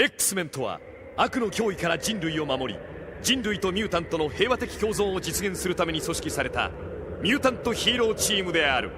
X メンとは悪の脅威から人類を守り、人類とミュータントの平和的共存を実現するために組織されたミュータントヒーローチームである。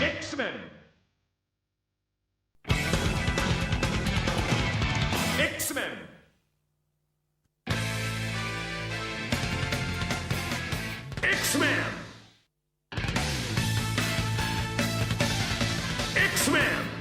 X-Men! X-Men! X-Men! X-Men!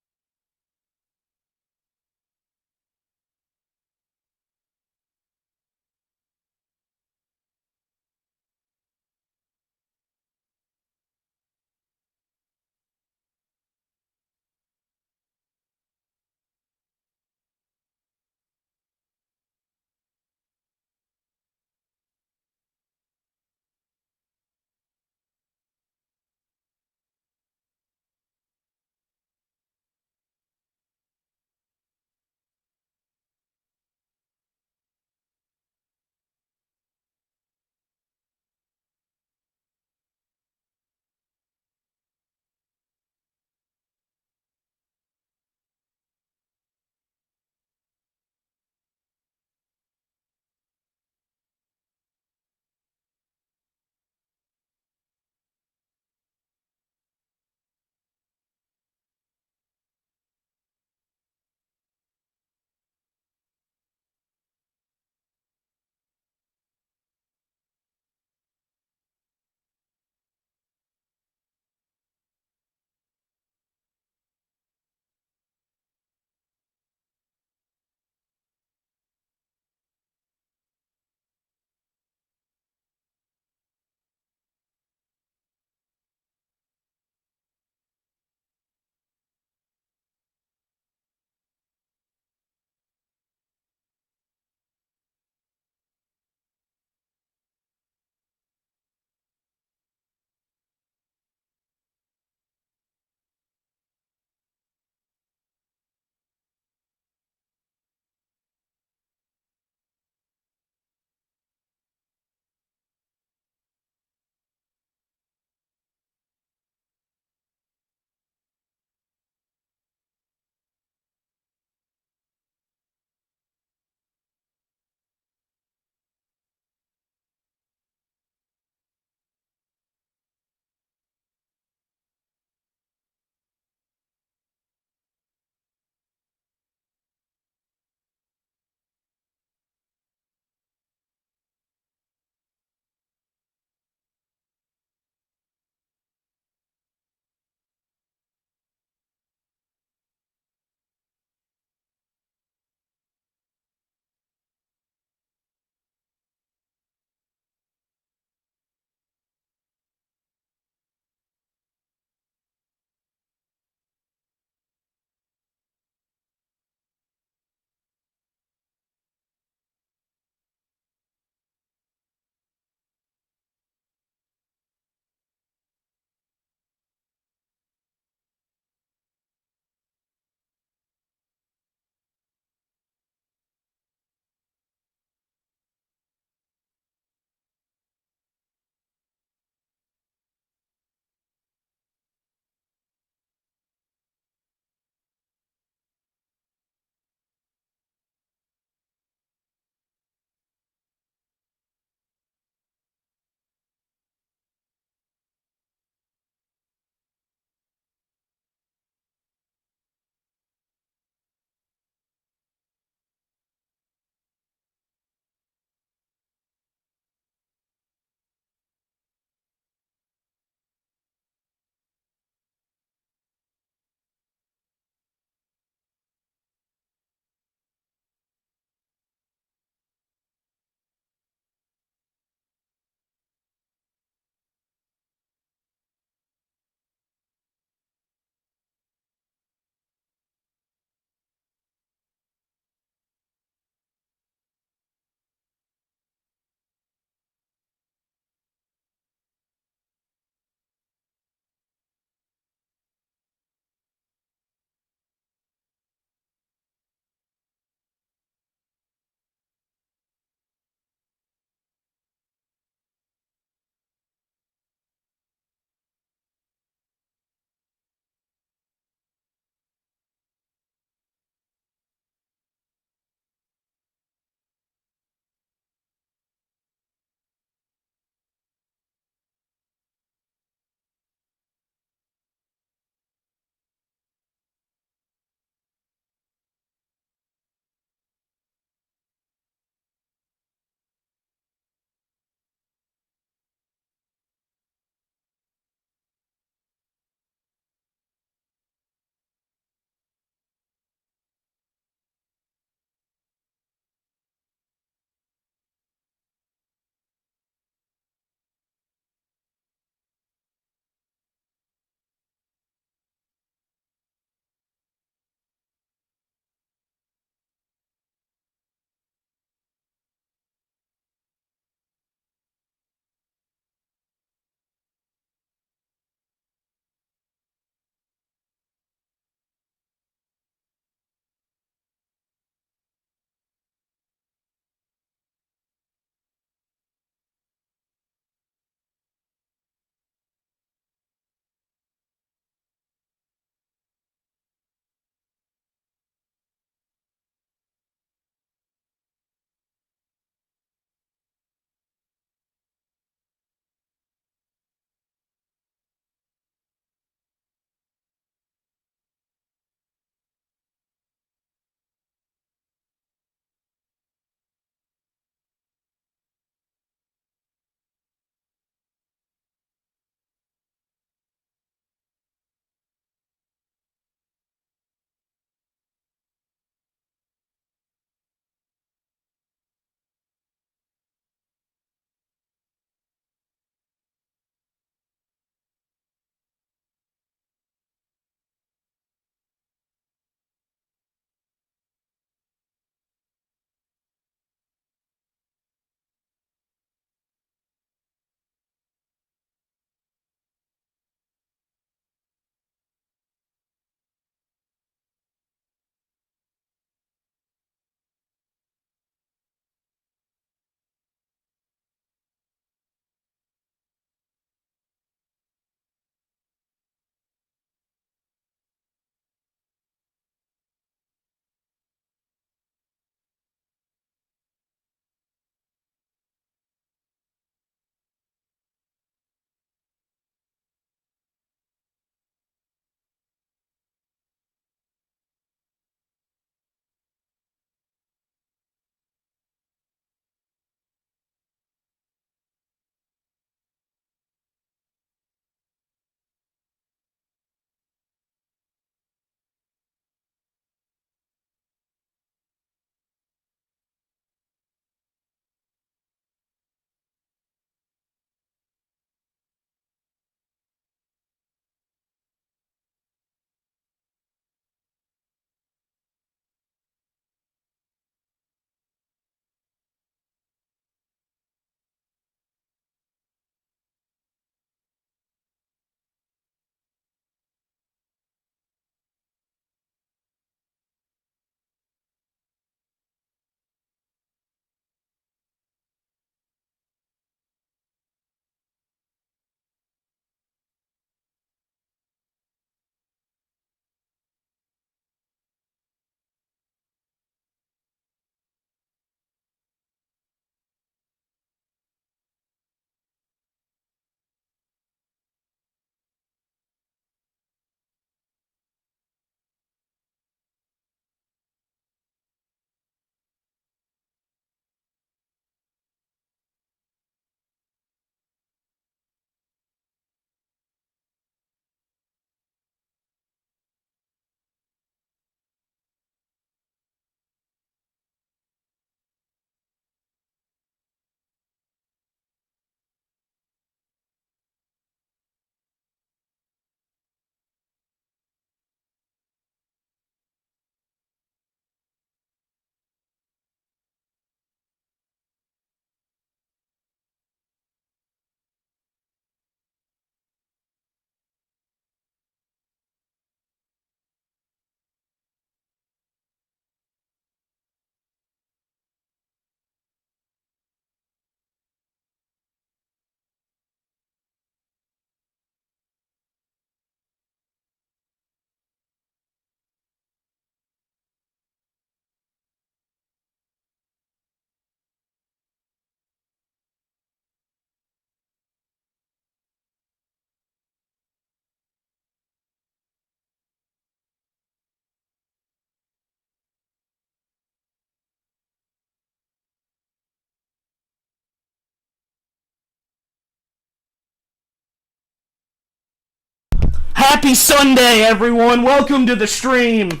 Happy Sunday, everyone. Welcome to the stream.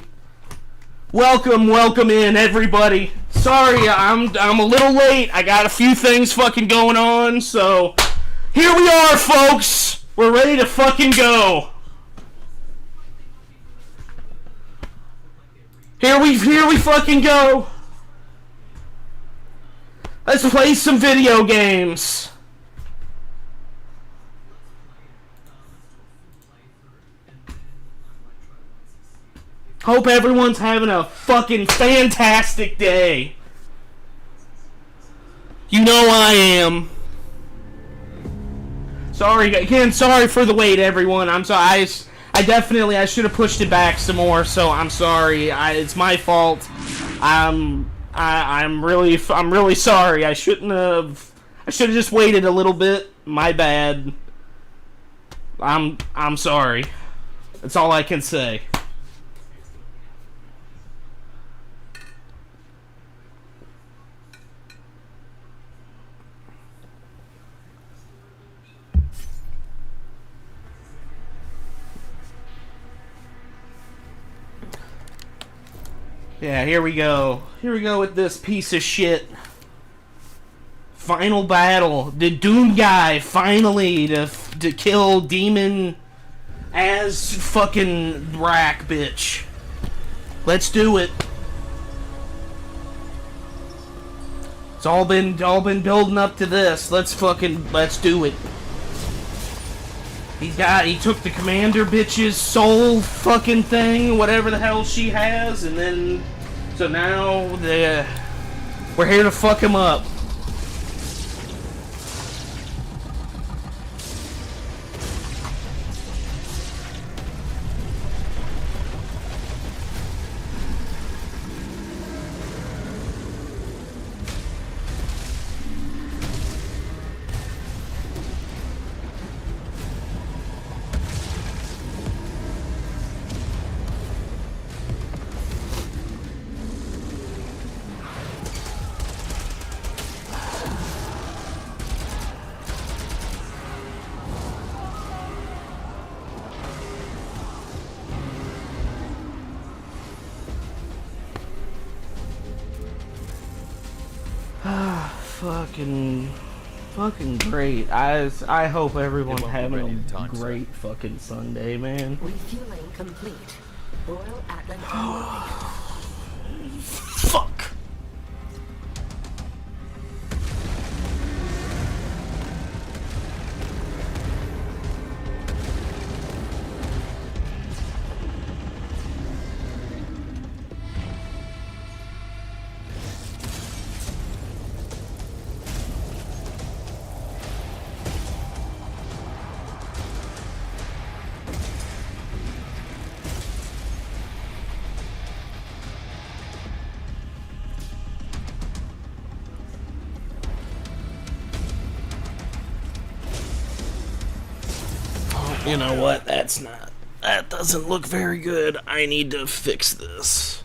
Welcome in, everybody. Sorry, I'm a little late. I got a few things fucking going on, so here we are, folks. We're ready to fucking go. Here we fucking go. Let's play some video games. Hope everyone's having a fucking fantastic day. You know I am. Sorry for the wait, everyone. I'm sorry. I should have pushed it back some more, so I'm sorry. It's my fault. I'm really sorry. I should have just waited a little bit. My bad. I'm sorry. That's all I can say. Yeah, here we go. Here we go with this piece of shit. Final battle. The Doom guy finally to kill Demon as fucking Rack, bitch. Let's do it. It's all been building up to this. Let's do it. He took the commander bitch's soul fucking thing, whatever the hell she has, and then so now we're here to fuck him up. Fucking great. I hope everyone's having a great fucking Sunday, man. Refueling complete. Oil Atlas. Fuck. You know what? That doesn't look very good. I need to fix this.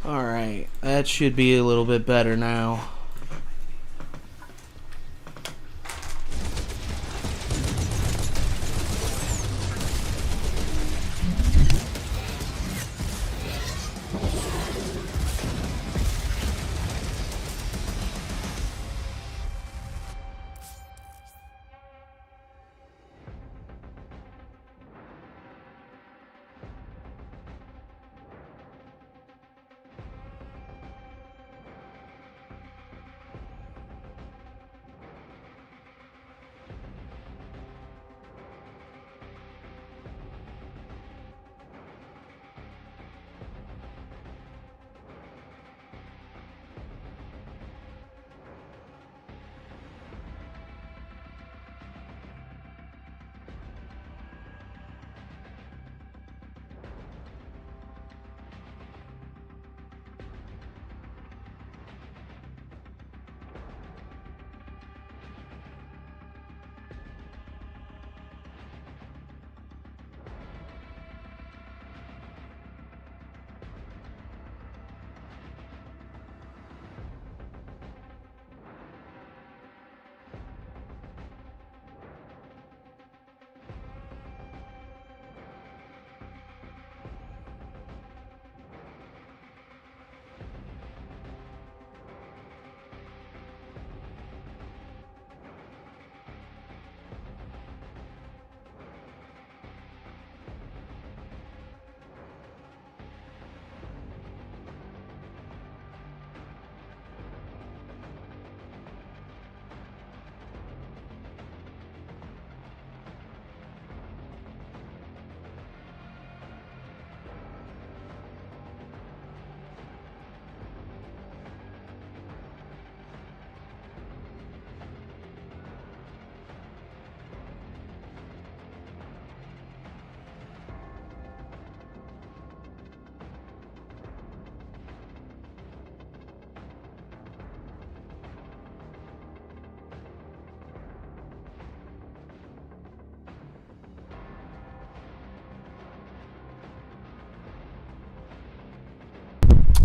Alright, that should be a little bit better now.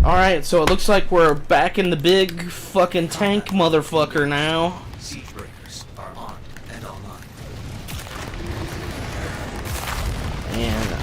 Alright, so it looks like we're back in the big fucking tank motherfucker now. Siege breakers are armed and online. And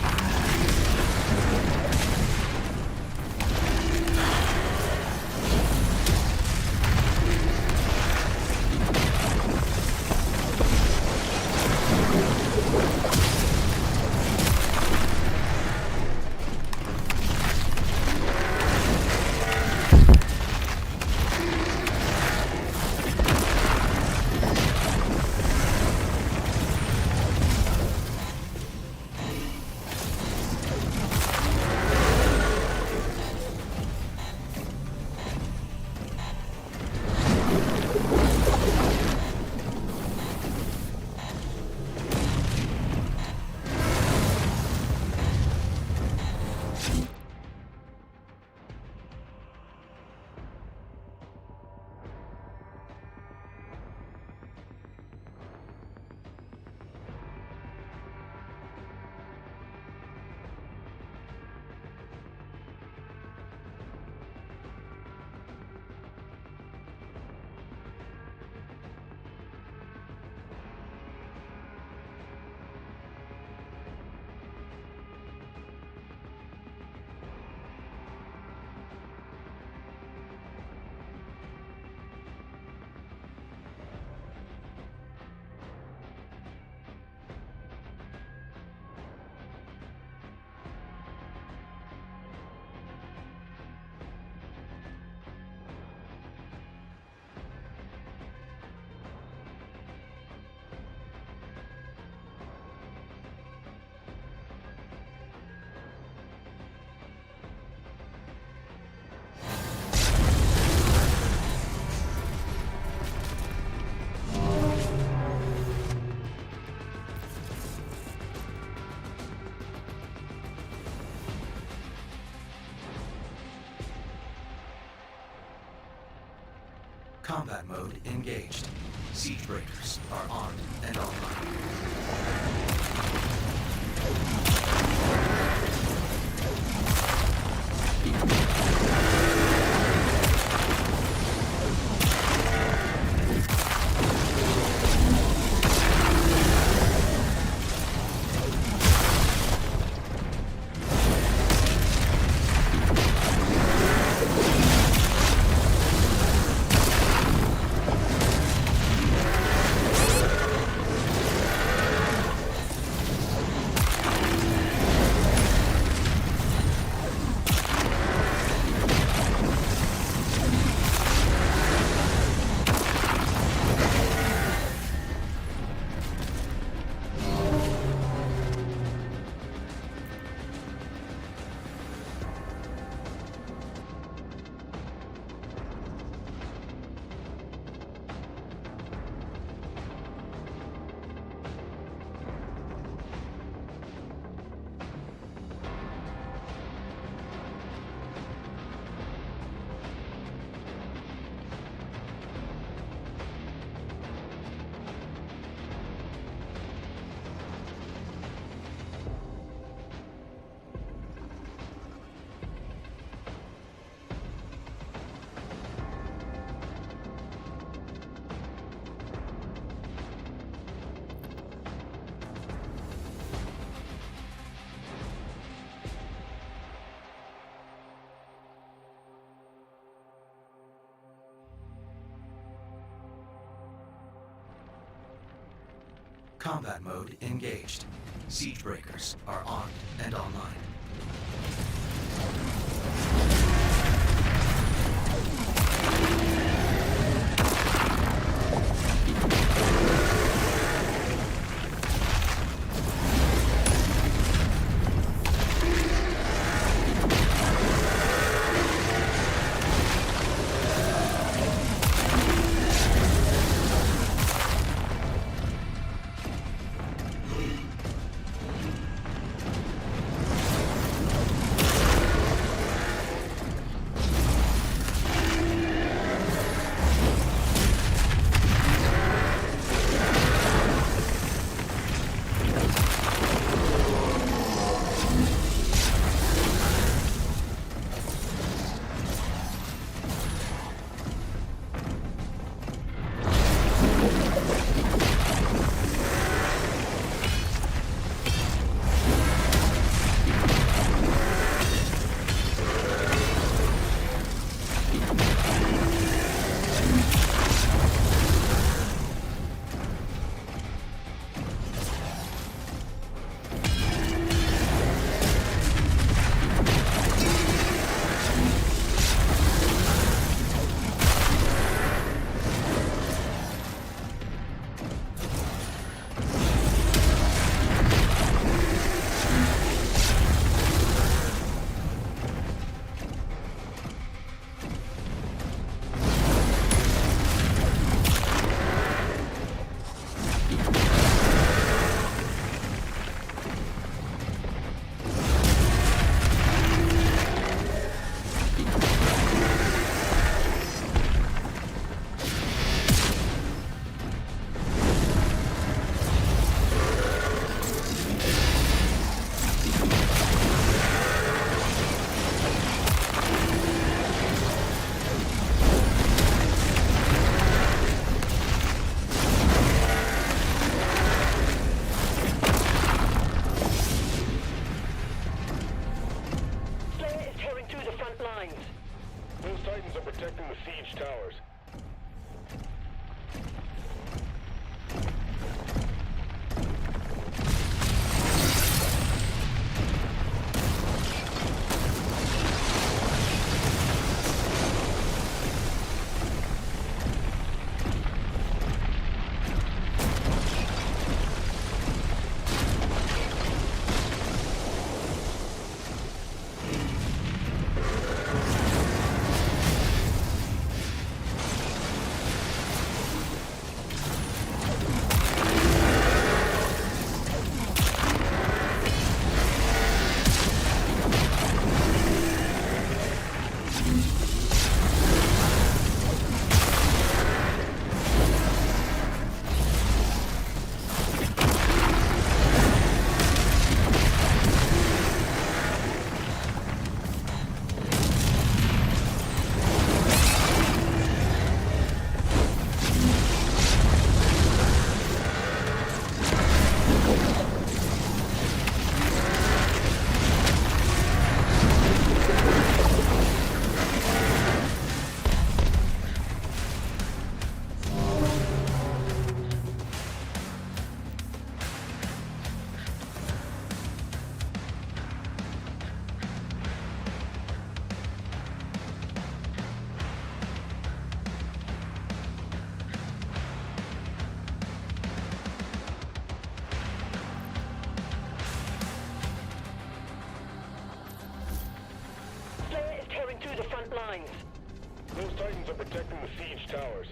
Combat mode engaged. Siege breakers are armed and online. Combat mode engaged. Siege breakers are armed and online. tearing through the front lines. Those Titans are protecting the siege towers. Slayer is tearing through the front lines. Those Titans are protecting the siege towers.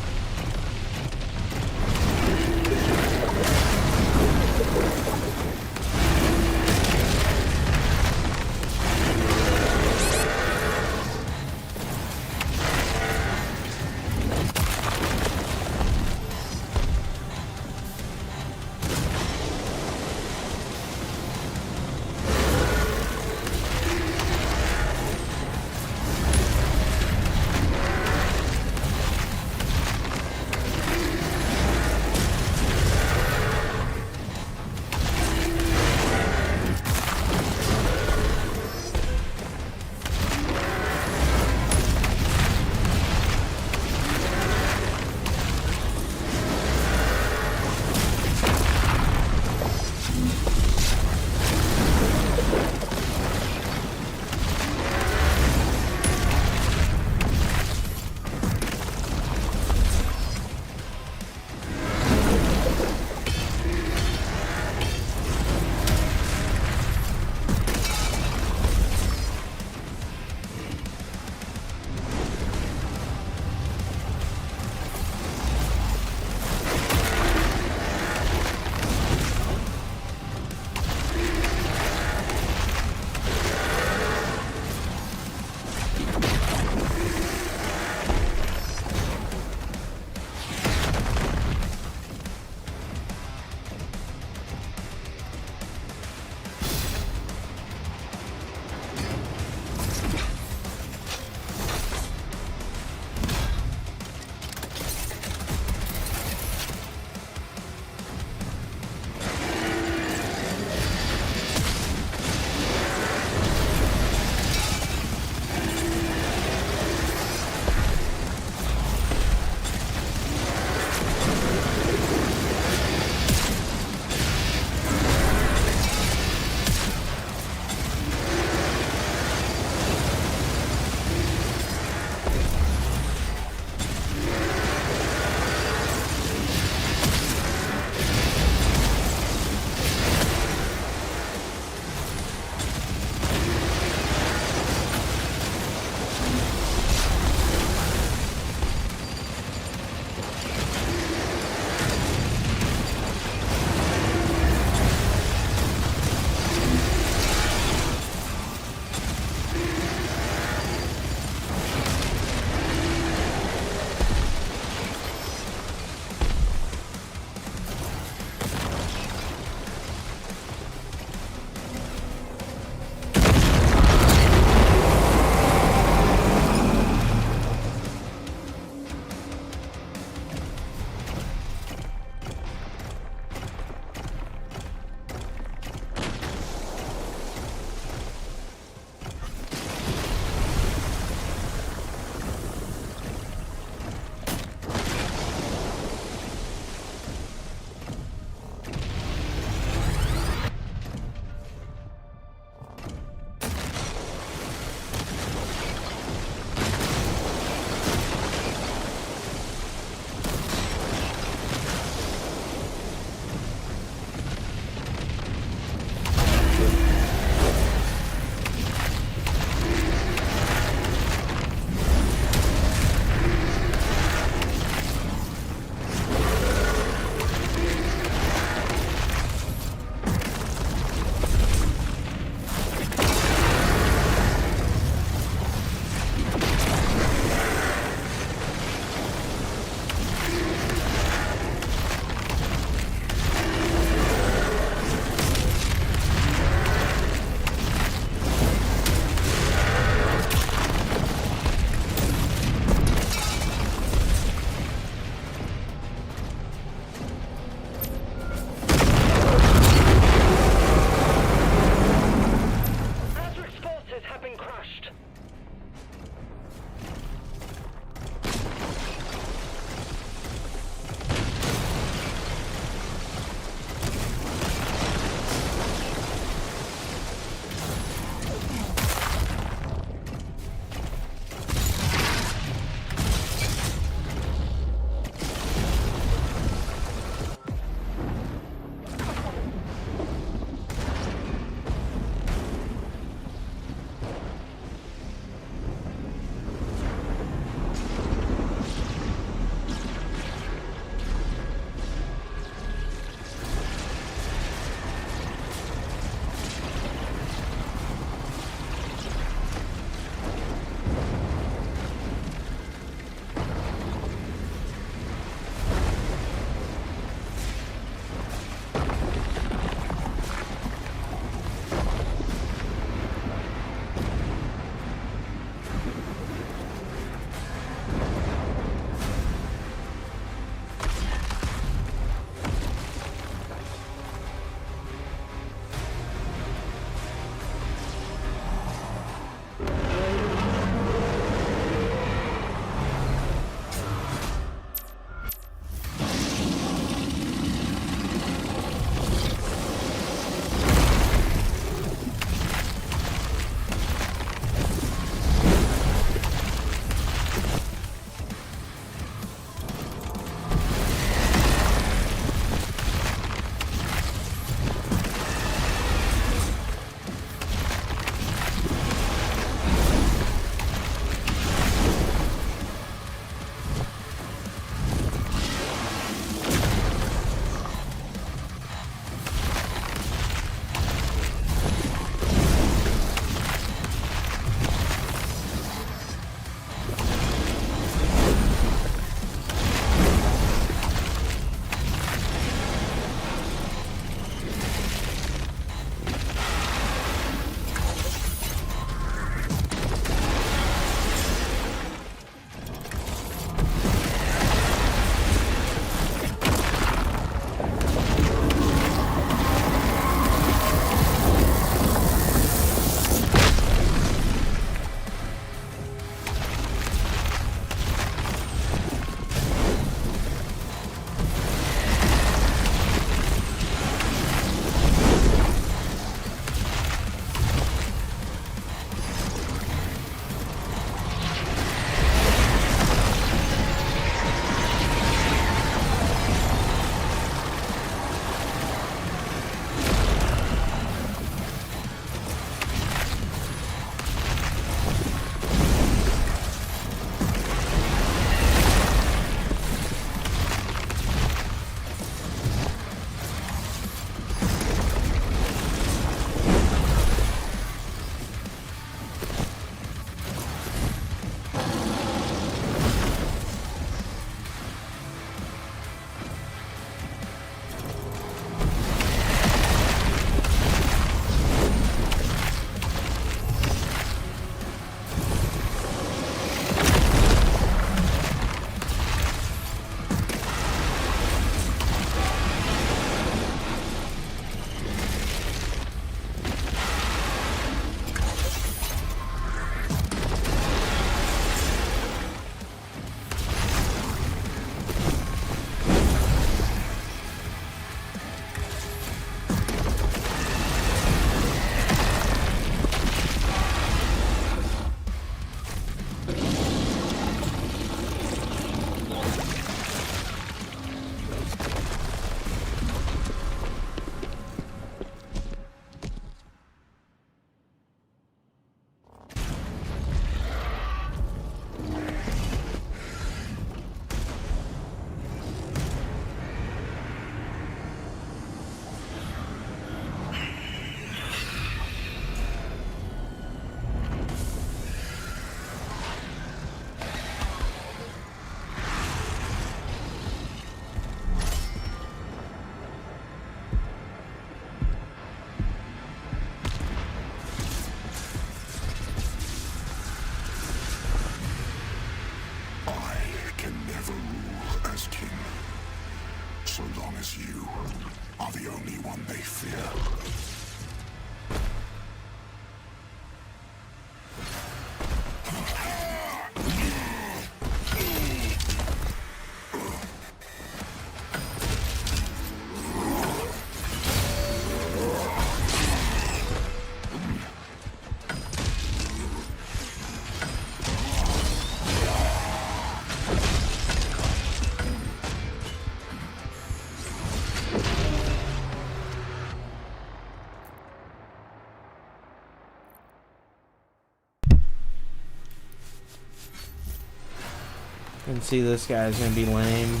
can see this guy's gonna be lame.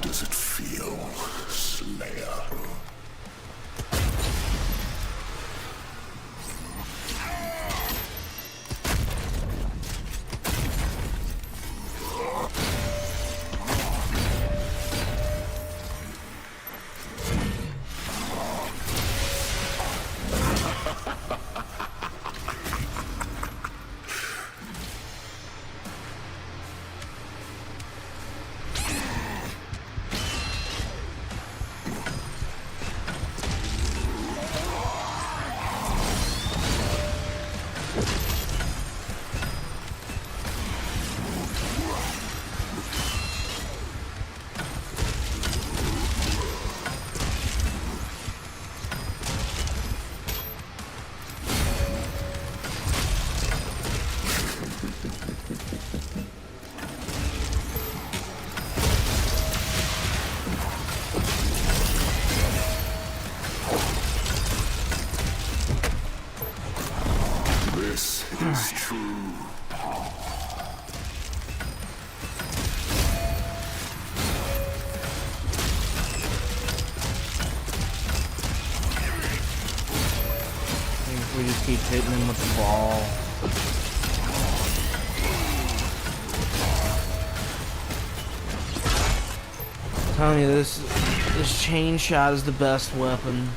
Does it feel, Slayer? This is true. If we just keep hitting him with the ball. I'm telling you, this chain shot is the best weapon.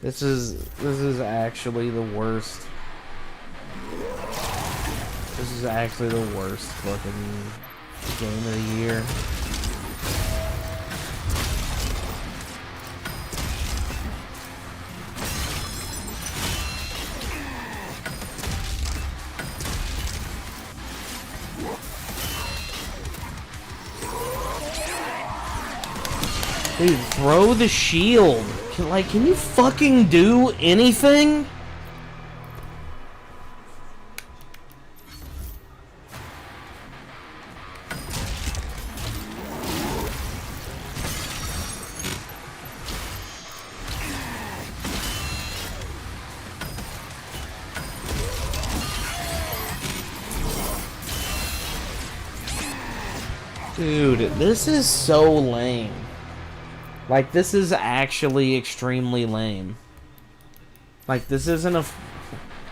This is actually the worst. This is actually the worst fucking game of the year. Dude, throw the shield. Can you fucking do anything? Dude, this is so lame. Like, this is actually extremely lame. Like, this isn't a...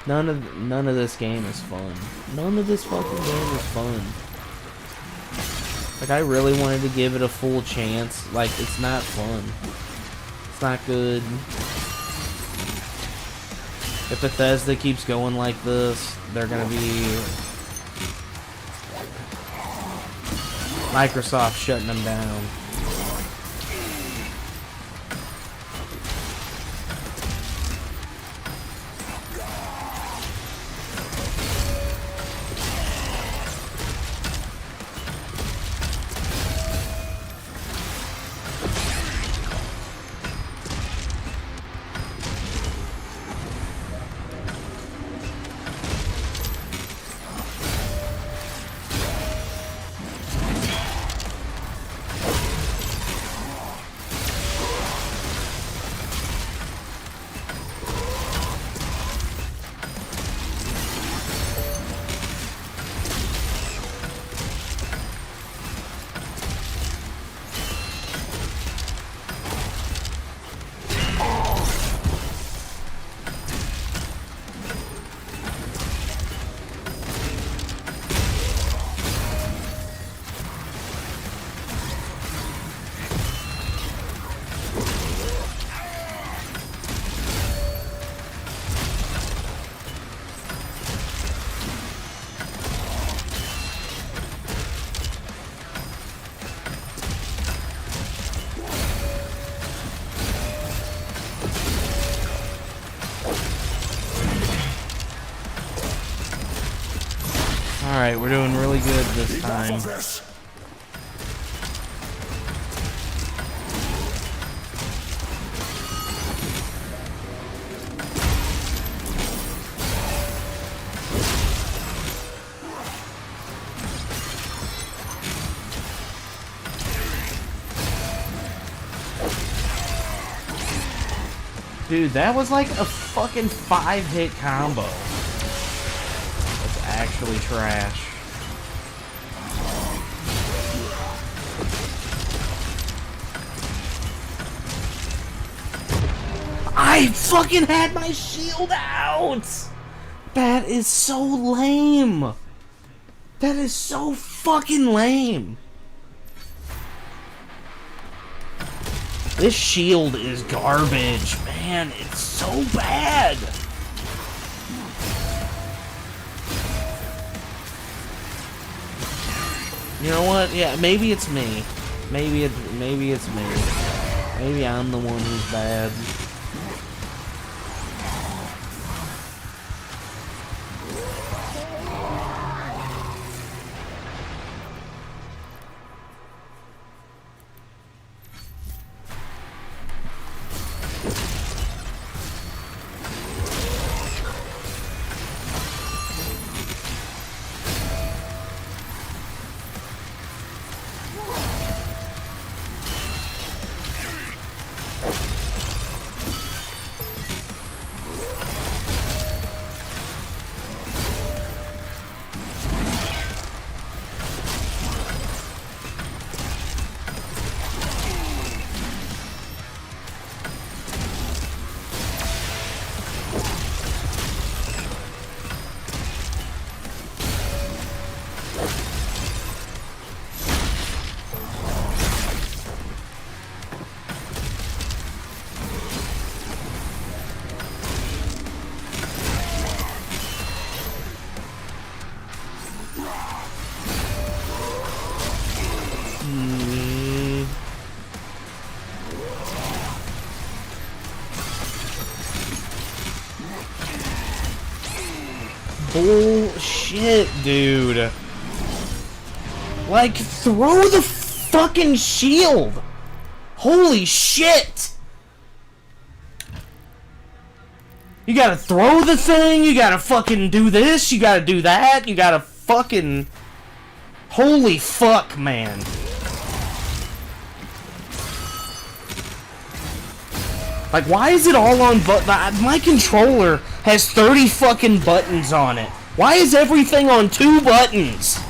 None of this game is fun. None of this fucking game is fun. Like, I really wanted to give it a full chance. Like, it's not fun. It's not good. If Bethesda keeps going like this, they're gonna be... Microsoft shutting them down. Alright, we're doing really good this time. Dude, that was like a fucking 5-hit combo. That's actually trash. I fucking had my shield out! That is so lame. That is so fucking lame. This shield is garbage, man. It's so bad. You know what? Yeah, maybe it's me. Maybe it's me. Maybe I'm the one who's bad. Bullshit, dude. Like, throw the fucking shield. Holy shit! You gotta throw the thing, you gotta fucking do this, you gotta do that, you gotta fucking... Holy fuck, man. Like, why is it all on my controller has 30 fucking buttons on it. Why is everything on 2 buttons?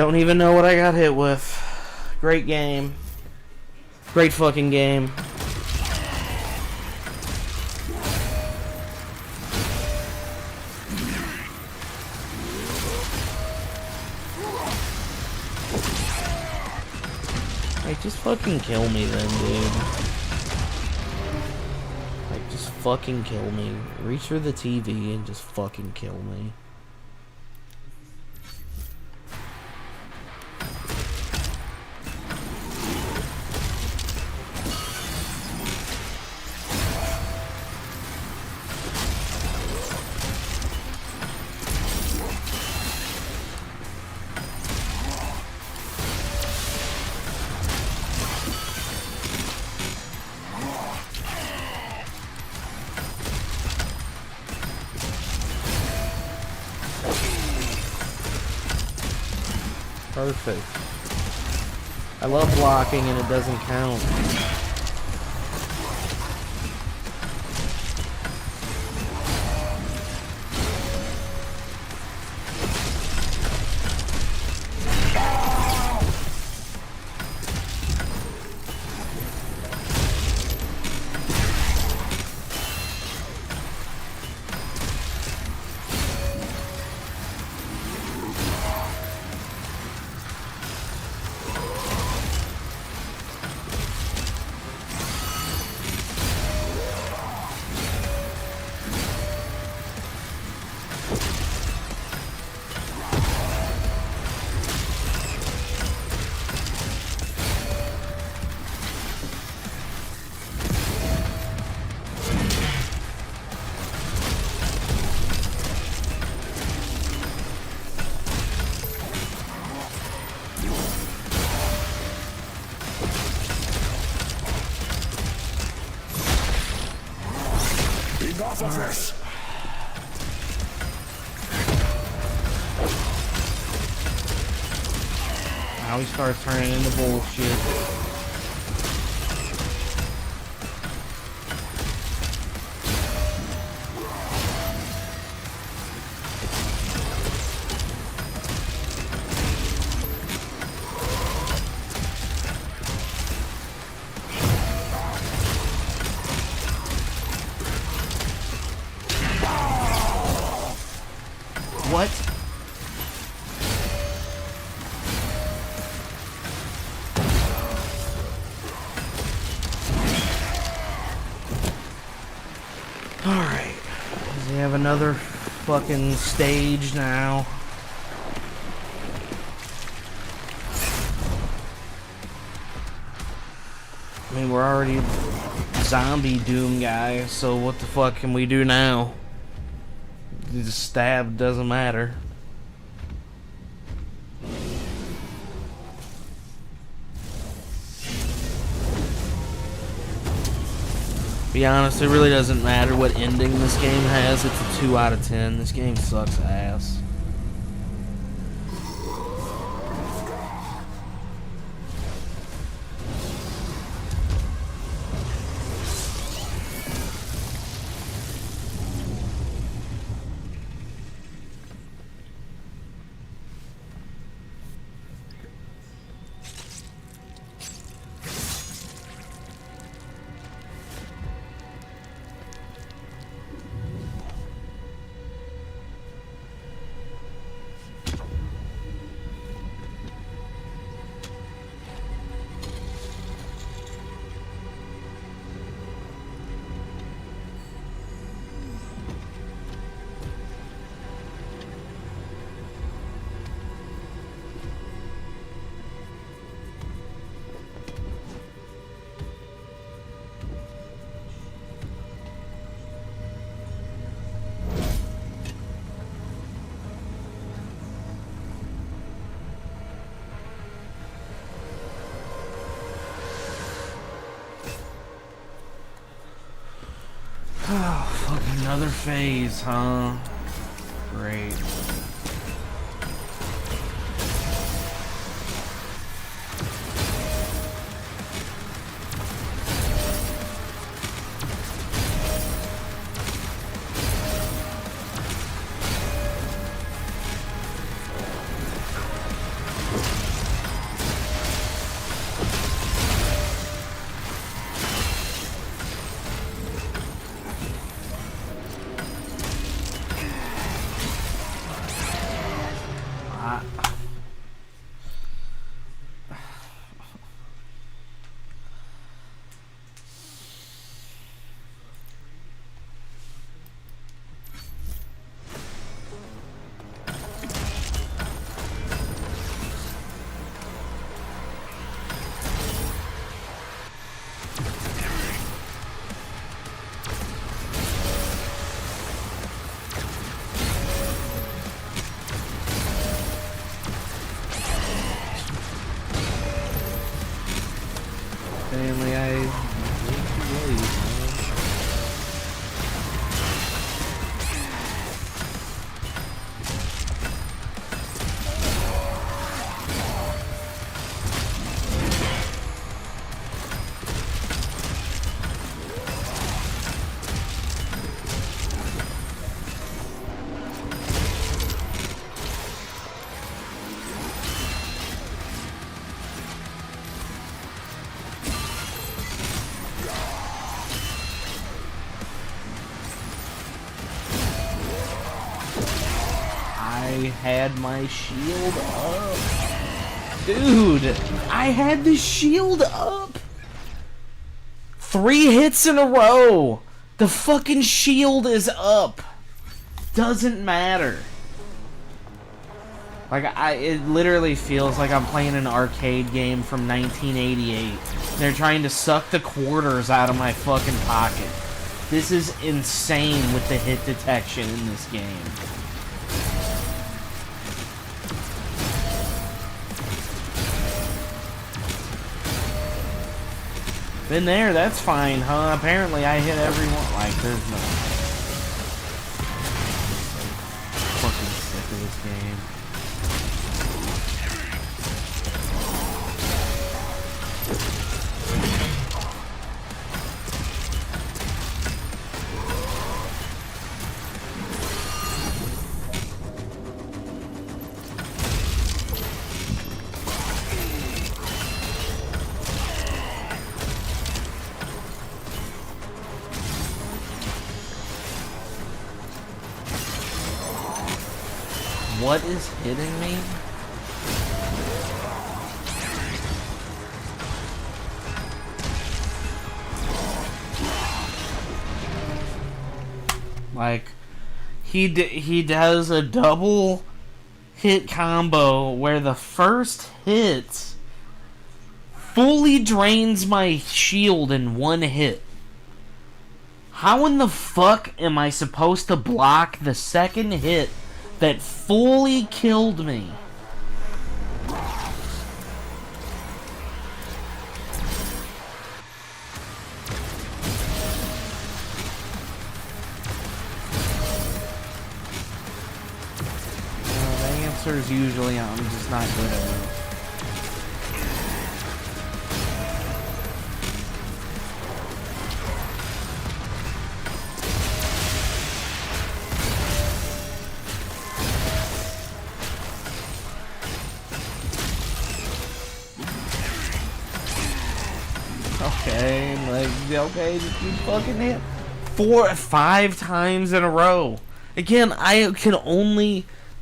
Don't even know what I got hit with. Great game. Great fucking game. Like, just fucking kill me then, dude. Like, just fucking kill me. Reach for the TV and just fucking kill me. Perfect. I love blocking and it doesn't count. this. Now he starts turning into bullshit. What? Alright. Does he have another fucking stage now? I mean, we're already zombie Doom guys, so what the fuck can we do now? Just stab, doesn't matter. Be honest, it really doesn't matter what ending this game has. It's a 2 out of 10. This game sucks ass. Oh, fucking another phase, huh? Great. Family, I had my shield up. Dude, I had the shield up. 3 hits in a row. The fucking shield is up. Doesn't matter. Like, it literally feels like I'm playing an arcade game from 1988. They're trying to suck the quarters out of my fucking pocket. This is insane with the hit detection in this game. Been there, that's fine, huh? Apparently I hit everyone. Like, there's no... game. What is hitting me? Like, he does a double hit combo where the first hit fully drains my shield in one hit. How in the fuck am I supposed to block the second hit that fully killed me? The answer is usually I'm just not good at it. Okay, just keep fucking hit 4 or 5 times in a row. Again,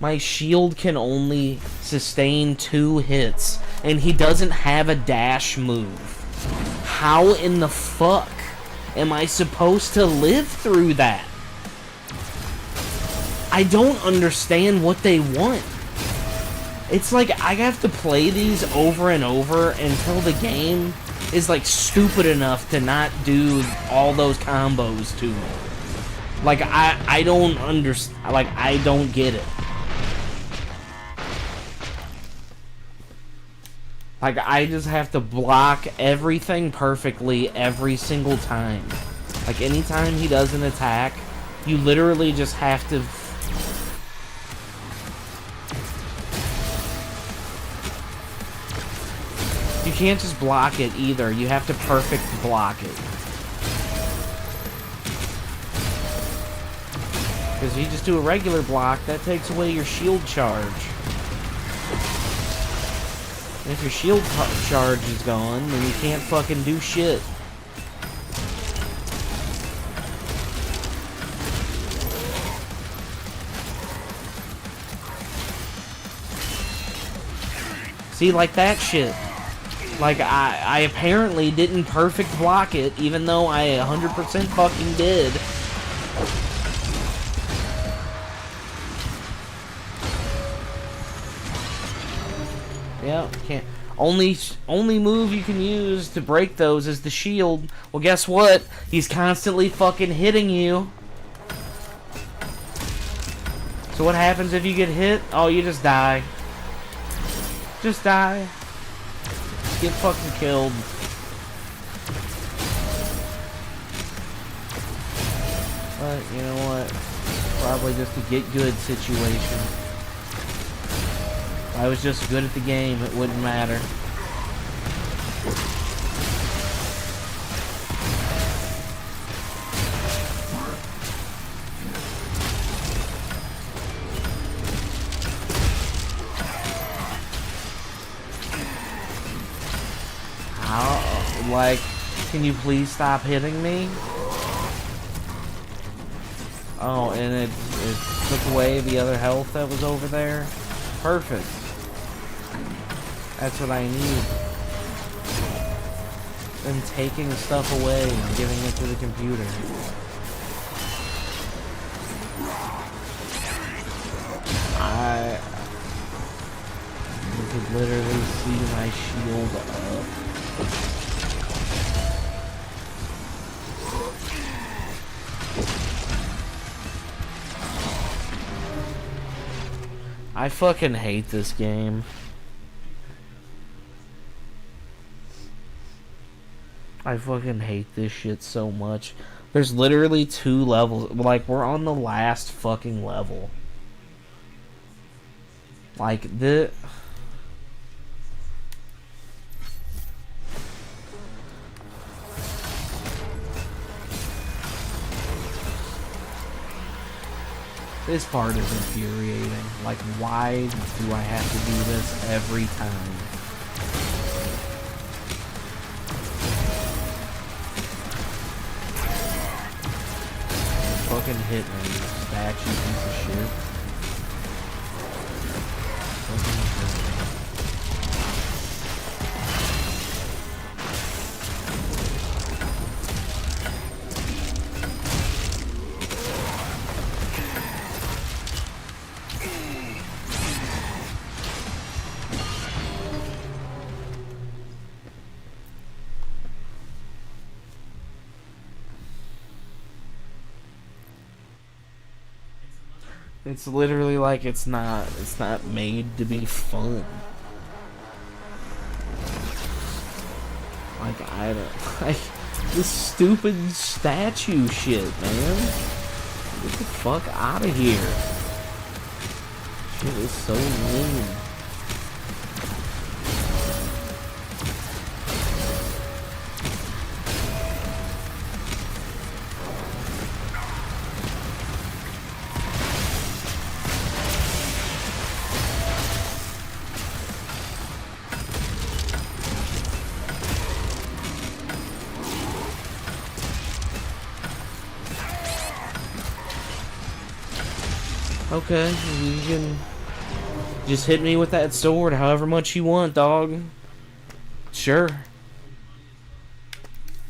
my shield can only sustain 2 hits, and he doesn't have a dash move. How in the fuck am I supposed to live through that? I don't understand what they want. It's like I have to play these over and over until the game is like stupid enough to not do all those combos to me. Like I don't understand. Like I don't get it. Like I just have to block everything perfectly every single time. Like anytime he does an attack, you literally just have to. You can't just block it either. You have to perfect block it. Because if you just do a regular block, that takes away your shield charge. And if your shield charge is gone, then you can't fucking do shit. See, like that shit. Like, I apparently didn't perfect block it, even though I 100% fucking did. Yeah, can't. Only move you can use to break those is the shield. Well, guess what? He's constantly fucking hitting you. So what happens if you get hit? Oh, you just die. Just die. Get fucking killed. But, you know what? Probably just a get good situation. If I was just good at the game, it wouldn't matter. Like, can you please stop hitting me? Oh, and it took away the other health that was over there? Perfect. That's what I need. Them taking stuff away and giving it to the computer. You could literally see my shield up. I fucking hate this game. I fucking hate this shit so much. There's literally 2 levels. Like, we're on the last fucking level. Like, the... This part is infuriating. Like, why do I have to do this every time? Fucking hit me, you statue piece of shit. Fucking hit me. It's literally like it's not made to be fun. Like, I don't, like, this stupid statue shit, man. Get the fuck out of here. Shit is so lame. Okay, you can just hit me with that sword however much you want, dog. Sure.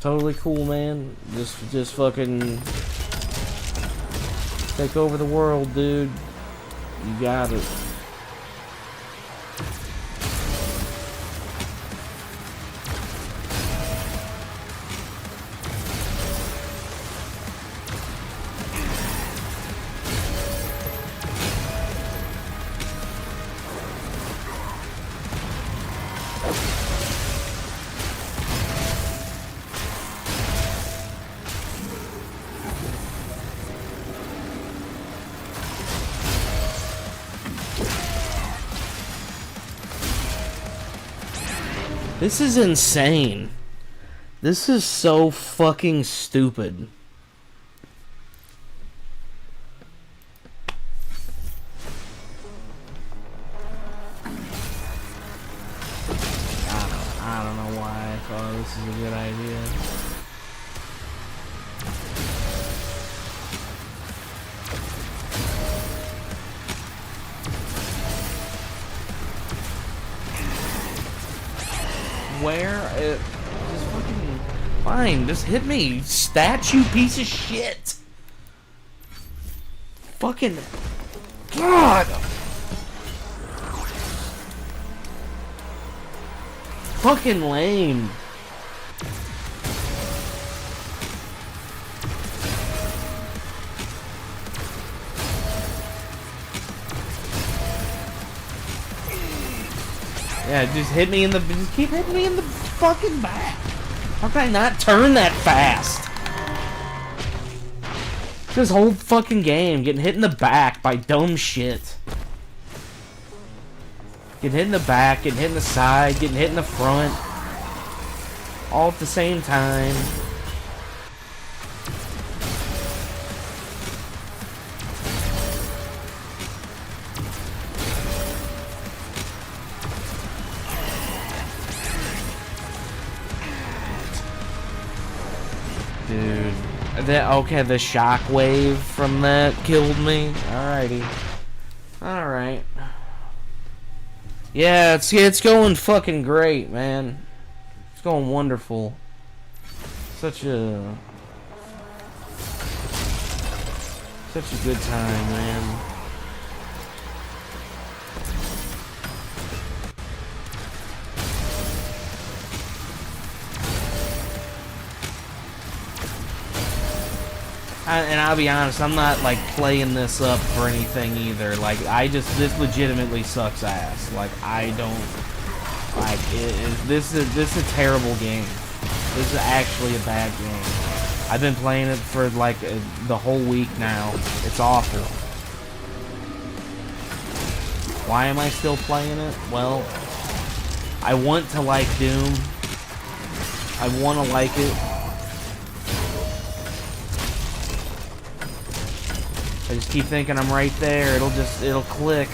Totally cool, man. Just fucking take over the world, dude. You got it. This is insane. This is so fucking stupid. I don't know why I thought this is a good idea. Where? Just fucking... Fine, just hit me, statue piece of shit! Fucking... God! Fucking lame. Yeah, just hit me in the... Just keep hitting me in the fucking back. How can I not turn that fast? This whole fucking game, getting hit in the back by dumb shit. Getting hit in the back, getting hit in the side, getting hit in the front. All at the same time. Dude, okay, the shockwave from that killed me. Alrighty, all right. Yeah, it's going fucking great, man. It's going wonderful. Such a good time, man. And I'll be honest, I'm not like playing this up for anything either. Like, this legitimately sucks ass. Like, I don't like it. This is a terrible game. This is actually a bad game. I've been playing it for like the whole week now. It's awful. Why am I still playing it? Well, I want to like Doom. I want to like it. I just keep thinking I'm right there. It'll click.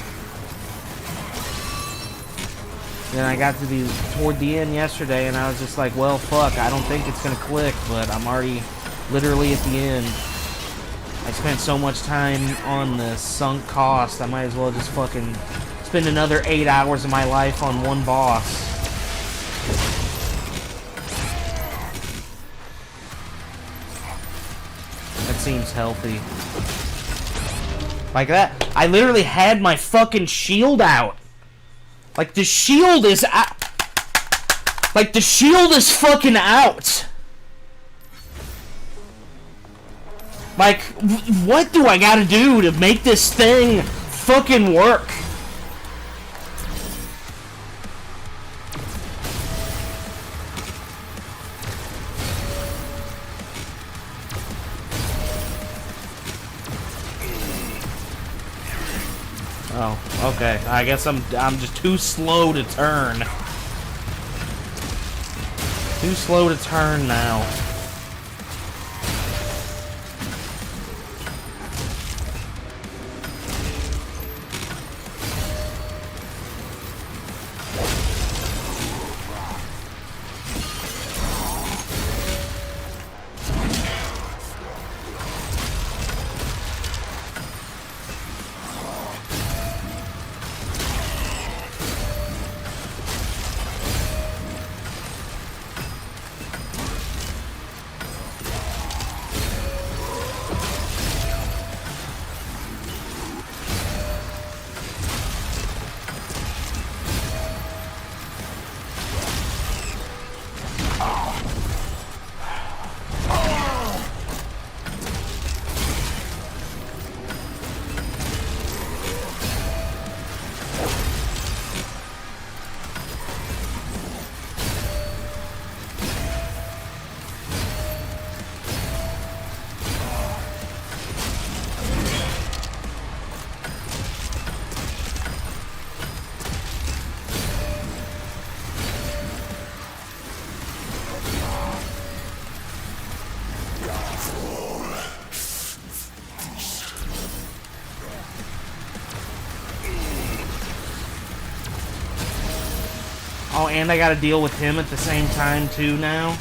Then I got to toward the end yesterday, and I was just like, well, fuck, I don't think it's gonna click, but I'm already literally at the end. I spent so much time on the sunk cost, I might as well just fucking spend another 8 hours of my life on one boss. That seems healthy. Like that. I literally had my fucking shield out. Like, the shield is out. Like, the shield is fucking out. Like, what do I gotta do to make this thing fucking work? Oh, okay. I guess I'm just too slow to turn. Too slow to turn now. Oh, and I gotta deal with him at the same time, too, now?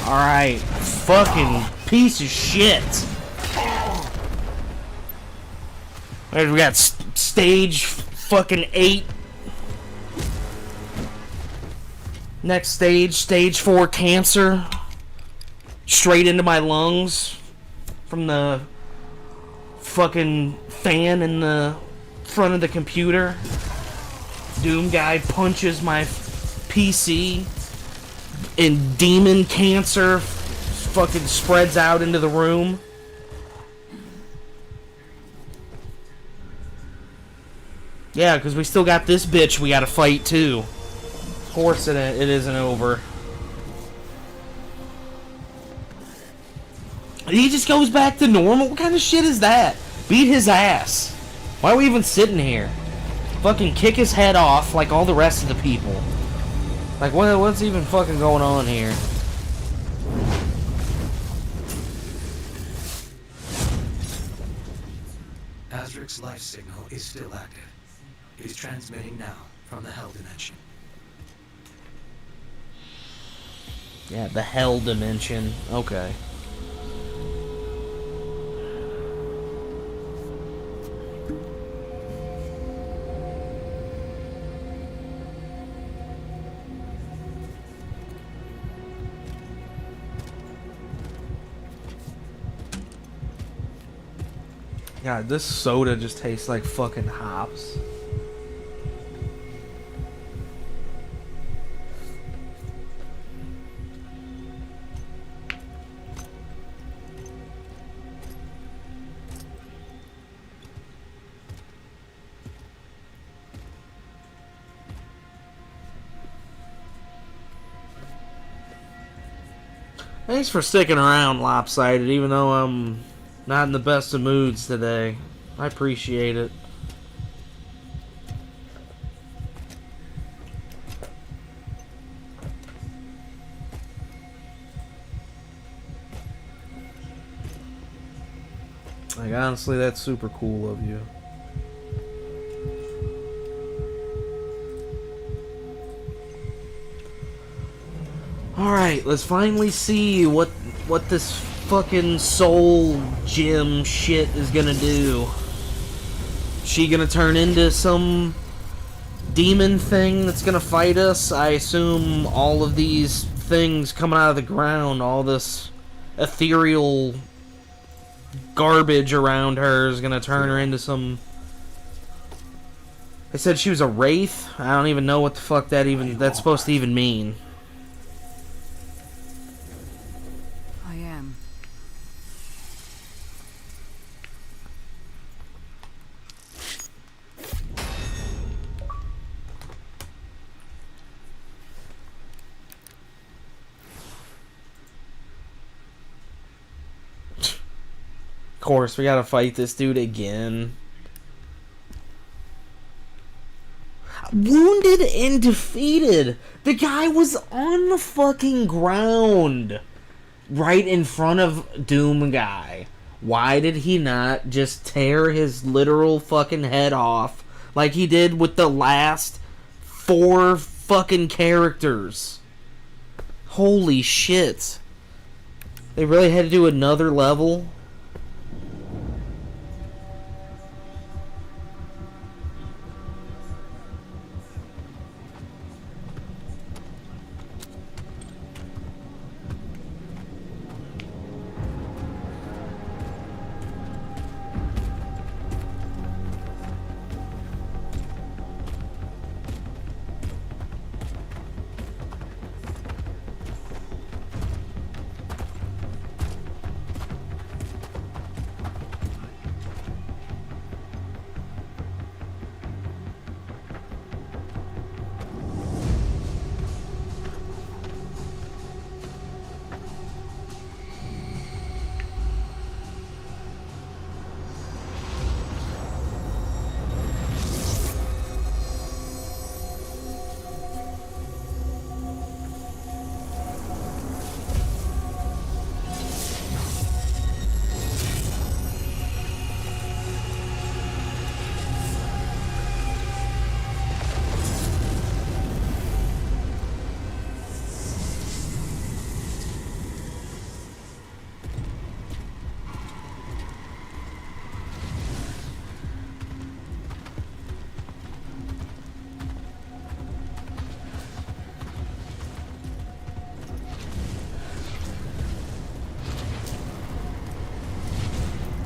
Alright, fucking piece of shit. Alright, we got stage fucking 8. Next stage, stage 4 cancer. Straight into my lungs from the fucking fan in the front of the computer. Doom guy punches my PC. And demon cancer fucking spreads out into the room. Yeah, because we still got this bitch we gotta fight too. Of course it isn't over. He just goes back to normal? What kind of shit is that? Beat his ass. Why are we even sitting here? Fucking kick his head off like all the rest of the people. Like, what's even fucking going on here? As Matrix life signal is still active. It is transmitting now from the Hell Dimension. Yeah, the Hell Dimension. Okay. God, this soda just tastes like fucking hops. Thanks for sticking around, Lopsided, even though I'm not in the best of moods today. I appreciate it. Like, honestly, that's super cool of you. Alright, let's finally see what this fucking soul gem shit is gonna do. She gonna turn into some demon thing that's gonna fight us? I assume all of these things coming out of the ground, all this ethereal garbage around her is gonna turn her into some... They said she was a wraith? I don't even know what the fuck that's supposed to even mean. I am. Of course, we gotta fight this dude again. Wounded and defeated. The guy was on the fucking ground right in front of Doom Guy. Why did he not just tear his literal fucking head off like he did with the last 4 fucking characters? Holy shit. They really had to do another level?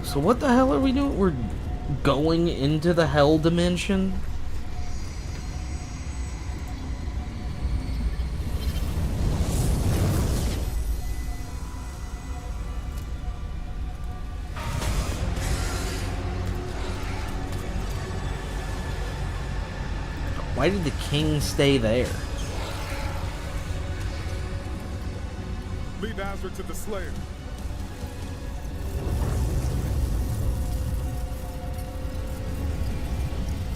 So what the hell are we doing? We're going into the Hell Dimension? Why did the king stay there? Lead answer to the Slayer.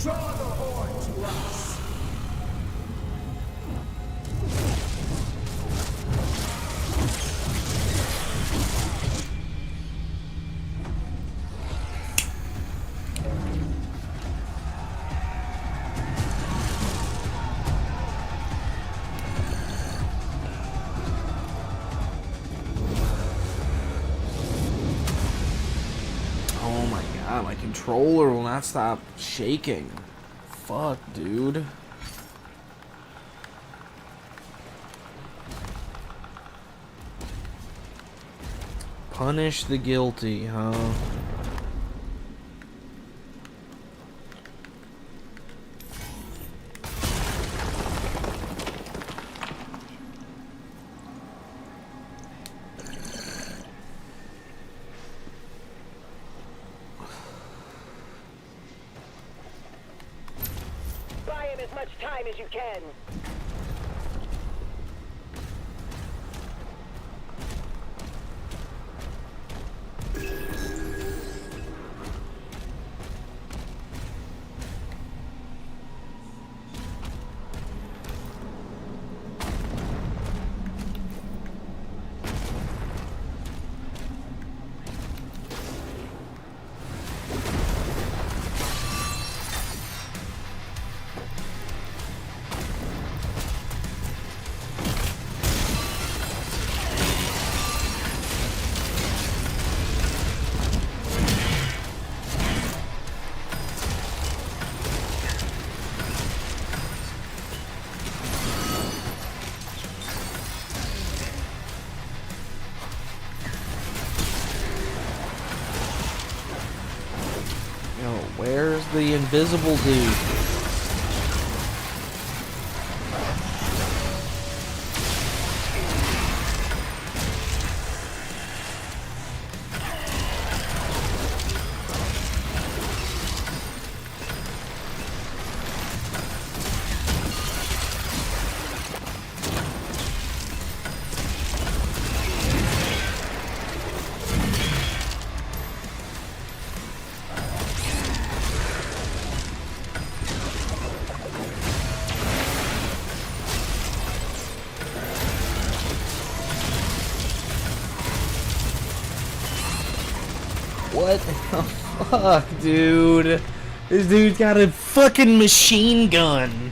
Draw the horde to us. controller will not stop shaking. Fuck, dude. Punish the guilty, huh? Buy him as much time as you can. Where's the invisible dude? What the fuck, dude? This dude's got a fucking machine gun.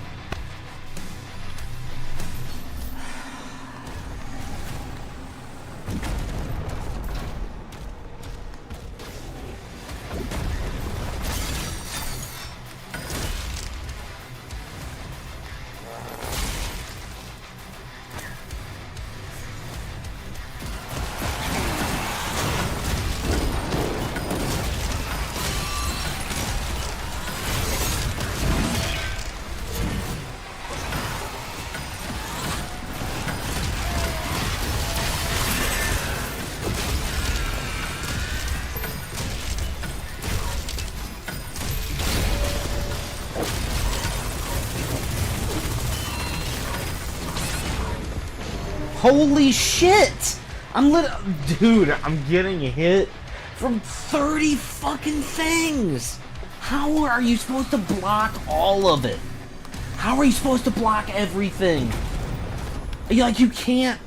Holy shit! Dude, I'm getting hit from 30 fucking things! How are you supposed to block all of it? How are you supposed to block everything? Like, you can't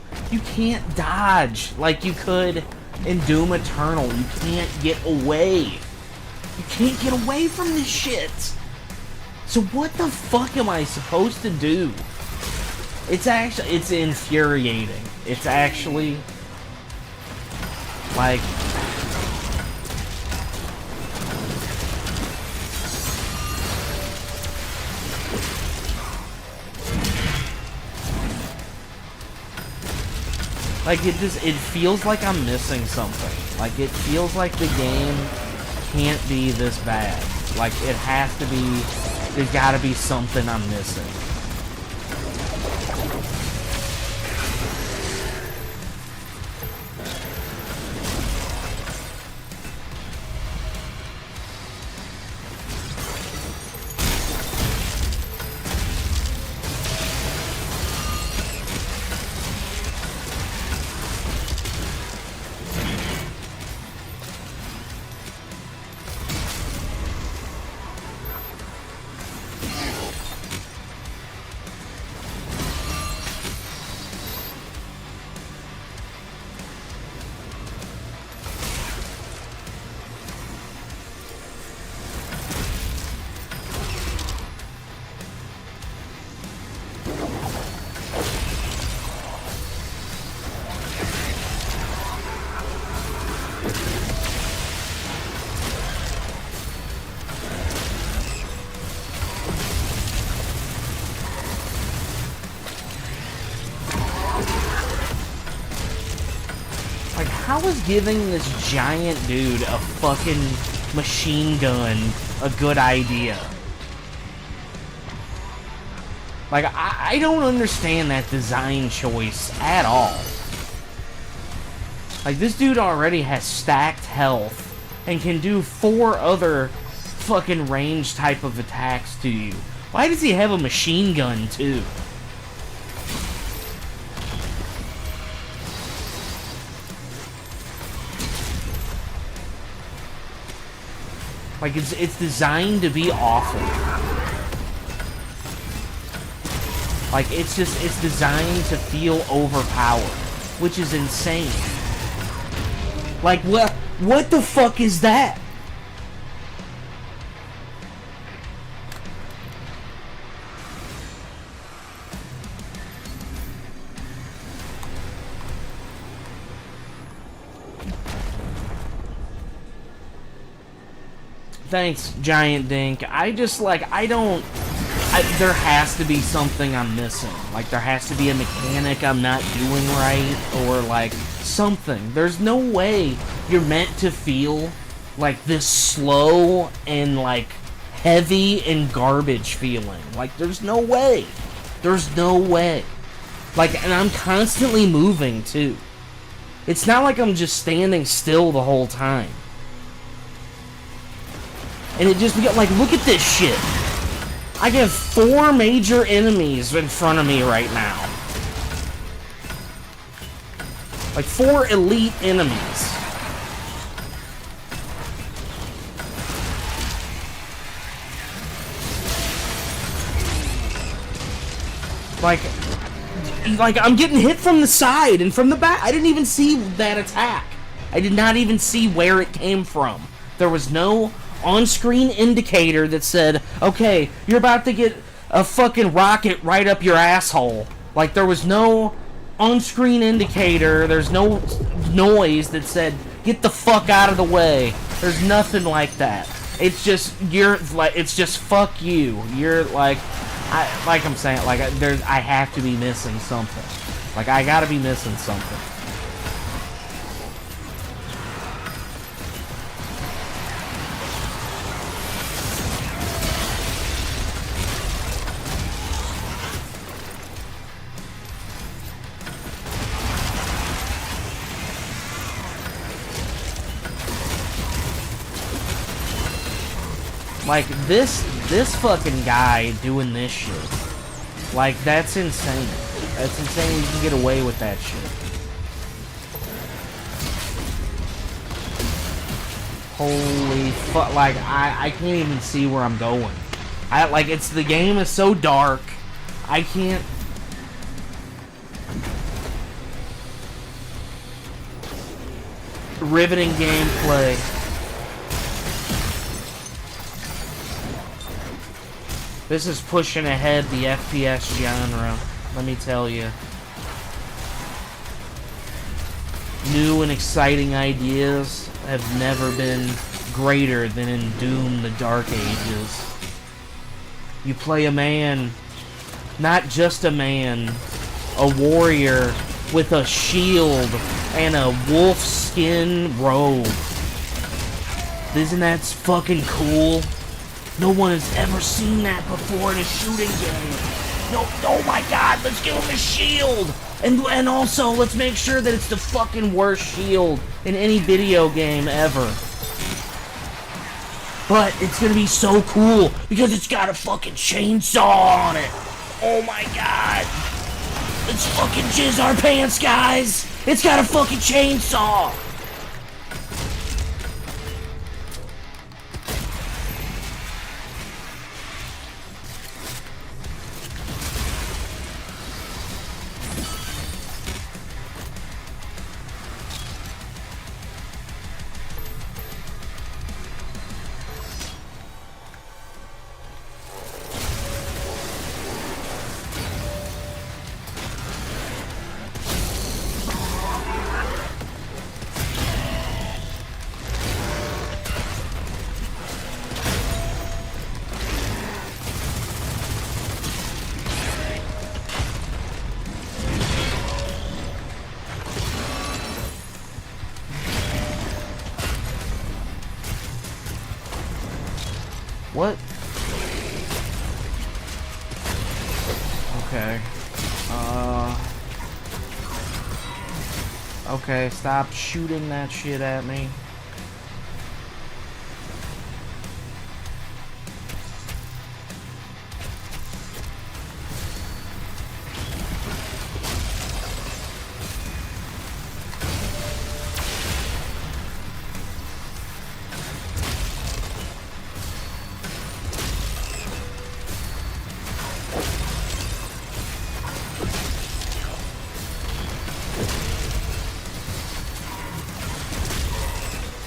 dodge like you could in Doom Eternal. You can't get away. You can't get away from this shit! So what the fuck am I supposed to do? It's infuriating. It's actually, like, it feels like I'm missing something. Like, it feels like the game can't be this bad. Like, it has to be, there's gotta be something I'm missing. how is giving this giant dude a fucking machine gun a good idea? Like, I don't understand that design choice at all. Like, this dude already has stacked health and can do 4 other fucking range type of attacks to you. Why does he have a machine gun too? Like, it's designed to be awful. Like, it's designed to feel overpowered, which is insane. Like, what the fuck is that? Thanks, Giant Dink. There has to be something I'm missing. Like, there has to be a mechanic I'm not doing right, or, like, something. There's no way you're meant to feel, like, this slow and, like, heavy and garbage feeling. Like, there's no way. There's no way. Like, and I'm constantly moving, too. It's not like I'm just standing still the whole time. And it just, like, look at this shit. I have 4 major enemies in front of me right now. Like, 4 elite enemies. Like, I'm getting hit from the side and from the back. I didn't even see that attack. I did not even see where it came from. There was no on-screen indicator that said, okay, you're about to get a fucking rocket right up your asshole. Like, there was no on-screen indicator, there's no noise that said, get the fuck out of the way. There's nothing like that. It's just, it's just fuck you. You're like, I'm saying, like, I have to be missing something. Like, I gotta be missing something. Like, this fucking guy doing this shit. Like, that's insane. That's insane you can get away with that shit. Holy fuck, like, I can't even see where I'm going. The game is so dark, I can't... Riveting gameplay. This is pushing ahead the FPS genre, let me tell you. New and exciting ideas have never been greater than in Doom: The Dark Ages. You play a man, not just a man, a warrior with a shield and a wolf skin robe. Isn't that fucking cool? No one has ever seen that before in a shooting game. No, oh my god, let's give him a shield! And also, let's make sure that it's the fucking worst shield in any video game ever. But it's gonna be so cool, because it's got a fucking chainsaw on it! Oh my god! Let's fucking jizz our pants, guys! It's got a fucking chainsaw! What? Okay. Okay, stop shooting that shit at me.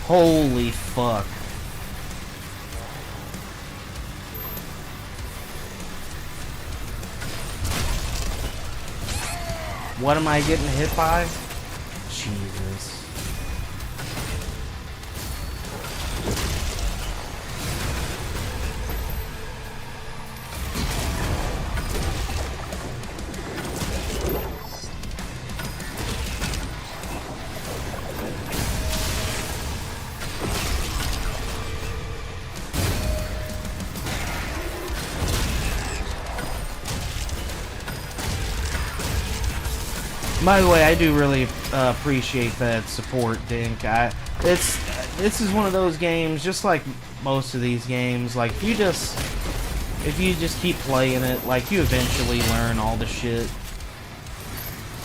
Holy fuck. What am I getting hit by? Jesus. By the way, I do really appreciate that support, Dink. This is one of those games, just like most of these games. Like if you just keep playing it, like you eventually learn all the shit.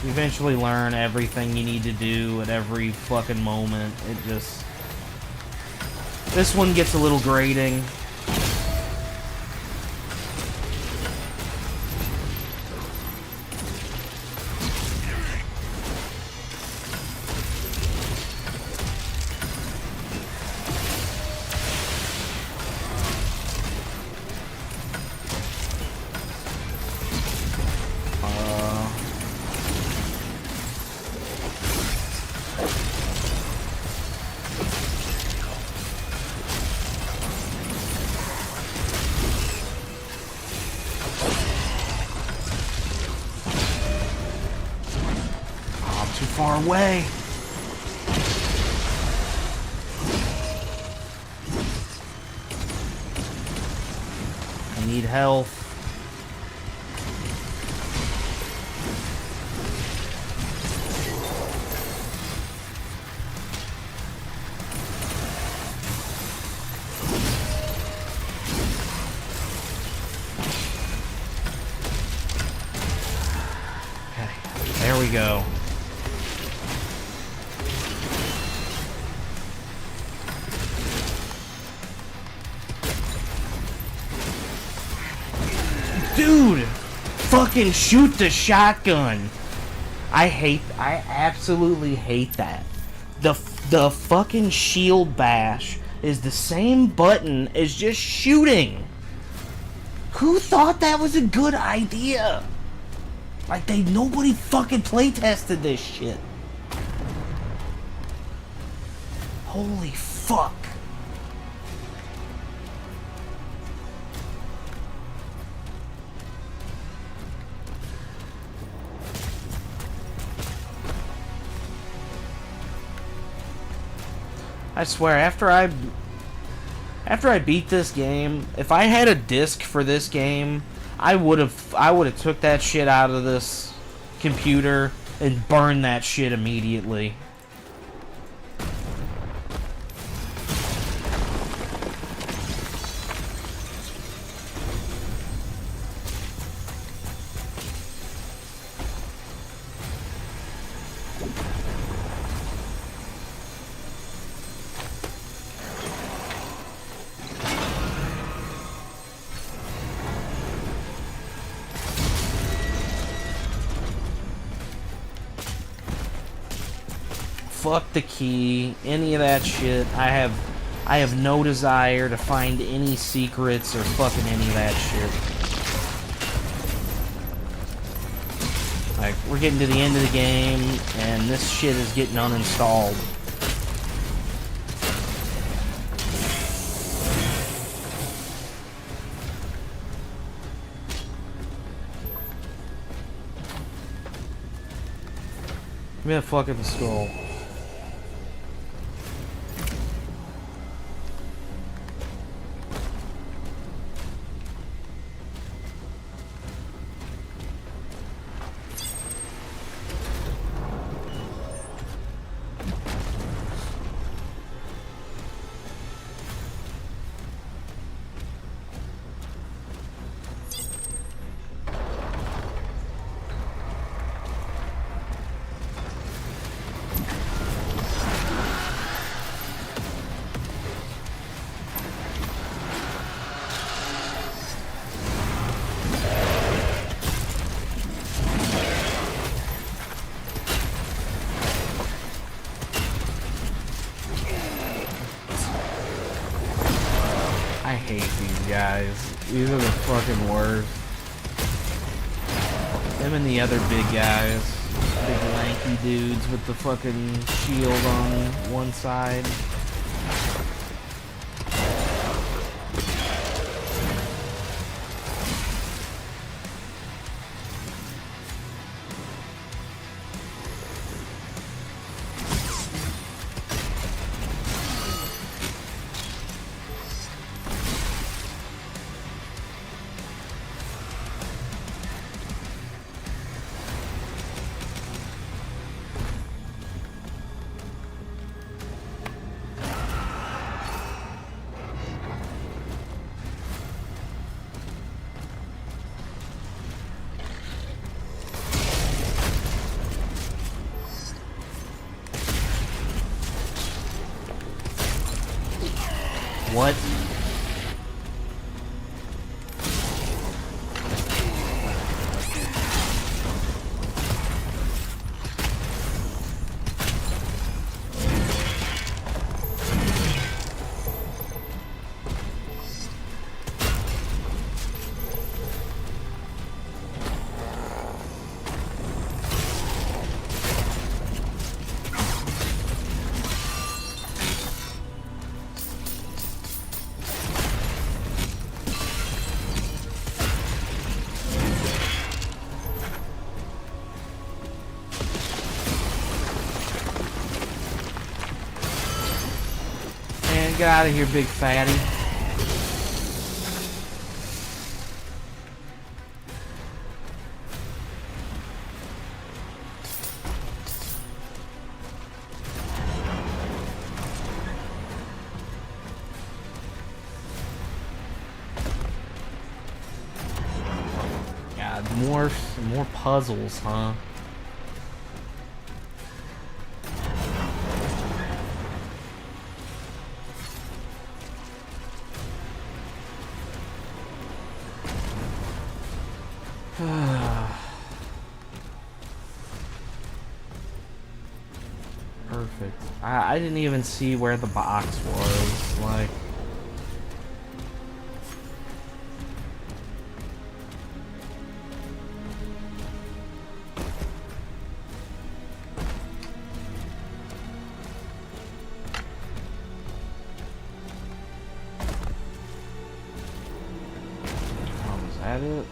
You eventually learn everything you need to do at every fucking moment. This one gets a little grating. Far away. I need health. Okay, there we go. Dude, fucking shoot the shotgun. I absolutely hate that. The fucking shield bash is the same button as just shooting. Who thought that was a good idea? Like nobody fucking playtested this shit. Holy fuck. I swear, after I beat this game, if I had a disc for this game, I would have took that shit out of this computer and burned that shit immediately. Fuck the key, any of that shit. I have no desire to find any secrets or fucking any of that shit. Like, we're getting to the end of the game, and this shit is getting uninstalled. Give me that fucking skull. guys. These are the fucking worst. Them and the other big guys. Big lanky dudes with the fucking shield on one side. What? Get out of here, big fatty. God, more puzzles, huh? Perfect. I didn't even see where the box was. Like, oh, was that it?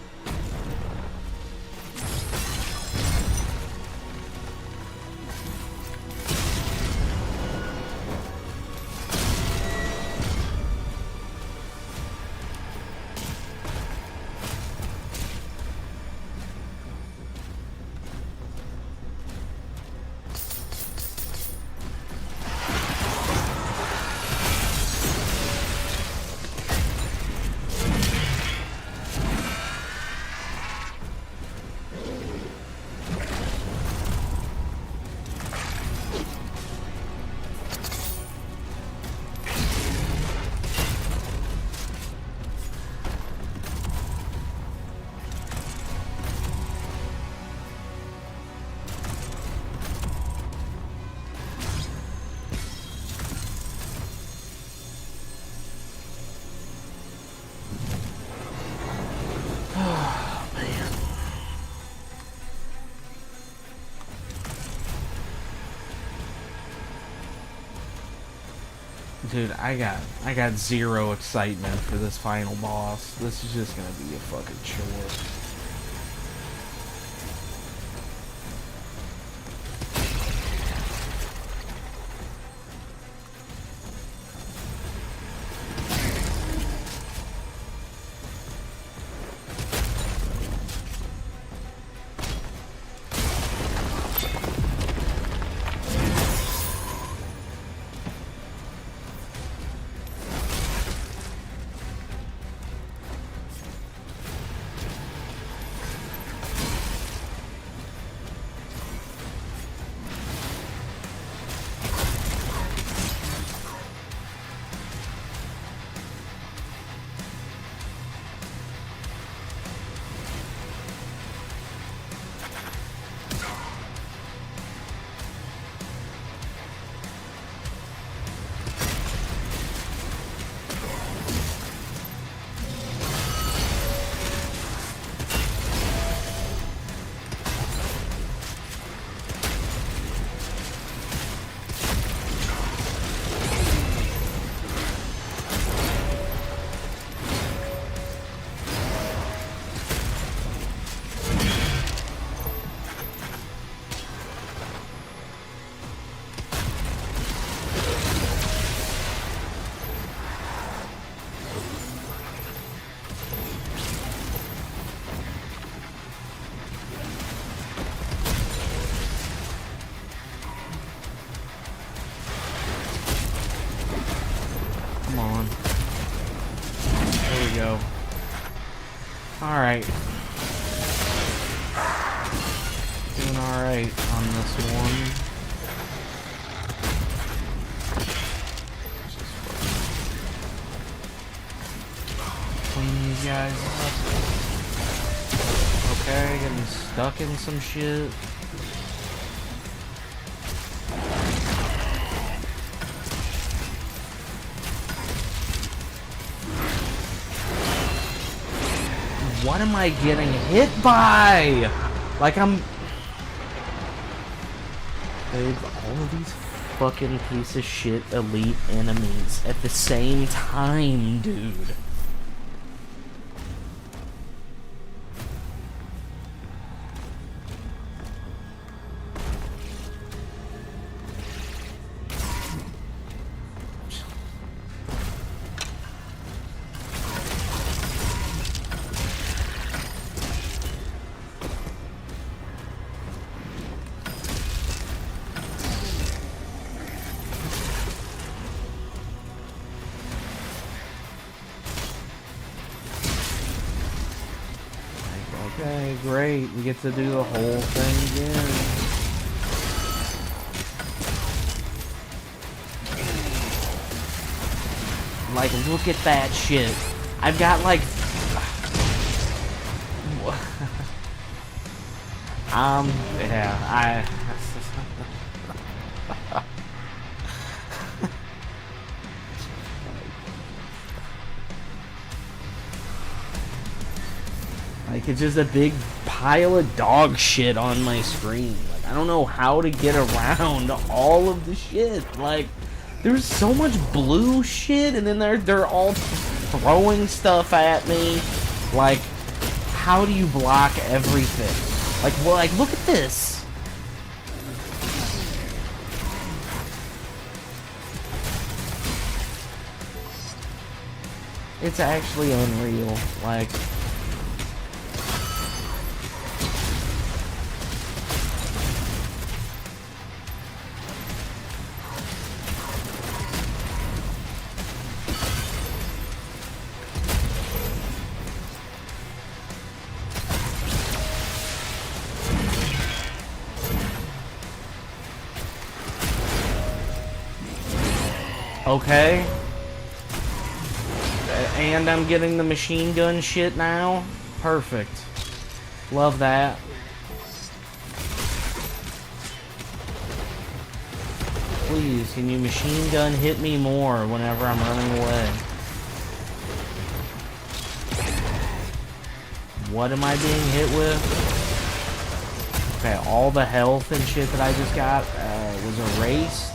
Dude, I got zero excitement for this final boss. This is just gonna be a fucking chore. alright on this one. Clean these guys up. Okay, getting stuck in some shit. What am I getting hit by? Like I'm... Babe, all of these fucking piece of shit elite enemies at the same time, dude. Okay, great. We get to do the whole thing again. Like, look at that shit. I've got, like... yeah, Like, it's just a big pile of dog shit on my screen. Like, I don't know how to get around all of the shit. Like, there's so much blue shit, and then they're all throwing stuff at me. Like, how do you block everything? Like, well, like, look at this. It's actually unreal. Like... Okay. And I'm getting the machine gun shit now. Perfect. Love that. Please, can you machine gun hit me more whenever I'm running away? What am I being hit with? Okay, all the health and shit that I just got was erased.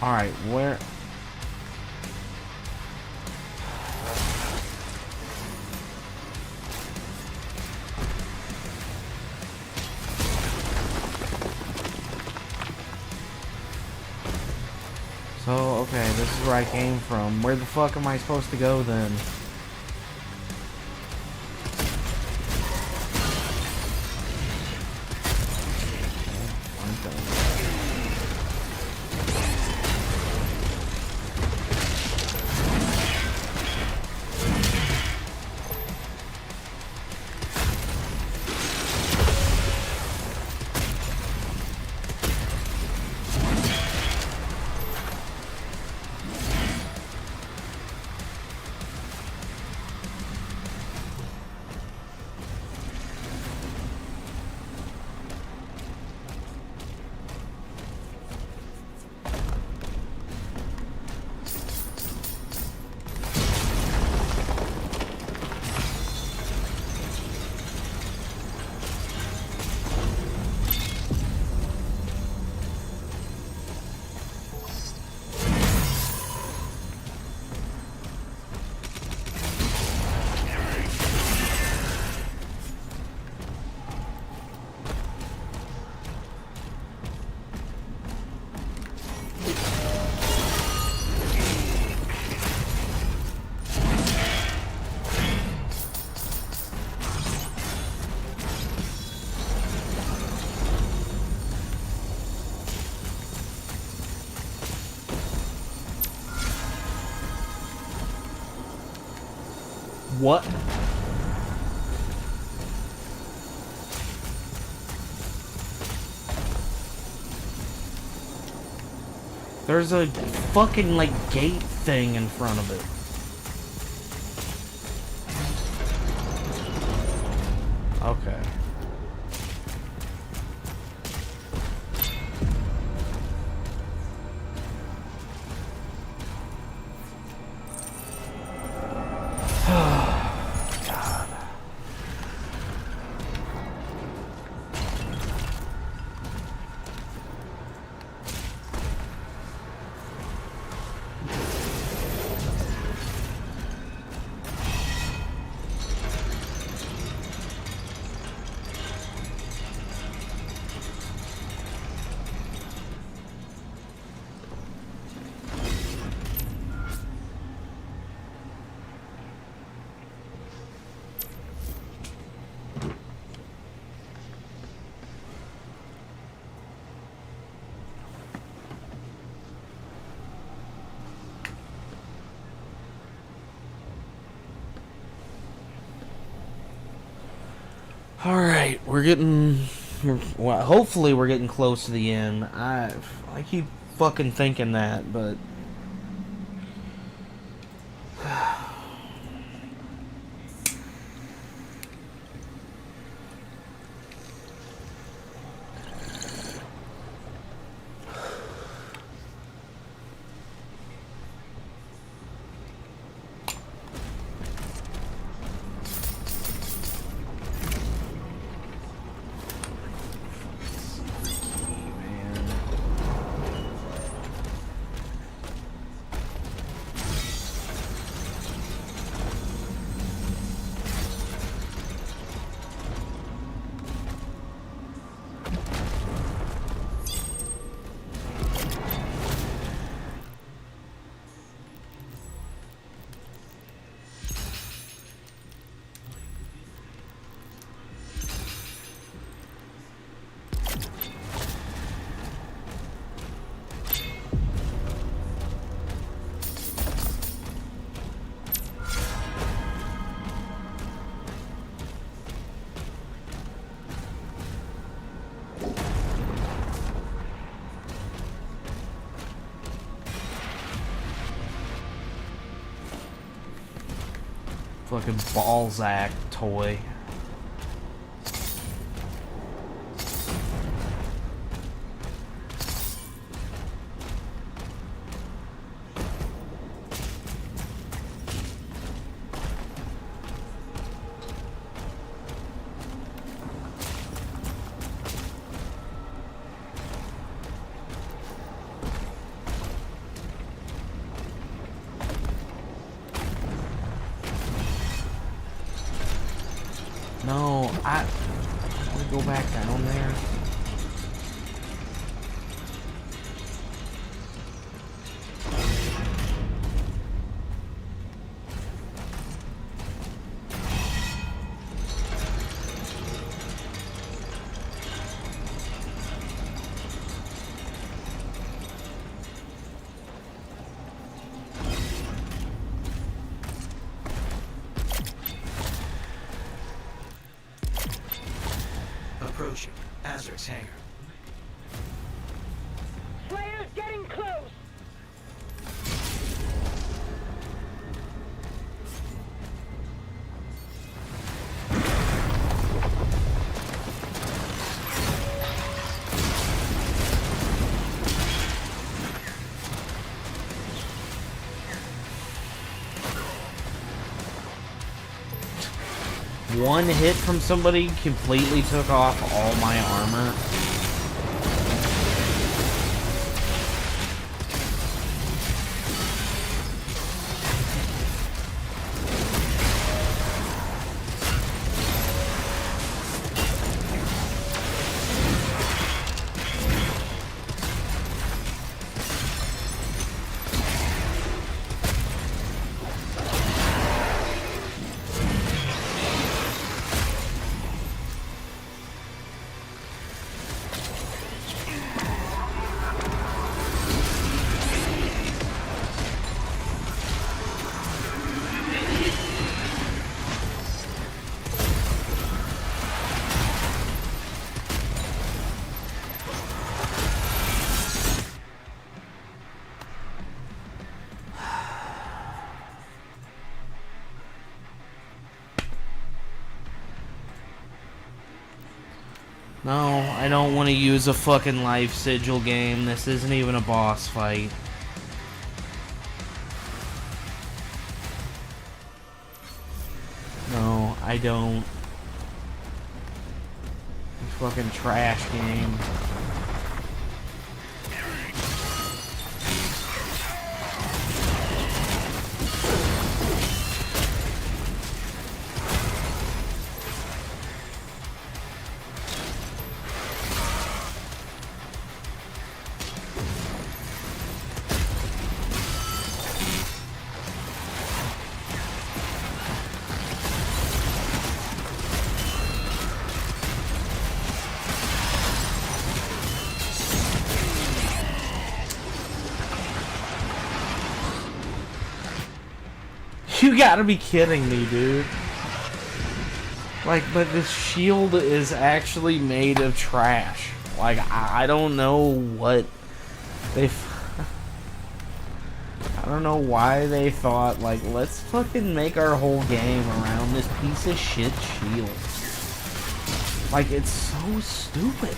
Alright, where... So, okay, this is where I came from. Where the fuck am I supposed to go then? What? There's a fucking, like, gate thing in front of it. Okay. Alright, we're getting... Well, hopefully we're getting close to the end. I keep fucking thinking that, but... Fucking Balzac toy. No, I want to go back down there. Approaching Azric's hangar. Slayer's getting close! One hit from somebody completely took off all my armor. No, I don't want to use a fucking life sigil game. This isn't even a boss fight. No, I don't. Fucking trash game. You gotta be kidding me, dude. Like, but this shield is actually made of trash. Like, I don't know what they... I don't know why they thought, like, let's fucking make our whole game around this piece of shit shield. Like, it's so stupid.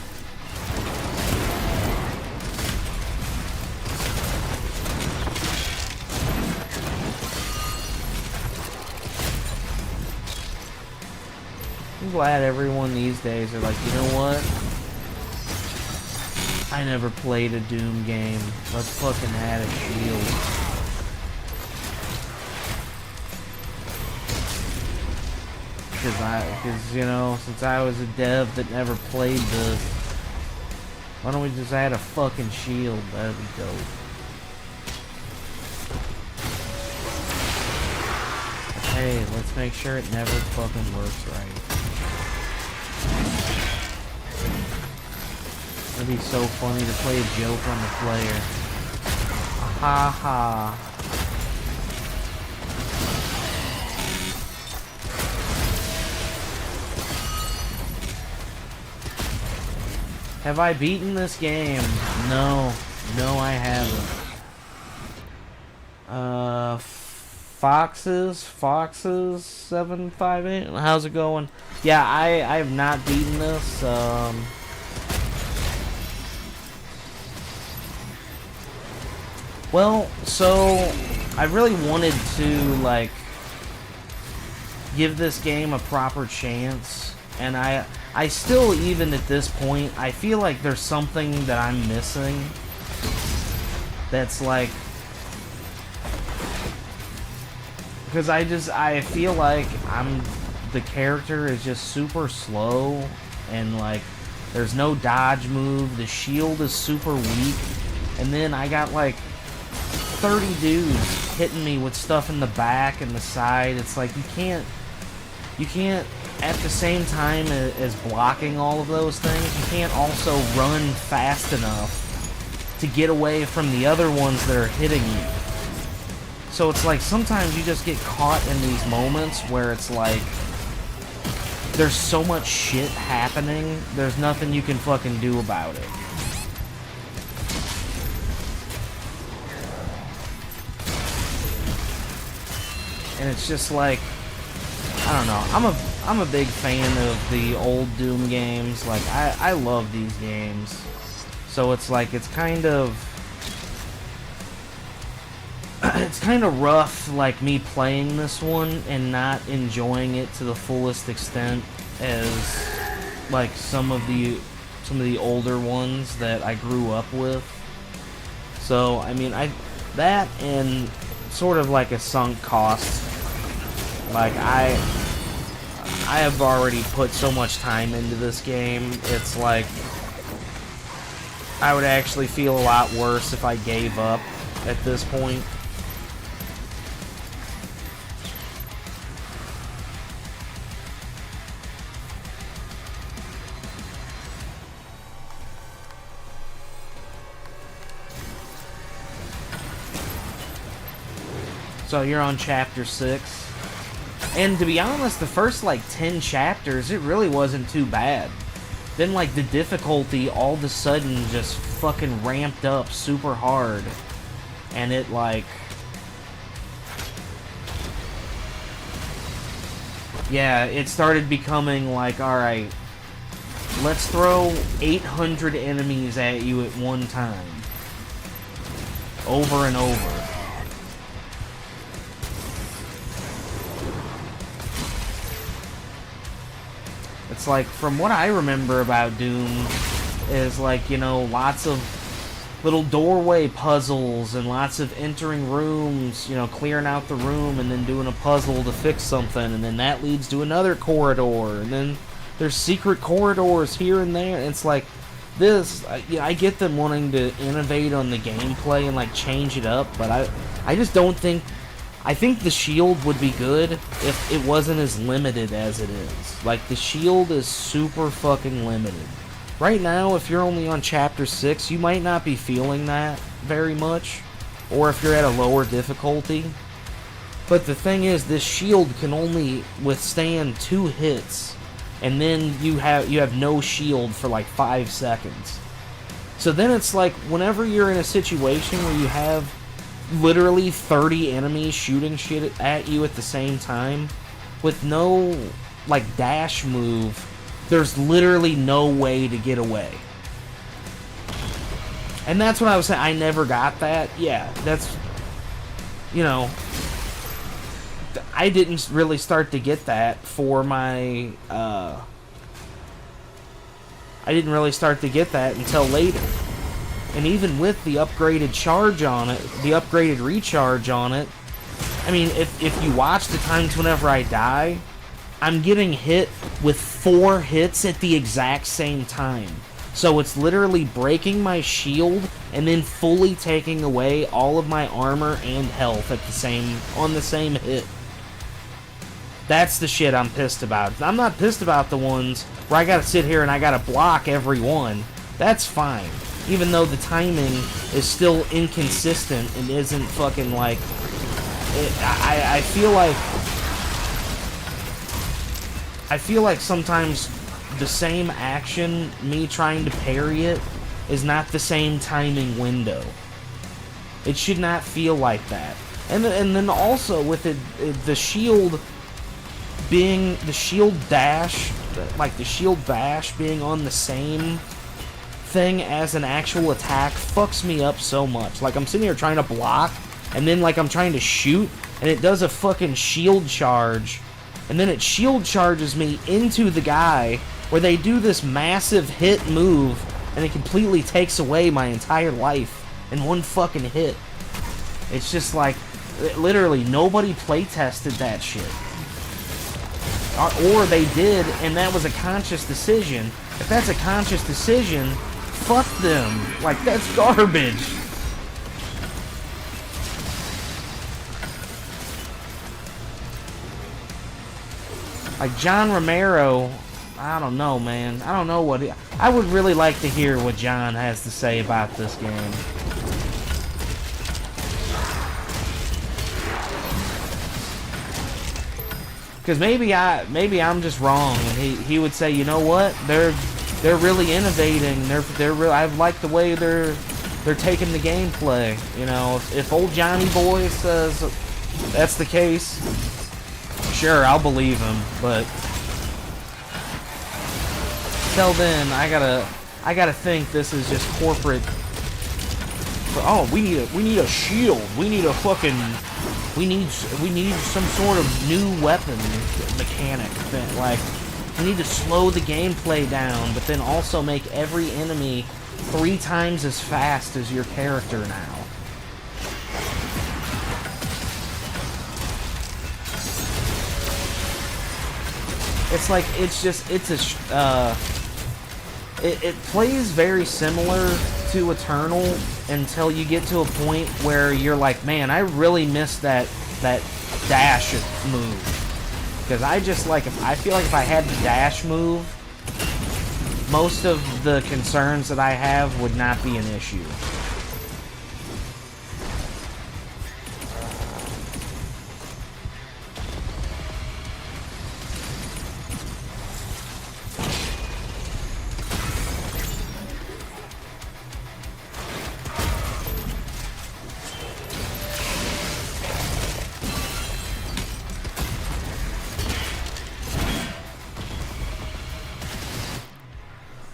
I'm glad everyone these days are like, you know what? I never played a Doom game. Let's fucking add a shield. Because, you know, since I was a dev that never played this, why don't we just add a fucking shield? That'd be dope. Hey, let's make sure it never fucking works right. It'd be so funny to play a joke on the player. Ha ha. Have I beaten this game? No. No, I haven't. Foxes 758. How's it going? Yeah, I have not beaten this. Well, so I really wanted to like give this game a proper chance, and I still, even at this point, I feel like there's something that I'm missing. That's like, because I feel like the character is just super slow, and like there's no dodge move, the shield is super weak, and then I got like 30 dudes hitting me with stuff in the back and the side. It's like you can't at the same time as blocking all of those things, you can't also run fast enough to get away from the other ones that are hitting you. So it's like sometimes you just get caught in these moments where it's like there's so much shit happening, there's nothing you can fucking do about it. And it's just like, I don't know, I'm a big fan of the old Doom games. Like I love these games. So it's like it's kind of rough, like me playing this one and not enjoying it to the fullest extent as like some of the older ones that I grew up with. So I mean, that and sort of like a sunk cost. Like I have already put so much time into this game. It's like I would actually feel a lot worse if I gave up at this point. So you're on chapter 6. And to be honest, the first like 10 chapters, it really wasn't too bad. Then like the difficulty all of a sudden just fucking ramped up super hard. And it like... yeah, it started becoming like, alright, let's throw 800 enemies at you at one time. Over and over. It's like, from what I remember about Doom, is like, you know, lots of little doorway puzzles and lots of entering rooms, you know, clearing out the room and then doing a puzzle to fix something, and then that leads to another corridor, and then there's secret corridors here and there. It's like, this, I get them wanting to innovate on the gameplay and like change it up, but I just don't think, I think the shield would be good if it wasn't as limited as it is. Like, the shield is super fucking limited. Right now, if you're only on Chapter 6, you might not be feeling that very much, or if you're at a lower difficulty. But the thing is, this shield can only withstand 2 hits, and then you have no shield for like 5 seconds. So then it's like, whenever you're in a situation where you have literally 30 enemies shooting shit at you at the same time, with no like dash move, there's literally no way to get away. And that's what I was saying, I never got that. Yeah, that's, you know, I didn't really start to get that for my, I didn't really start to get that until later. And even with the upgraded charge on it, the upgraded recharge on it, I mean, if you watch the times whenever I die, I'm getting hit with 4 hits at the exact same time. So it's literally breaking my shield and then fully taking away all of my armor and health at on the same hit. That's the shit I'm pissed about. I'm not pissed about the ones where I gotta sit here and I gotta block every one. That's fine. Even though the timing is still inconsistent and isn't fucking like... I feel like sometimes the same action, me trying to parry it, is not the same timing window. It should not feel like that. And then also with it, the shield being, the shield dash, like the shield bash being on the same thing as an actual attack fucks me up so much. Like, I'm sitting here trying to block, and then like I'm trying to shoot, and it does a fucking shield charge, and then it shield charges me into the guy, where they do this massive hit move, and it completely takes away my entire life in one fucking hit. It's just like, literally, nobody playtested that shit. Or they did, and that was a conscious decision. If that's a conscious decision, fuck them. Like, that's garbage. Like, John Romero, I don't know, man. I don't know what... I would really like to hear what John has to say about this game. Because maybe I'm just wrong, and he would say, you know what? They're really innovating. I like the way they're taking the gameplay. You know, if old Johnny Boy says that's the case, sure, I'll believe him. But till then, I gotta think this is just corporate. Oh, we need a shield. We need a fucking. We need some sort of new weapon mechanic thing. Like, we need to slow the gameplay down, but then also make every enemy 3 times as fast as your character now. It's like, it plays very similar to Eternal until you get to a point where you're like, man, I really missed that dash move. Because I feel like if I had the dash move, most of the concerns that I have would not be an issue.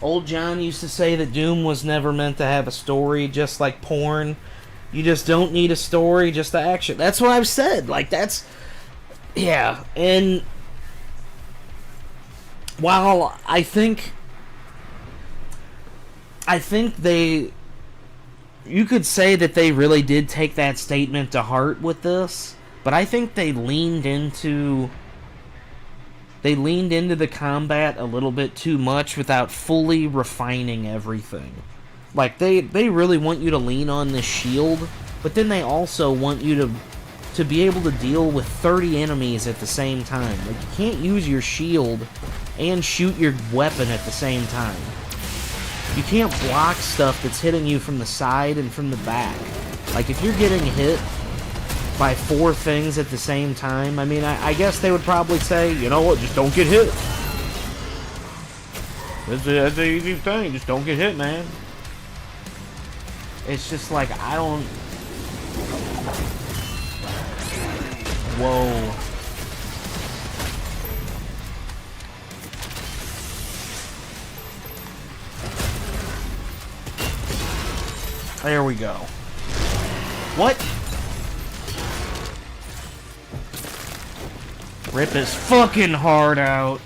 Old John used to say that Doom was never meant to have a story, just like porn. You just don't need a story, just the action. That's what I've said. Like, that's... Yeah, and... While I think they... You could say that they really did take that statement to heart with this, but I think they leaned into the combat a little bit too much without fully refining everything. Like, they really want you to lean on this shield, but then they also want you to be able to deal with 30 enemies at the same time. Like, you can't use your shield and shoot your weapon at the same time. You can't block stuff that's hitting you from the side and from the back. Like, if you're getting hit by 4 things at the same time, I mean, I guess they would probably say, you know what, just don't get hit. That's an easy thing, just don't get hit, man. It's just like, I don't... Whoa. There we go. What? Rip his fucking heart out.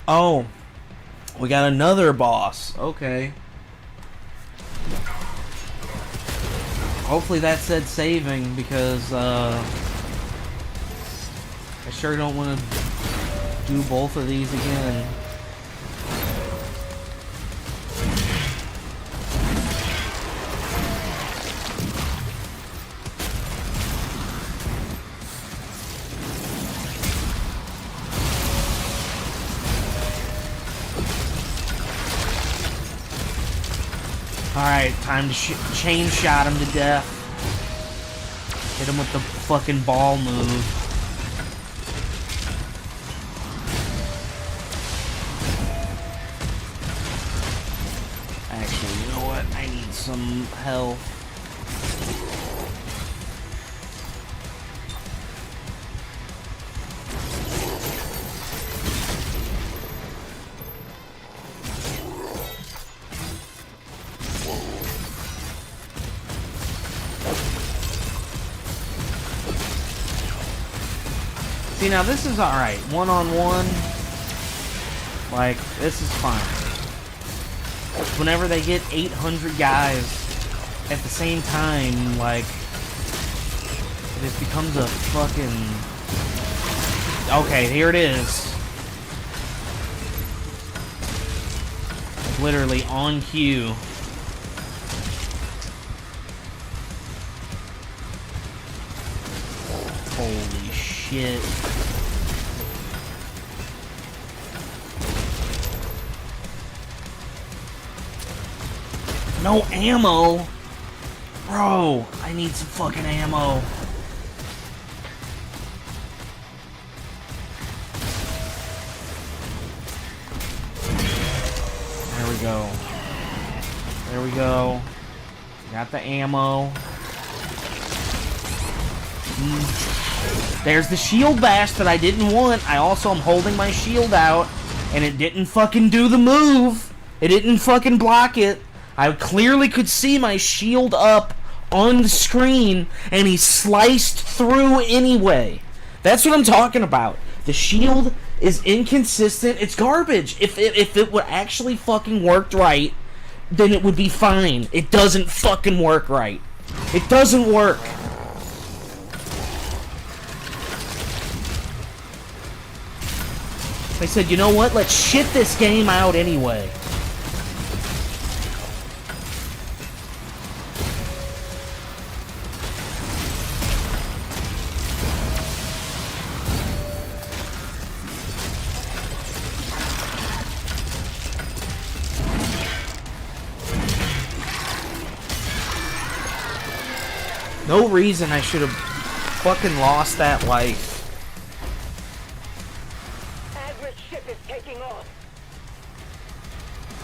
Oh. We got another boss. Okay. Hopefully that said saving, because I sure don't want to do both of these again. Alright, time to chain shot him to death. Hit him with the fucking ball move. Actually, you know what? I need some health. See, now this is alright. One-on-one. Like, this is fine. Whenever they get 800 guys at the same time, like, it just becomes a fucking... Okay, here it is. Like, literally on cue. Holy shit. No ammo? Bro, I need some fucking ammo. There we go. There we go. Got the ammo. There's the shield bash that I didn't want. I also am holding my shield out, and it didn't fucking do the move. It didn't fucking block it. I clearly could see my shield up on the screen, and he sliced through anyway. That's what I'm talking about. The shield is inconsistent. It's garbage. If it would actually fucking worked right, then it would be fine. It doesn't fucking work right. It doesn't work. I said, you know what? Let's shit this game out anyway. No reason I should have fucking lost that life. Average ship is taking off.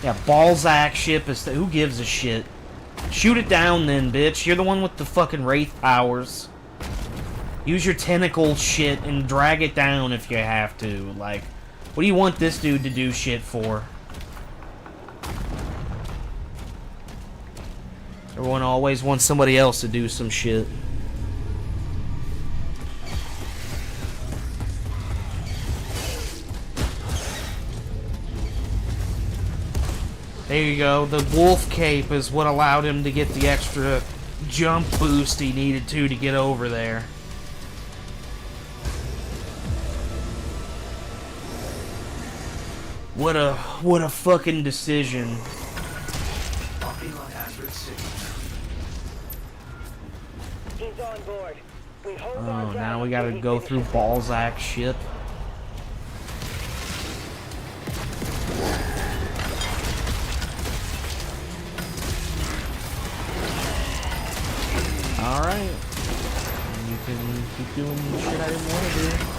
Yeah, Balzac ship is... Who gives a shit? Shoot it down then, bitch. You're the one with the fucking wraith powers. Use your tentacle shit and drag it down if you have to. Like, what do you want this dude to do shit for? Everyone always wants somebody else to do some shit. There you go. The wolf cape is what allowed him to get the extra jump boost he needed to get over there. What a fucking decision. He's on board. We hold Oh, our now ground we gotta until he go through finishes. Balzac shit. Alright. You can keep doing the shit I didn't want to do.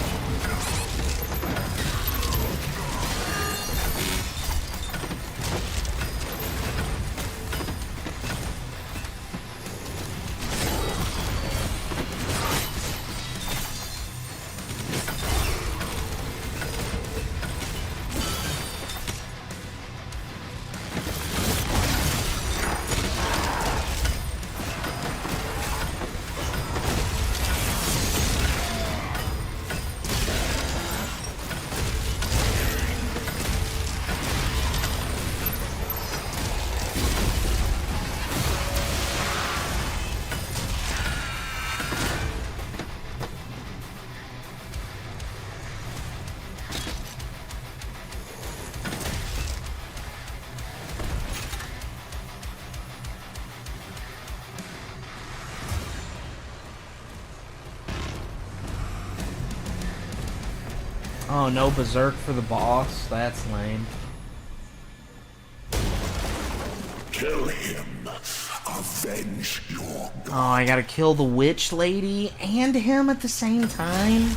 Oh, no berserk for the boss? That's lame. Kill him. Avenge your god. Oh, I gotta kill the witch lady and him at the same time?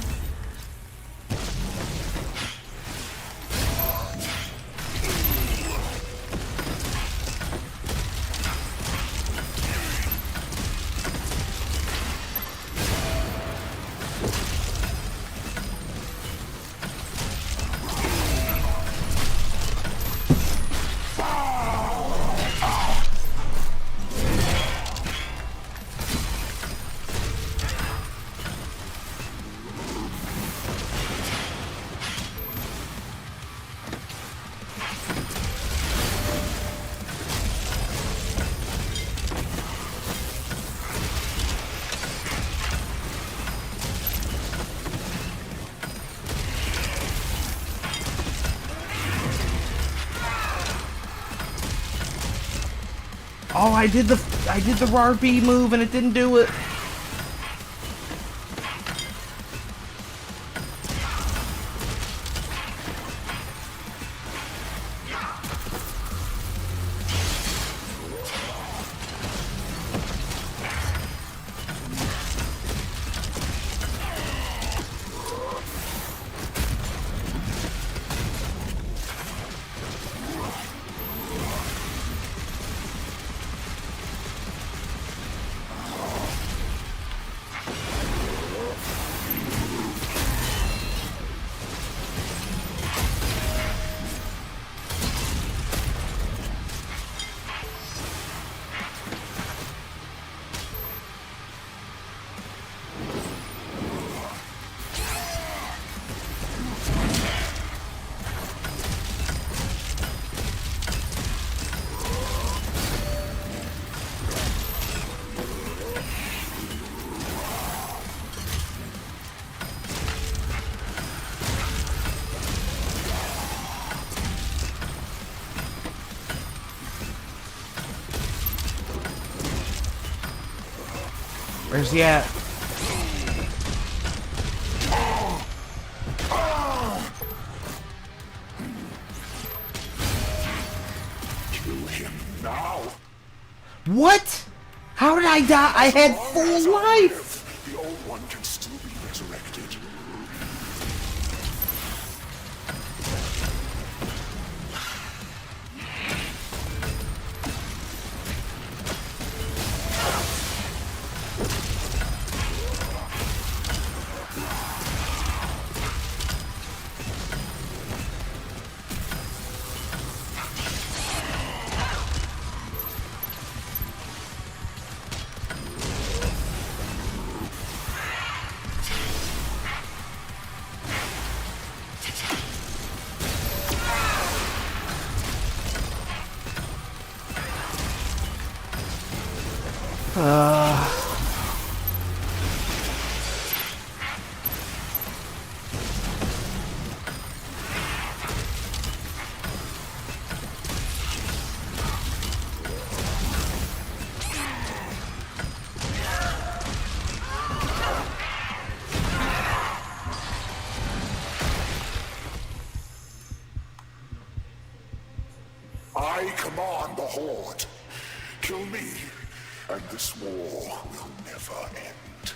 Oh, I did the RB move and it didn't do it. Where's he at? Kill him now. What? How did I die? I had full life! The old one can still be resurrected. I command the Horde. Kill me, and this war will never end.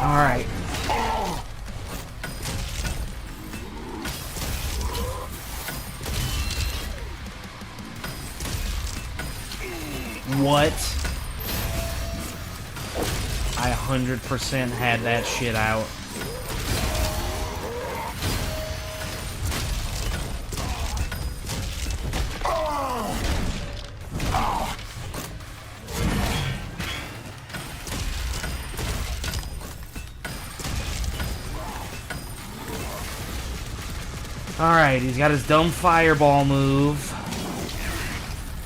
All right. What? I 100% had that shit out. Alright, he's got his dumb fireball move.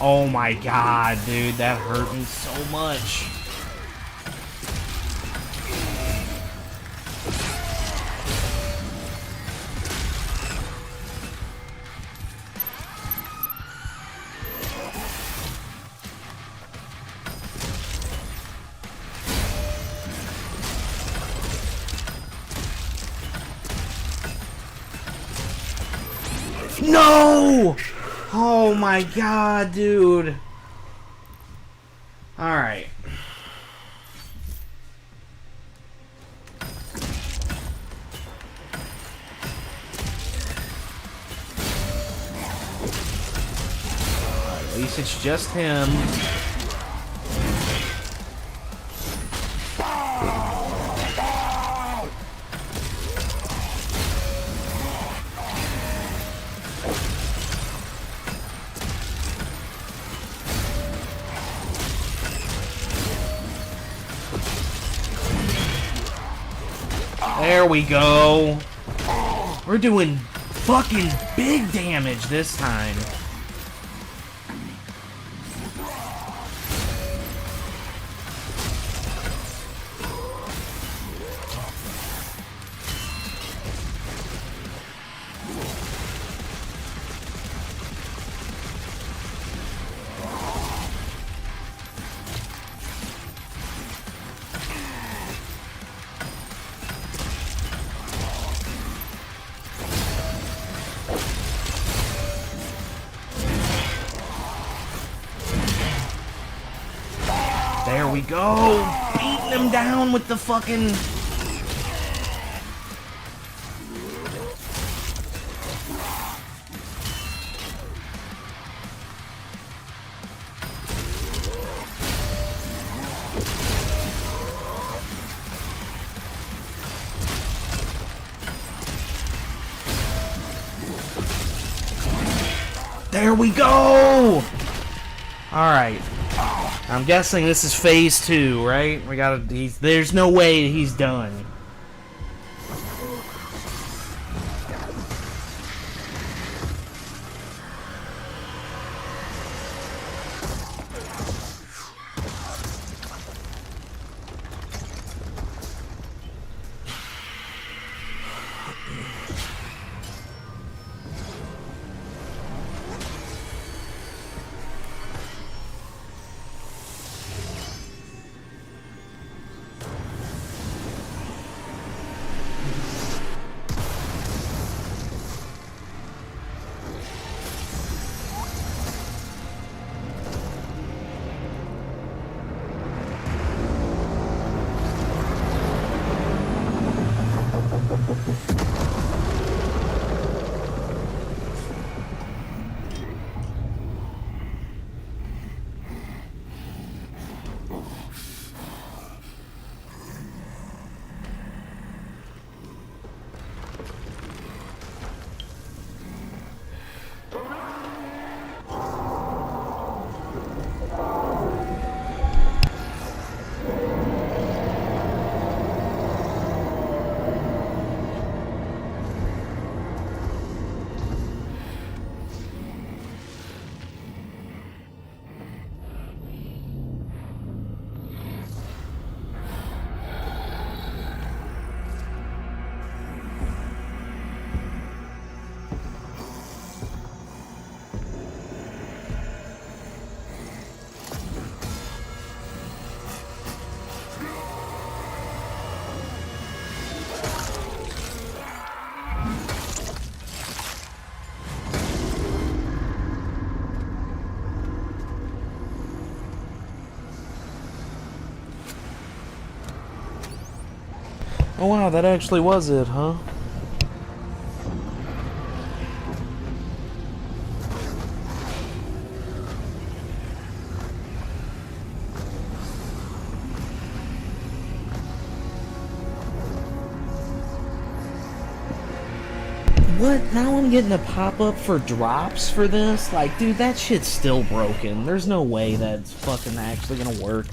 Oh my god, dude, that hurt me so much. No! Oh my god, dude. Alright. At least it's just him. There we go. We're doing fucking big damage this time. There we go! Beating him down with the fucking... There we go! Alright. I'm guessing this is phase 2, right? We gotta. There's no way he's done. Oh wow, that actually was it, huh? What? Now I'm getting a pop-up for drops for this? Like, dude, that shit's still broken. There's no way that's fucking actually gonna work.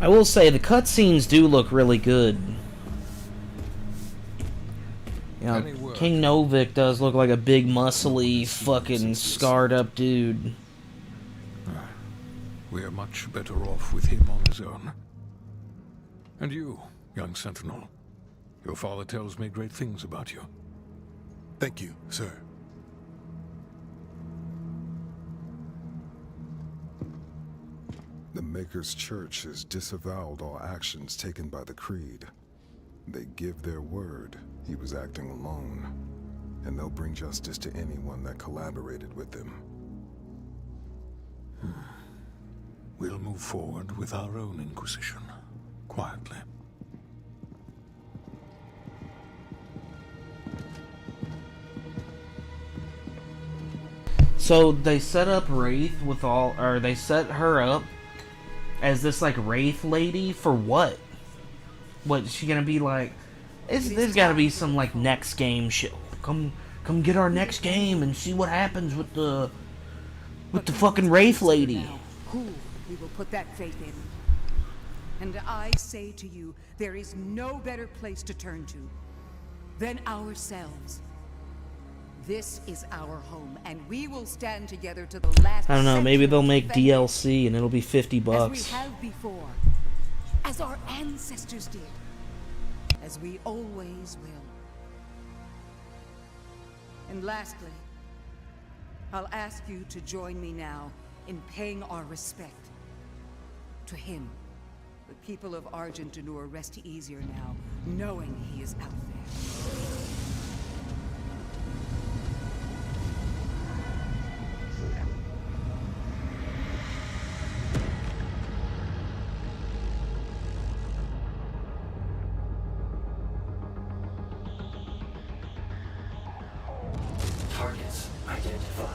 I will say, the cutscenes do look really good. You know, King Novik does look like a big, muscly, fucking scarred-up dude. We're much better off with him on his own. And you, young sentinel. Your father tells me great things about you. Thank you, sir. The Maker's Church has disavowed all actions taken by the Creed. They give their word he was acting alone, and they'll bring justice to anyone that collaborated with them. We'll move forward with our own Inquisition, quietly. So they set up Wraith with all, or they set her up as this like Wraith lady for what? What is she gonna be like? There's gotta be some like next game shit. Come get our next game and see what happens with the fucking Wraith lady. Who we will put that faith in. And I say to you, there is no better place to turn to than ourselves. This is our home, and we will stand together to the last. I don't know, maybe they'll make defending DLC and it'll be $50. as we have before, as our ancestors did, as we always will. And lastly, I'll ask you to join me now in paying our respect to him. The people of Argentanur rest easier now, knowing he is out there. Targets identified.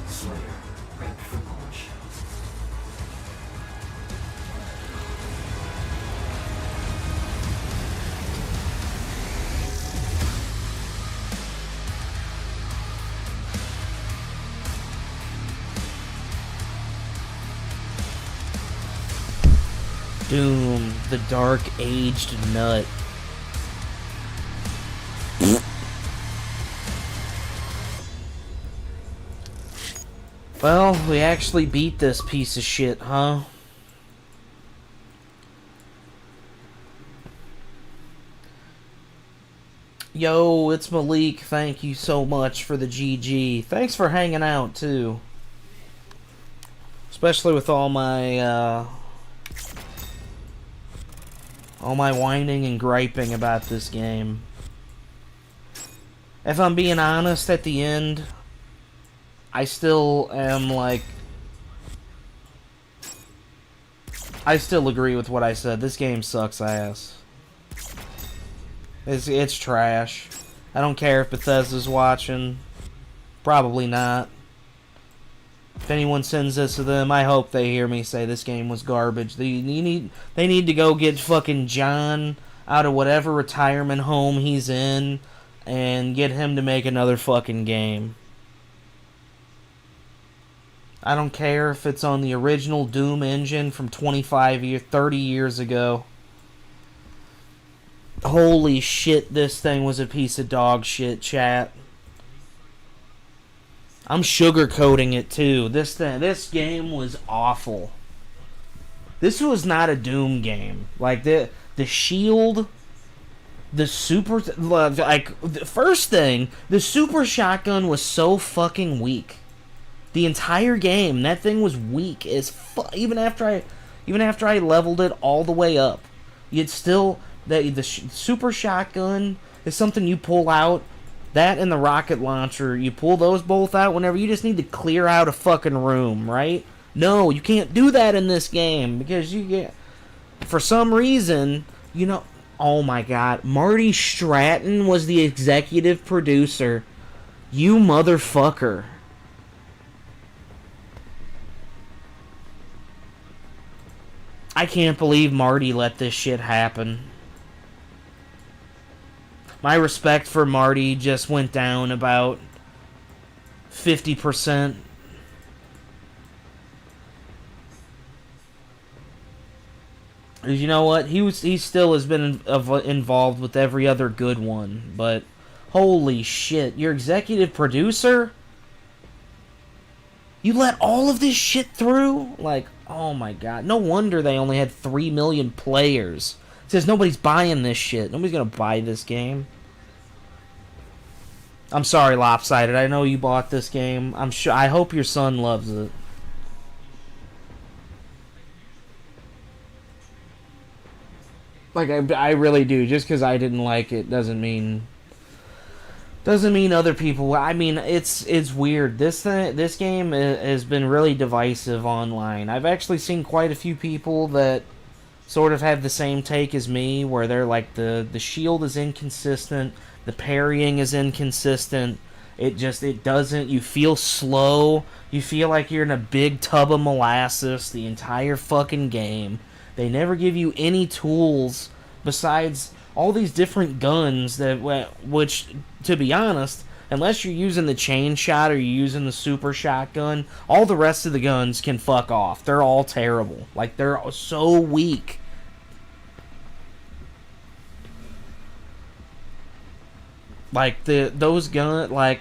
Slayer, prepped for launch. Doom, the dark aged nut. Well, we actually beat this piece of shit, huh? Yo, it's Malik. Thank you so much for the GG. Thanks for hanging out, too. Especially with all my whining and griping about this game. If I'm being honest, at the end, I still am like... I still agree with what I said. This game sucks ass. It's trash. I don't care if Bethesda's watching. Probably not. If anyone sends this to them, I hope they hear me say this game was garbage. They need to go get fucking John out of whatever retirement home he's in and get him to make another fucking game. I don't care if it's on the original Doom engine from 30 years ago. Holy shit, this thing was a piece of dog shit, chat. I'm sugarcoating it too. This game was awful. This was not a Doom game. Like the shield, the super first thing, the super shotgun was so fucking weak. The entire game, that thing was weak as fuck. Even after I leveled it all the way up, you'd still the super shotgun is something you pull out. That and the rocket launcher, you pull those both out whenever you just need to clear out a fucking room, right? No, you can't do that in this game because you get, for some reason, you know, oh my god, Marty Stratton was the executive producer. You motherfucker. I can't believe Marty let this shit happen. My respect for Marty just went down about 50%. You know what? He still has been involved with every other good one, but holy shit, your executive producer? You let all of this shit through? Like, oh my god. No wonder they only had 3 million players. It says nobody's buying this shit. Nobody's gonna buy this game. I'm sorry, Lopsided. I know you bought this game. I hope your son loves it. Like, I really do. Just because I didn't like it doesn't mean other people. I mean, it's weird. This game has been really divisive online. I've actually seen quite a few people that sort of have the same take as me, where they're like, the shield is inconsistent, the parrying is inconsistent, it doesn't, you feel slow, you feel like you're in a big tub of molasses the entire fucking game. They never give you any tools besides all these different guns which, to be honest, unless you're using the chain shot or you're using the super shotgun, all the rest of the guns can fuck off. They're all terrible. Like, they're so weak. Like, those guns, like,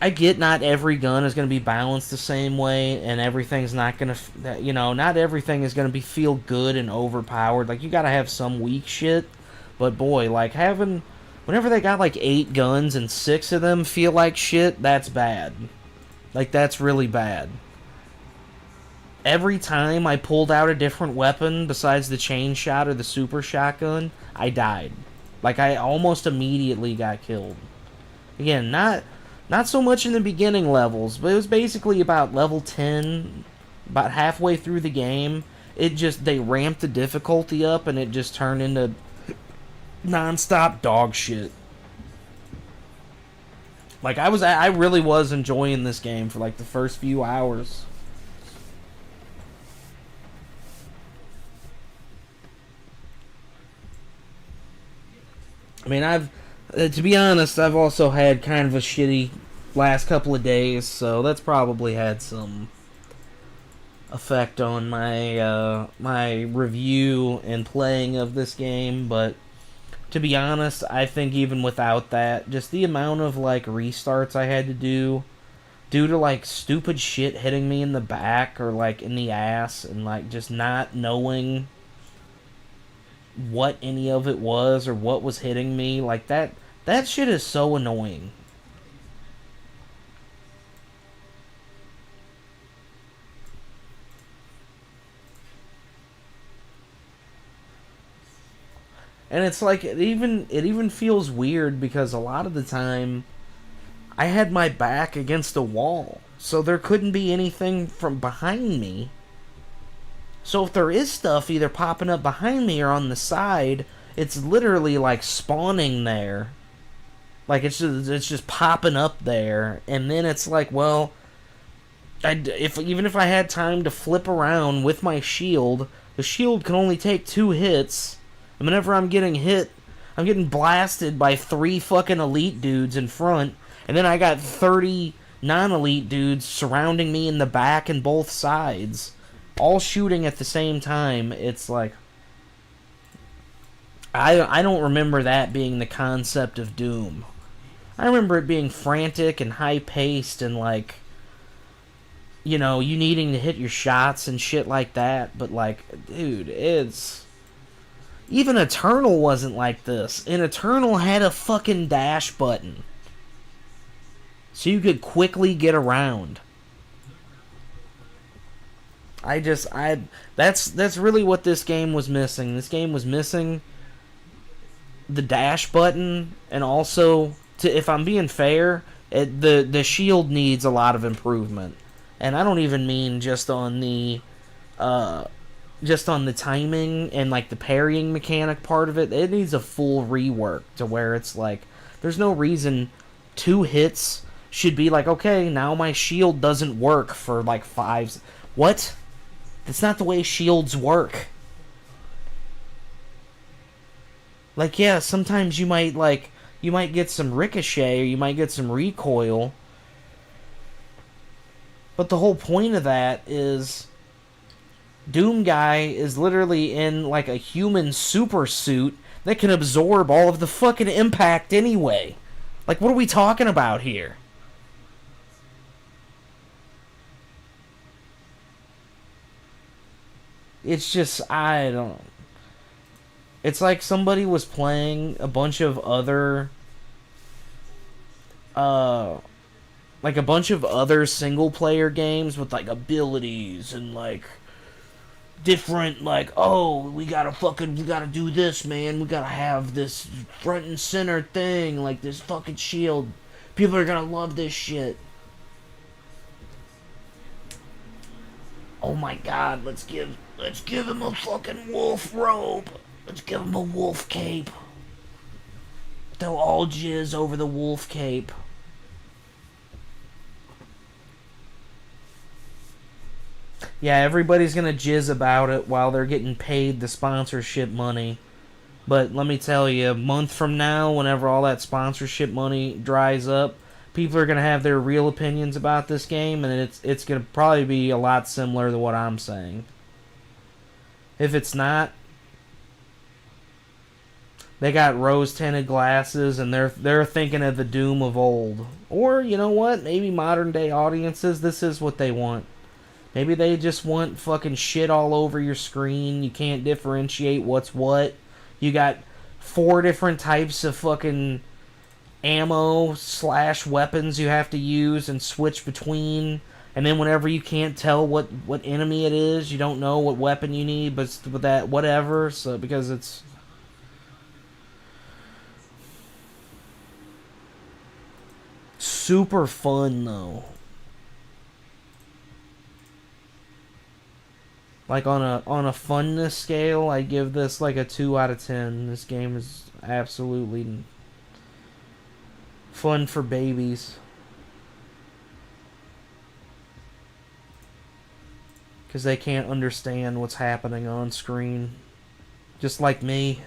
I get not every gun is going to be balanced the same way, and everything's not going to, not everything is going to be feel good and overpowered. Like, you got to have some weak shit, but boy, like, whenever they got like 8 guns and 6 of them feel like shit, that's bad. Like, that's really bad. Every time I pulled out a different weapon besides the chain shot or the super shotgun, I died. Like, I almost immediately got killed. Again, not so much in the beginning levels, but it was basically about level 10, about halfway through the game. They ramped the difficulty up, and it just turned into non-stop dog shit. Like, I really was enjoying this game for like the first few hours. I mean, to be honest, I've also had kind of a shitty last couple of days, so that's probably had some effect on my my review and playing of this game. But to be honest, I think even without that, just the amount of like restarts I had to do due to like stupid shit hitting me in the back or like in the ass, and like just not knowing what any of it was or what was hitting me, like that shit is so annoying. And it's like, it even feels weird because a lot of the time I had my back against a wall, so there couldn't be anything from behind me. So if there is stuff either popping up behind me or on the side, it's literally like spawning there. Like, it's just popping up there, and then it's like, well, even if I had time to flip around with my shield, the shield can only take 2 hits, and whenever I'm getting hit, I'm getting blasted by 3 fucking elite dudes in front, and then I got 30 non-elite dudes surrounding me in the back and both sides, all shooting at the same time. It's like, I don't remember that being the concept of Doom. I remember it being frantic and high-paced and, like, you know, you needing to hit your shots and shit like that. But, like, dude, it's... Even Eternal wasn't like this. And Eternal had a fucking dash button. So you could quickly get around. That's really what this game was missing. This game was missing the dash button, and also, if I'm being fair, the shield needs a lot of improvement. And I don't even mean just on the timing and, like, the parrying mechanic part of it. It needs a full rework to where it's like, there's no reason 2 hits should be like, okay, now my shield doesn't work for like 5. What? That's not the way shields work. Like, yeah, sometimes you might get some ricochet, or you might get some recoil. But the whole point of that is Doom Guy is literally in, like, a human super suit that can absorb all of the fucking impact anyway. Like, what are we talking about here? It's just, I don't... It's like somebody was playing a bunch of other... like a bunch of other single-player games with, like, abilities and, like, different, like, oh, we gotta do this, man. We gotta have this front and center thing, like this fucking shield. People are gonna love this shit. Oh my god, let's give him a fucking wolf robe. Let's give him a wolf cape. They'll all jizz over the wolf cape. Yeah, everybody's gonna jizz about it while they're getting paid the sponsorship money. But let me tell you, a month from now, whenever all that sponsorship money dries up, people are gonna have their real opinions about this game, and it's gonna probably be a lot similar to what I'm saying. If it's not, they got rose-tinted glasses, and they're thinking of the Doom of old. Or, you know what? Maybe modern-day audiences, this is what they want. Maybe they just want fucking shit all over your screen. You can't differentiate what's what. You got 4 different types of fucking ammo / weapons you have to use and switch between. And then whenever you can't tell what enemy it is, you don't know what weapon you need, but that, whatever. So, because it's... super fun, though. Like, on a funness scale, I give this like a 2 out of 10. This game is absolutely fun for babies. Because they can't understand what's happening on screen. Just like me.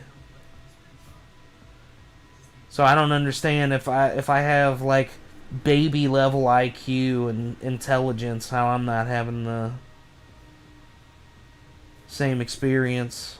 So I don't understand if I have, like, baby level IQ and intelligence, how I'm not having the same experience.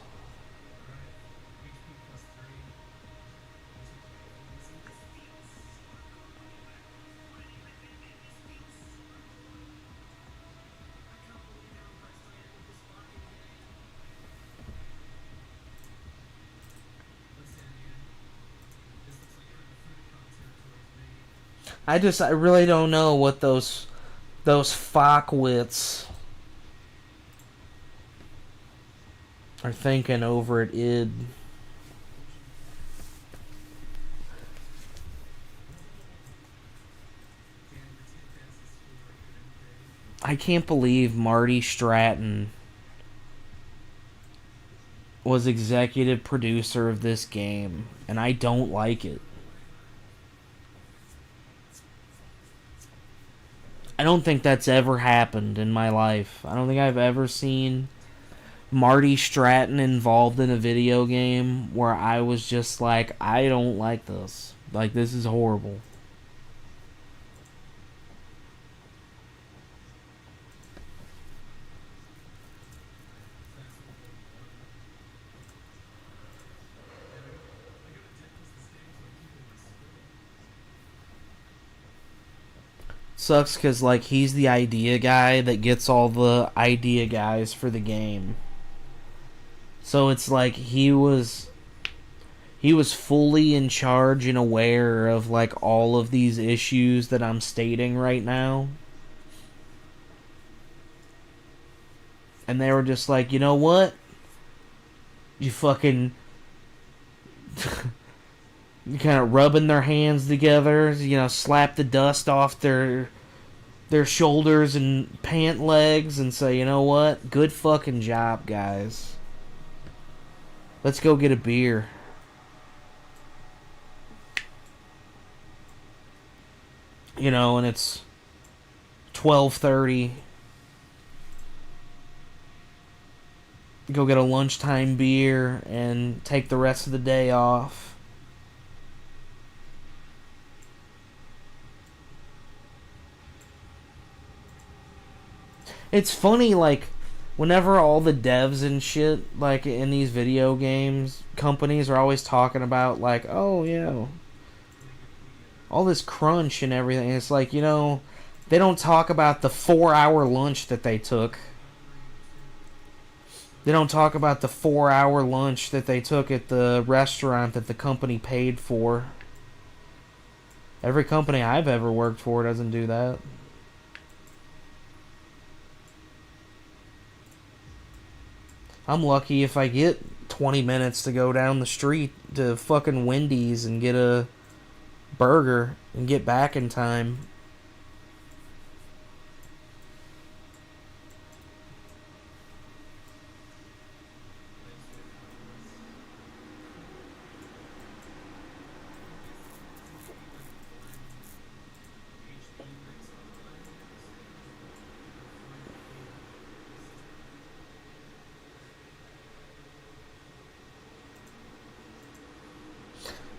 I really don't know what those fuckwits are thinking over at id. I can't believe Marty Stratton was executive producer of this game, and I don't like it. I don't think that's ever happened in my life. I don't think I've ever seen Marty Stratton involved in a video game where I was just like, I don't like this. Like, this is horrible. Sucks because, like, he's the idea guy that gets all the idea guys for the game. So it's like he was fully in charge and aware of, like, all of these issues that I'm stating right now. And they were just like, you know what? You fucking... kind of rubbing their hands together, you know, slap the dust off their shoulders and pant legs and say, you know what? Good fucking job, guys. Let's go get a beer. You know, and it's 12:30. Go get a lunchtime beer and take the rest of the day off. It's funny, like, whenever all the devs and shit, like, in these video games, companies are always talking about, like, oh, yeah, all this crunch and everything. It's like, you know, they don't talk about the 4-hour lunch that they took. They don't talk about the 4-hour lunch that they took at the restaurant that the company paid for. Every company I've ever worked for doesn't do that. I'm lucky if I get 20 minutes to go down the street to fucking Wendy's and get a burger and get back in time.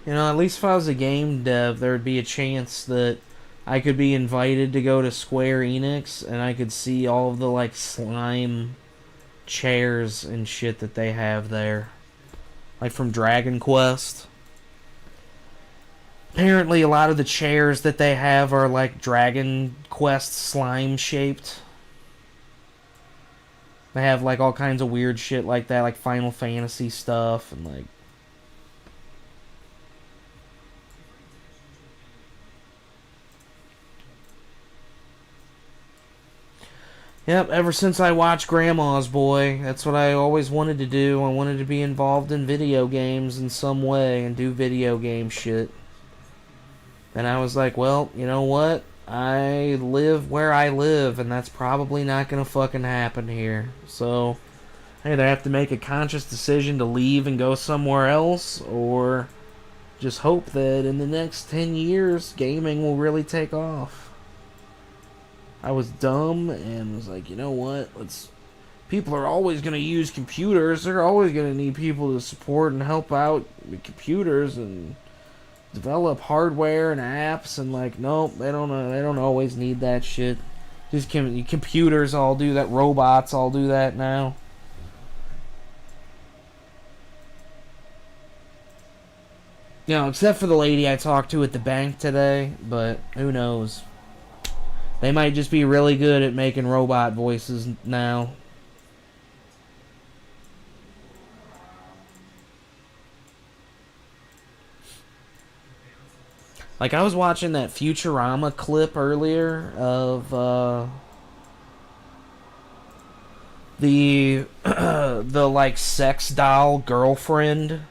You know, at least if I was a game dev, there would be a chance that I could be invited to go to Square Enix and I could see all of the, like, slime chairs and shit that they have there. Like from Dragon Quest. Apparently a lot of the chairs that they have are, like, Dragon Quest slime shaped. They have, like, all kinds of weird shit like that, like Final Fantasy stuff and, like, yep, ever since I watched Grandma's Boy, that's what I always wanted to do. I wanted to be involved in video games in some way and do video game shit. And I was like, well, you know what? I live where I live, and that's probably not gonna fucking happen here. So, I either have to make a conscious decision to leave and go somewhere else, or just hope that in the next 10 years, gaming will really take off. I was dumb and was like, you know what, people are always going to use computers. They're always going to need people to support and help out with computers and develop hardware and apps. And like, nope, they don't always need that shit. Just computers all do that. Robots all do that now. You know, except for the lady I talked to at the bank today, but who knows. They might just be really good at making robot voices now. Like, I was watching that Futurama clip earlier of the like sex doll girlfriend,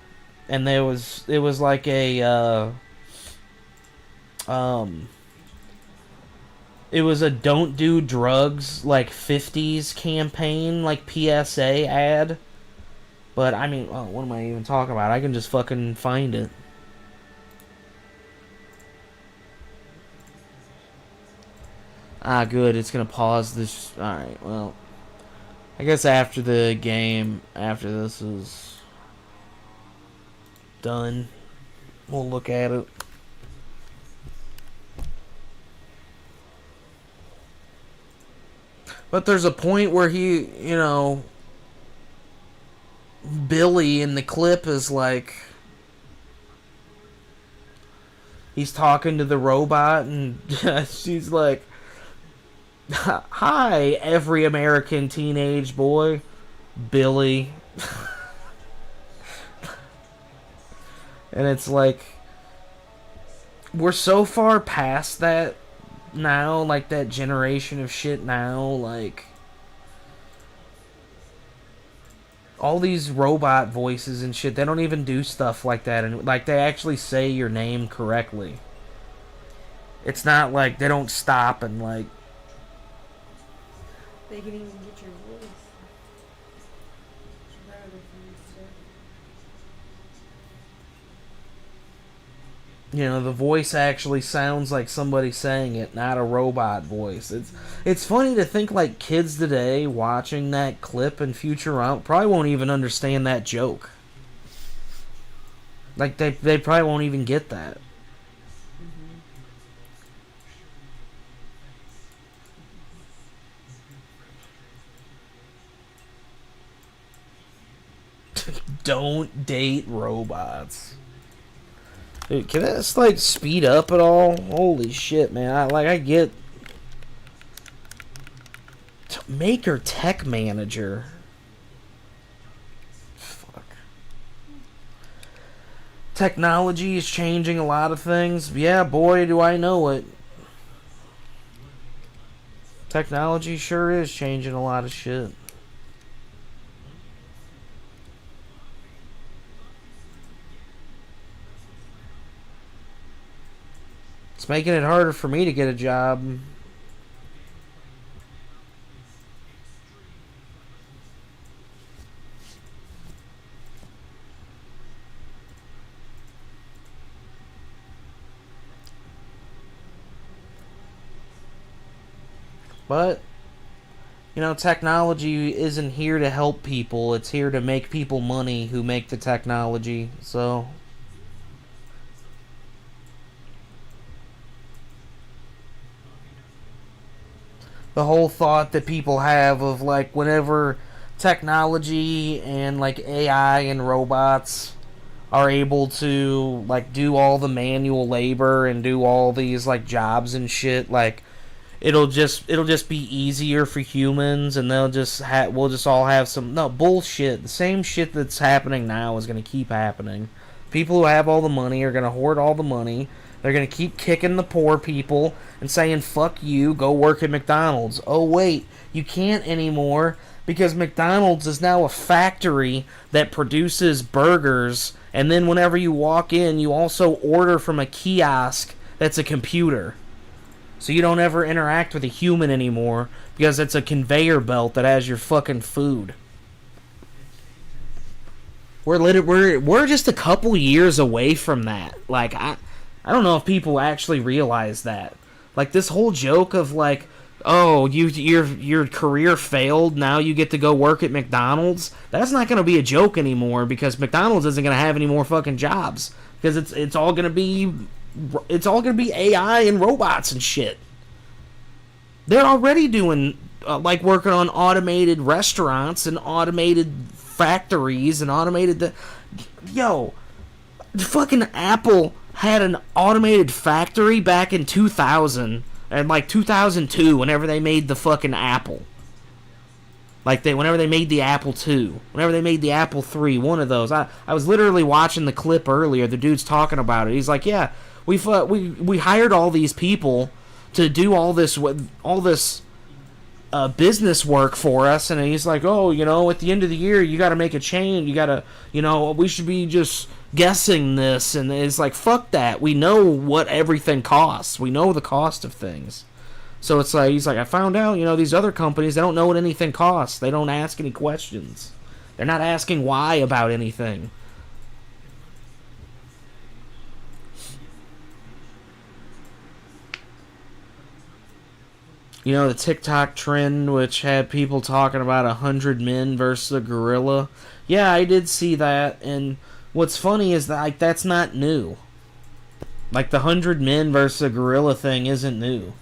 and it was like a it was a don't do drugs, like, 50s campaign, like, PSA ad. But, I mean, oh, what am I even talking about? I can just fucking find it. Ah, good. It's gonna pause this. Alright, well. I guess after the game, after this is done, we'll look at it. But there's a point where he, you know, Billy in the clip is like, he's talking to the robot, and she's like, "Hi, every American teenage boy, Billy." And it's like, we're so far past that now, like that generation of shit now, like all these robot voices and shit, they don't even do stuff like that, and like they actually say your name correctly. It's not like they don't stop and like they can even get your voice. You know, the voice actually sounds like somebody saying it, not a robot voice. It's funny to think like kids today watching that clip in Futurama probably won't even understand that joke. Like they probably won't even get that. Don't date robots. Dude, can this like speed up at all? Holy shit, man! I get Maker Tech Manager. Fuck. Technology is changing a lot of things. Yeah, boy, do I know it. Technology sure is changing a lot of shit. It's making it harder for me to get a job. But, you know, technology isn't here to help people. It's here to make people money who make the technology. So the whole thought that people have of like whenever technology and like AI and robots are able to like do all the manual labor and do all these like jobs and shit, like it'll just be easier for humans, and we'll just all have some bullshit. The same shit that's happening now is going to keep happening. People who have all the money are going to hoard all the money. They're going to keep kicking the poor people and saying, fuck you, go work at McDonald's. Oh, wait, you can't anymore because McDonald's is now a factory that produces burgers, and then whenever you walk in, you also order from a kiosk that's a computer. So you don't ever interact with a human anymore because it's a conveyor belt that has your fucking food. We're just a couple years away from that. Like, I don't know if people actually realize that. Like, this whole joke of, like, oh, your career failed, now you get to go work at McDonald's, that's not going to be a joke anymore because McDonald's isn't going to have any more fucking jobs. Because it's all going to be AI and robots and shit. They're already doing, like, working on automated restaurants and automated factories and automated... fucking Apple had an automated factory back in 2000 and like 2002 whenever they made the fucking Apple. Whenever they made the Apple II, whenever they made the Apple III, one of those. I was literally watching the clip earlier. The dude's talking about it. He's like, yeah, we hired all these people to do all this business work for us, and he's like, oh, at the end of the year, you got to make a change. You got to, we should be just guessing this, and it's like, fuck that. We know what everything costs. We know the cost of things. So it's like, he's like, I found out, these other companies, they don't know what anything costs. They don't ask any questions. They're not asking why about anything. You know, the TikTok trend, which had people talking about 100 men versus a gorilla. Yeah, I did see that, and what's funny is that, like, that's not new. Like, the 100 men versus a gorilla thing isn't new.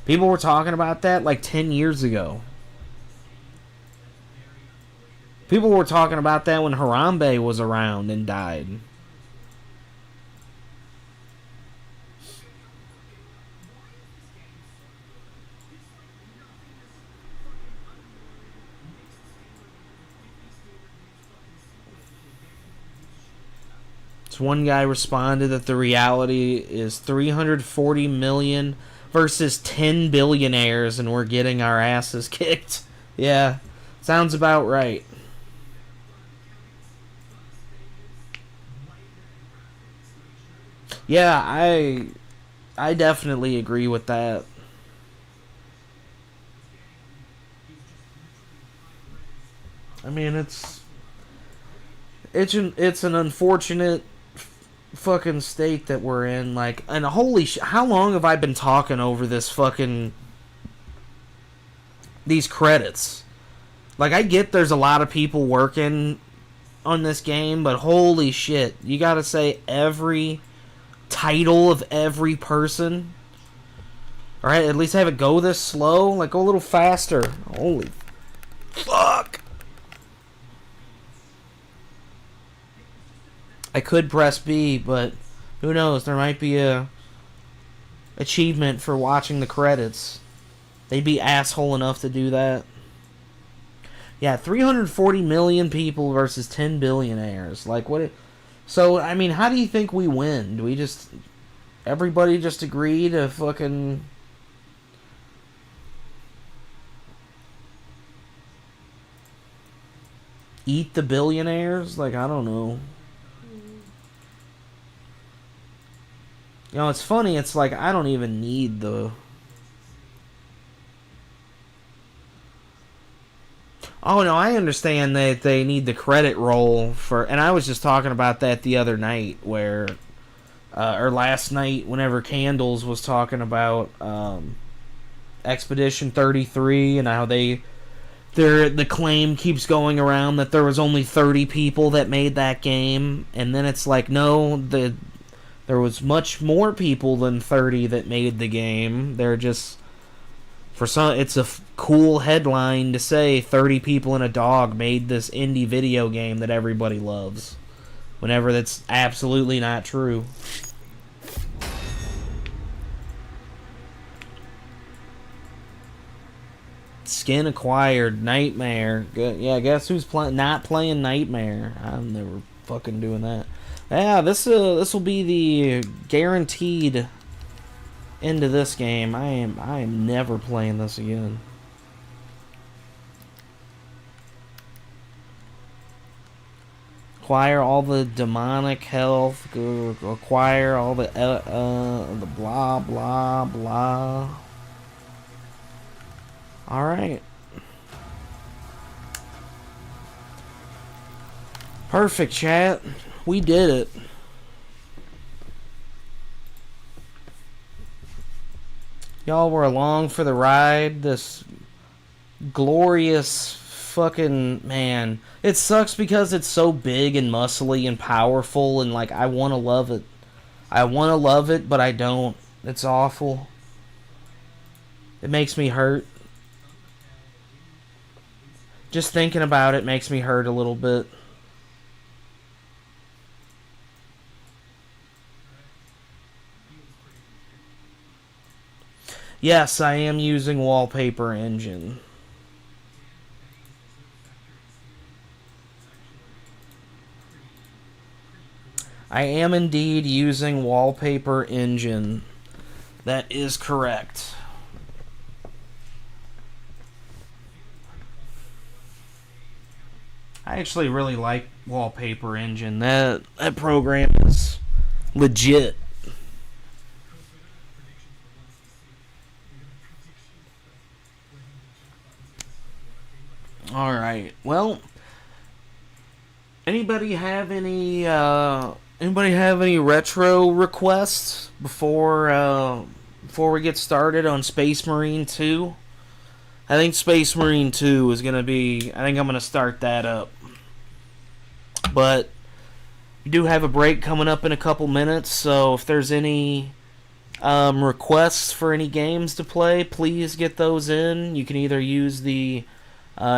People were talking about that, like, 10 years ago. People were talking about that when Harambe was around and died. One guy responded that the reality is 340 million versus 10 billionaires and we're getting our asses kicked. Yeah, sounds about right. Yeah, I definitely agree with that. I mean, it's an unfortunate fucking state that we're in, like, and holy how long have I been talking over this fucking these credits? Like, I get there's a lot of people working on this game, but holy shit, you gotta say every title of every person. Alright, at least have it go this slow, like, go a little faster. Holy fuck. I could press B, but who knows? There might be a achievement for watching the credits. They'd be asshole enough to do that. Yeah, 340 million people versus 10 billionaires. Like, what? So, I mean, how do you think we win? Do we just... Everybody just agree to fucking... eat the billionaires? Like, I don't know. You know, it's funny, it's like, I don't even need the... Oh, no, I understand that they need the credit roll for... And I was just talking about that the other night, where... or last night, whenever Candles was talking about Expedition 33, and how the claim keeps going around that there was only 30 people that made that game, and then it's like, no, there was much more people than 30 that made the game. They're just... For some, it's a cool headline to say 30 people and a dog made this indie video game that everybody loves. Whenever that's absolutely not true. Skin acquired. Nightmare. Yeah, guess who's not playing Nightmare? I'm never fucking doing that. Yeah, this will be the guaranteed end of this game. I am never playing this again. Acquire all the demonic health. Acquire all the blah blah blah. All right. Perfect, chat. We did it. Y'all were along for the ride. This glorious fucking... Man. It sucks because it's so big and muscly and powerful, and, like, I want to love it. I want to love it, but I don't. It's awful. It makes me hurt. Just thinking about it makes me hurt a little bit. Yes, I am using Wallpaper Engine. I am indeed using Wallpaper Engine. That is correct. I actually really like Wallpaper Engine. That program is legit. Alright, well, anybody have any retro requests before we get started on Space Marine 2? I think Space Marine 2 is going to be... I think I'm going to start that up. But we do have a break coming up in a couple minutes, so if there's any requests for any games to play, please get those in. You can either use the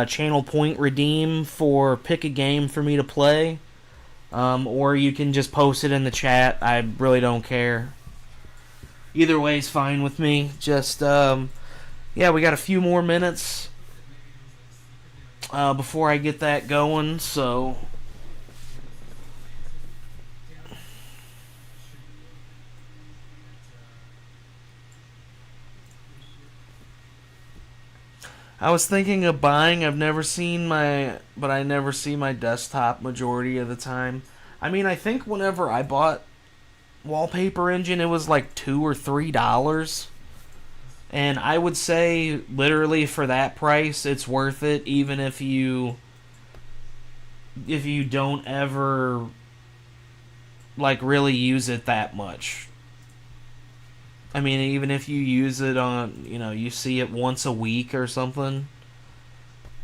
channel point redeem for pick a game for me to play, or you can just post it in the chat. I really don't care. Either way is fine with me. Just, yeah, we got a few more minutes before I get that going, so... I was thinking of buying. I've never seen but I never see my desktop majority of the time. I mean, I think whenever I bought Wallpaper Engine, it was like $2 or $3. And I would say, literally, for that price, it's worth it, even if you don't ever, like, really use it that much. I mean, even if you use it on, you see it once a week or something,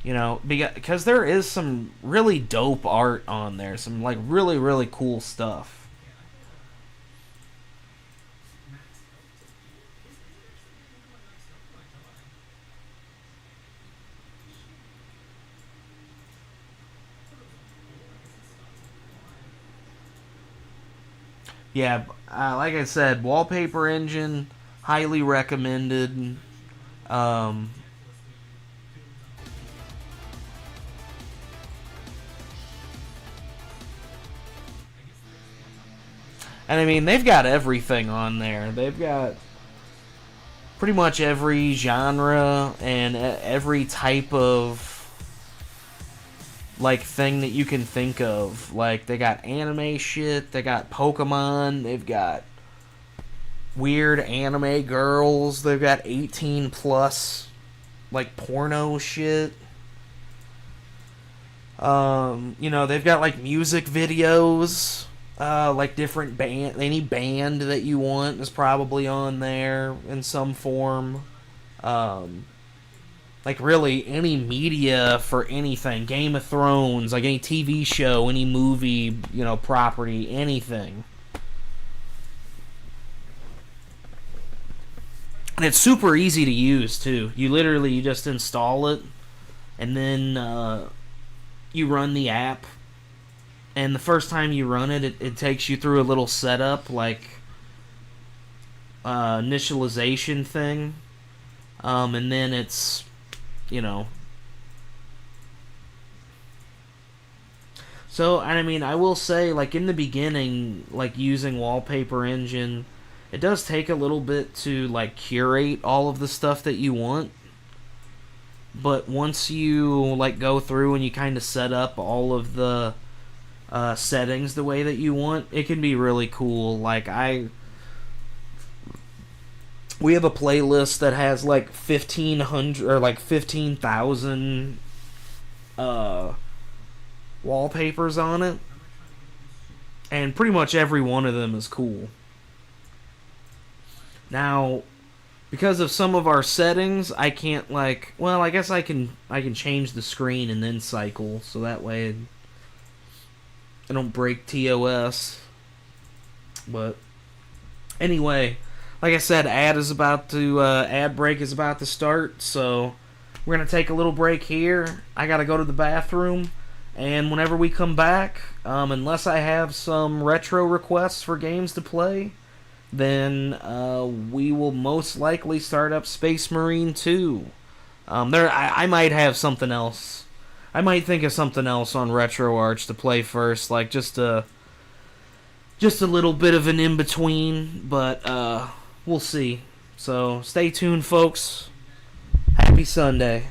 because there is some really dope art on there, some, like, really, really cool stuff. Yeah, like I said, Wallpaper Engine, highly recommended. And I mean, they've got everything on there. They've got pretty much every genre and every type of, like, thing that you can think of. Like, they got anime shit, they got Pokemon, they've got weird anime girls, they've got 18 plus, like, porno shit. They've got, like, music videos, like different band, any band that you want is probably on there in some form. Like, really, any media for anything. Game of Thrones, like any TV show, any movie, property, anything. And it's super easy to use, too. You just install it, and then you run the app. And the first time you run it, it takes you through a little setup, like, initialization thing. And then it's... So, and I mean, I will say, like, in the beginning, like, using Wallpaper Engine, it does take a little bit to, like, curate all of the stuff that you want. But once you, like, go through and you kind of set up all of the settings the way that you want, it can be really cool. Like, we have a playlist that has like 1,500 or like 15,000 wallpapers on it, and pretty much every one of them is cool. Now, because of some of our settings, I can't, like, well, I guess I can change the screen and then cycle, so that way I don't break TOS. But anyway, like I said, ad break is about to start, so we're gonna take a little break here. I gotta go to the bathroom, and whenever we come back, unless I have some retro requests for games to play, then we will most likely start up Space Marine 2. I might have something else. I might think of something else on RetroArch to play first, like just a little bit of an in-between, but we'll see. So stay tuned, folks. Happy Sunday.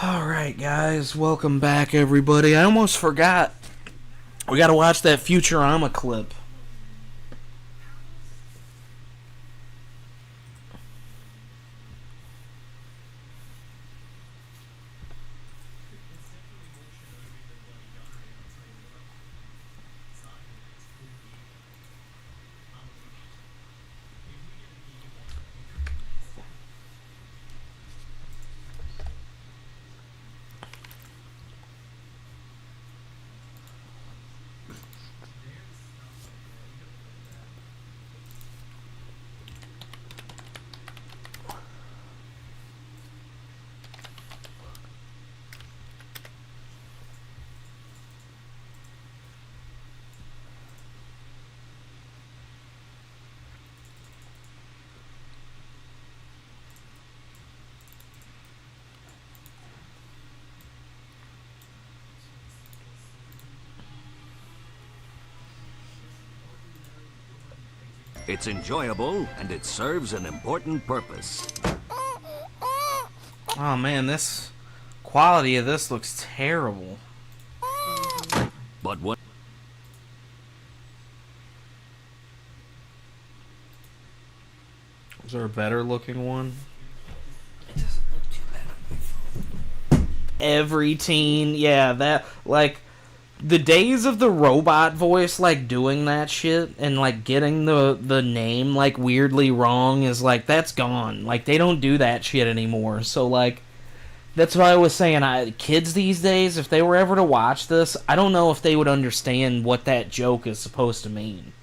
Alright, guys. Welcome back, everybody. I almost forgot. We gotta watch that Futurama clip. It's enjoyable, and it serves an important purpose. Oh man, this quality of this looks terrible. But what? Is there a better looking one? Every teen, yeah, that, like, the days of the robot voice, like, doing that shit and, like, getting the name, like, weirdly wrong is, like, that's gone. Like, they don't do that shit anymore. So, like, that's what I was saying. Kids these days, if they were ever to watch this, I don't know if they would understand what that joke is supposed to mean.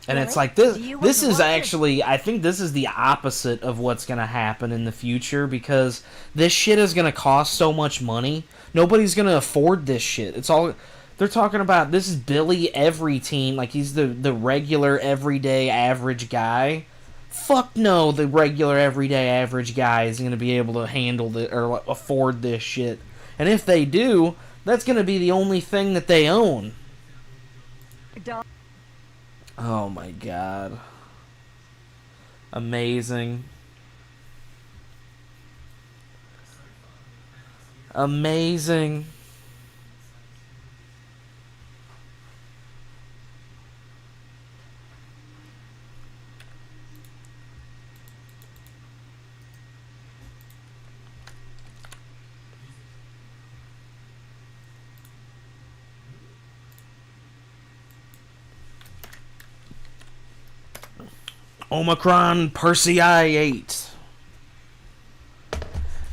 And it's like, this is actually, I think this is the opposite of what's going to happen in the future, because this shit is going to cost so much money. Nobody's going to afford this shit. It's all, they're talking about, this is Billy Every Teen, like he's the regular, everyday, average guy. Fuck no, the regular, everyday, average guy is going to be able to handle it or afford this shit. And if they do, that's going to be the only thing that they own. Oh my god. Amazing. Amazing. Omicron Persei 8.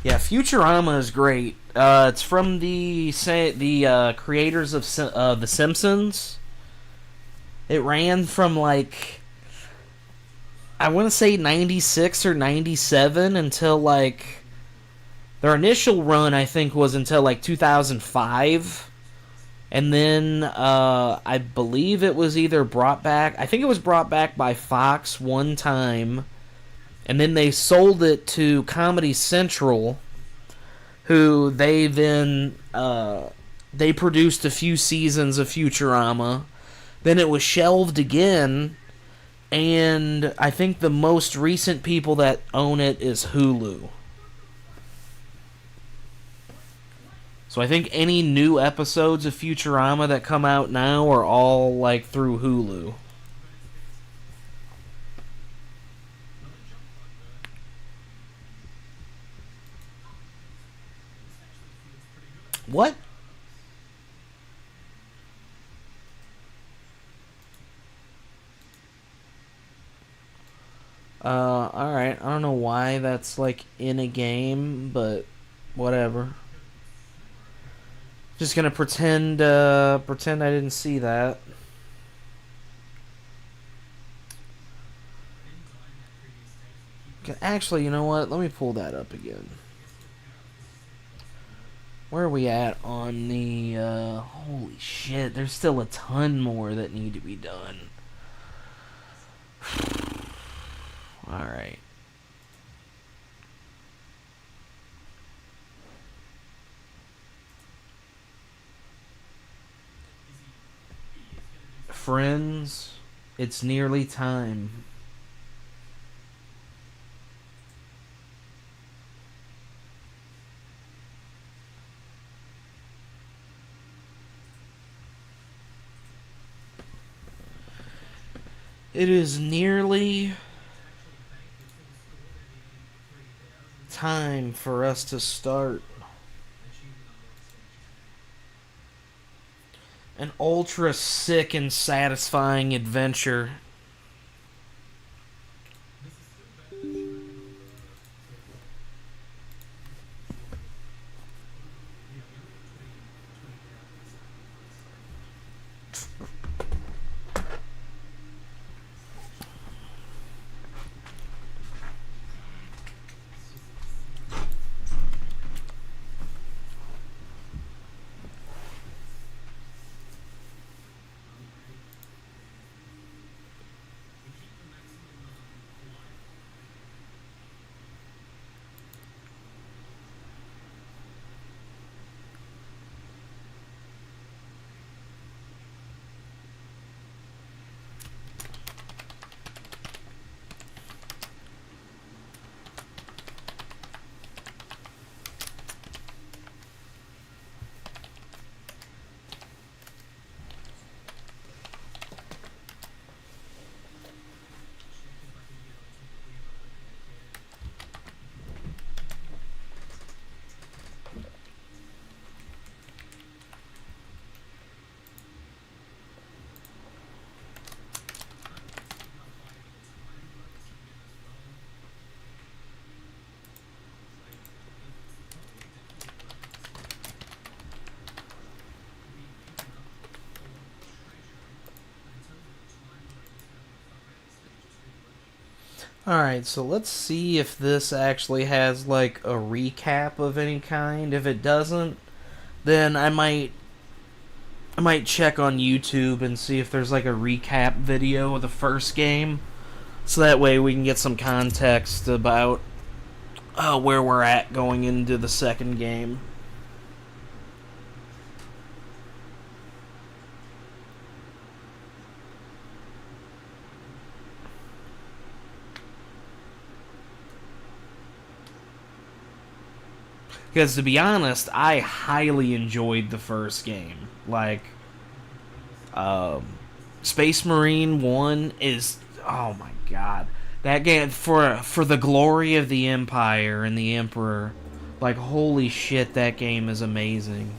Yeah, Futurama is great. It's from the creators of The Simpsons. It ran from, like, I want to say 96 or 97 until, like, their initial run, I think, was until, like, 2005. And then, I believe it was either brought back, I think it was brought back by Fox one time, and then they sold it to Comedy Central, who they then, they produced a few seasons of Futurama. Then it was shelved again, and I think the most recent people that own it is Hulu. So I think any new episodes of Futurama that come out now are all, like, through Hulu. What? Alright. I don't know why that's, like, in a game, but whatever. Just gonna pretend I didn't see that. Actually, you know what? Let me pull that up again. Where are we at on the, holy shit, there's still a ton more that need to be done. Alright. Friends, it's nearly time. It is nearly time for us to start an ultra sick and satisfying adventure. Alright, so let's see if this actually has, like, a recap of any kind. If it doesn't, then I might check on YouTube and see if there's, like, a recap video of the first game. So that way we can get some context about where we're at going into the second game. Because, to be honest, I highly enjoyed the first game. Like, Space Marine 1 is... Oh my god. That game, for the glory of the Empire and the Emperor, like, holy shit, that game is amazing.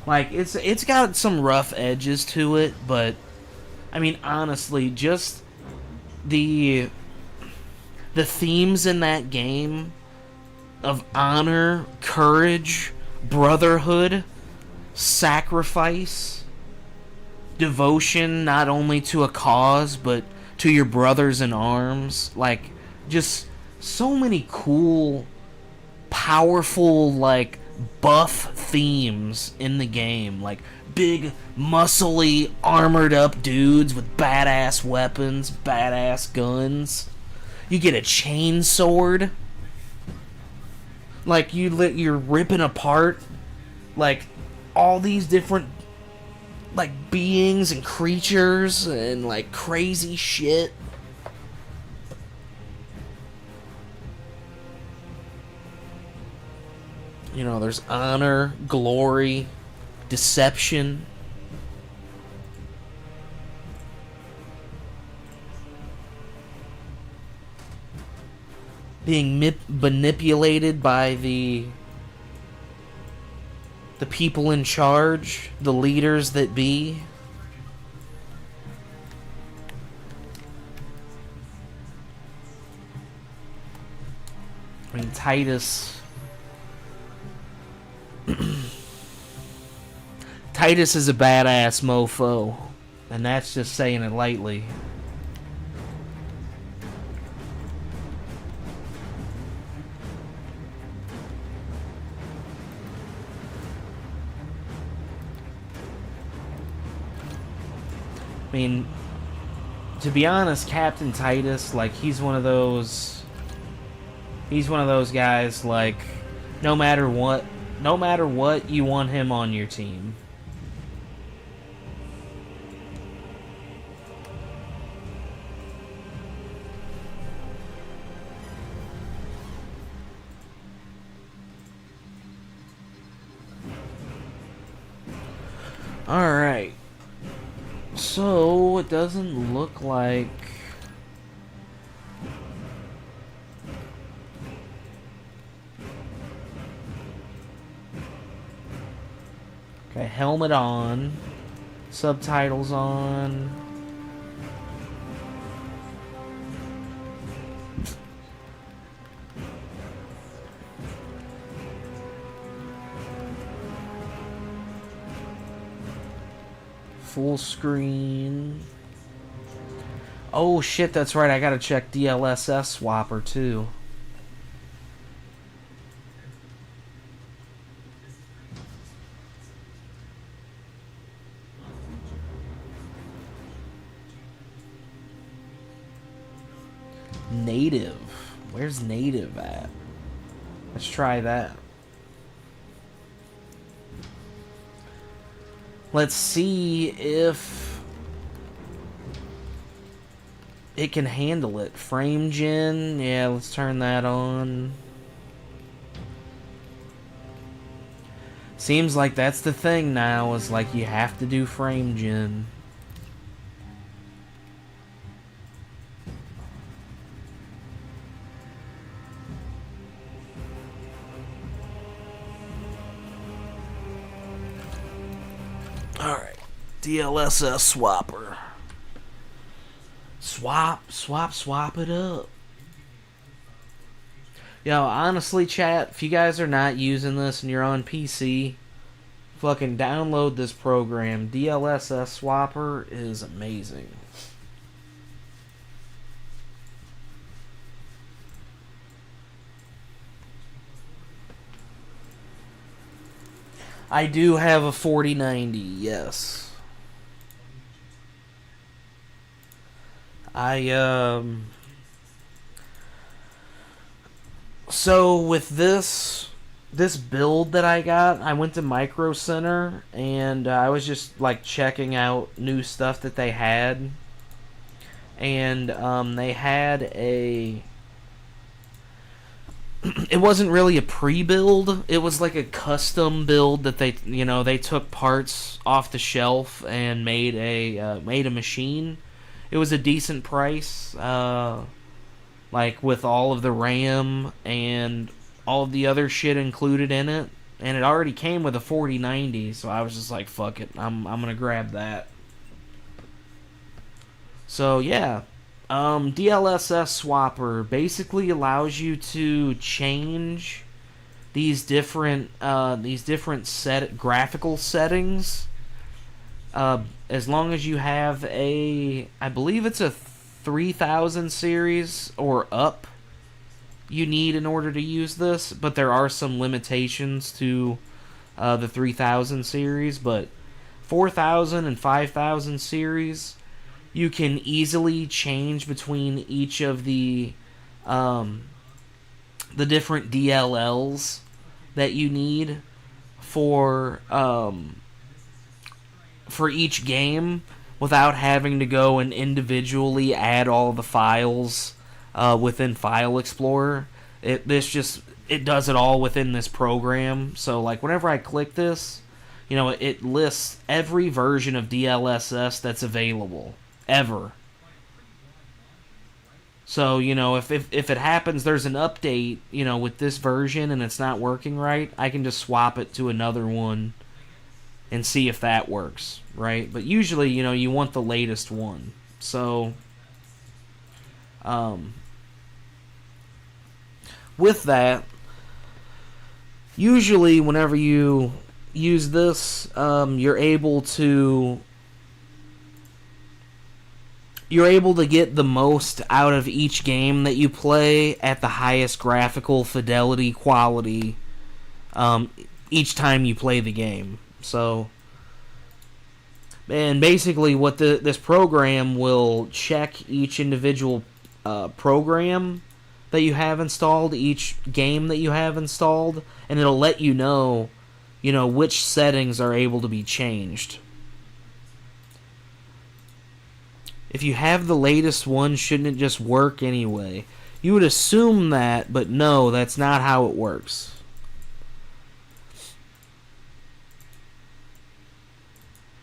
Like, it's got some rough edges to it, but, I mean, honestly, just the themes in that game of honor, courage, brotherhood, sacrifice, devotion not only to a cause, but to your brothers in arms. Like, just so many cool, powerful, like, buff themes in the game. Like, big, muscly, armored up dudes with badass weapons, badass guns. You get a chain sword. Like, you're ripping apart, like, all these different, like, beings and creatures and, like, crazy shit. You know, there's honor, glory, deception. Being manipulated by the people in charge, the leaders that be. I mean, Titus... Titus is a badass mofo, and that's just saying it lightly. I mean, to be honest, Captain Titus, like, he's one of those guys, like, no matter what, you want him on your team. Alright. So, it doesn't look like... Okay, helmet on. Subtitles on. Full screen. Oh shit, that's right, I gotta check DLSS swapper too. Native. Where's native at? Let's try that. Let's see if it can handle it. Frame gen. Yeah, let's turn that on. Seems like that's the thing now, is like you have to do frame gen. Alright, DLSS swapper. Swap it up. Yo, honestly, chat, if you guys are not using this and you're on PC, fucking download this program. DLSS swapper is amazing. I do have a 4090, yes. So with this build that I got, I went to Micro Center and I was just like checking out new stuff that they had, and they had a. It wasn't really a pre-build. It was like a custom build that they took parts off the shelf and made a machine. It was a decent price, like with all of the RAM and all of the other shit included in it, and it already came with a 4090. So I was just like, fuck it, I'm gonna grab that. So yeah. DLSS swapper basically allows you to change these different graphical settings, as long as you have I believe it's a 3000 series or up you need in order to use this, but there are some limitations to the 3000 series, but 4000 and 5000 series, you can easily change between each of the different DLLs that you need for each game without having to go and individually add all the files within File Explorer. It does it all within this program. So like whenever I click this, it lists every version of DLSS that's available ever. So, if it happens there's an update, with this version and it's not working right, I can just swap it to another one and see if that works, right? But usually, you want the latest one. So, with that, usually whenever you use this, you're able to get the most out of each game that you play at the highest graphical fidelity quality each time you play the game. So, and basically what this program will check each individual program that you have installed, each game that you have installed, and it'll let you know, which settings are able to be changed. If you have the latest one, shouldn't it just work anyway? You would assume that, but no, that's not how it works.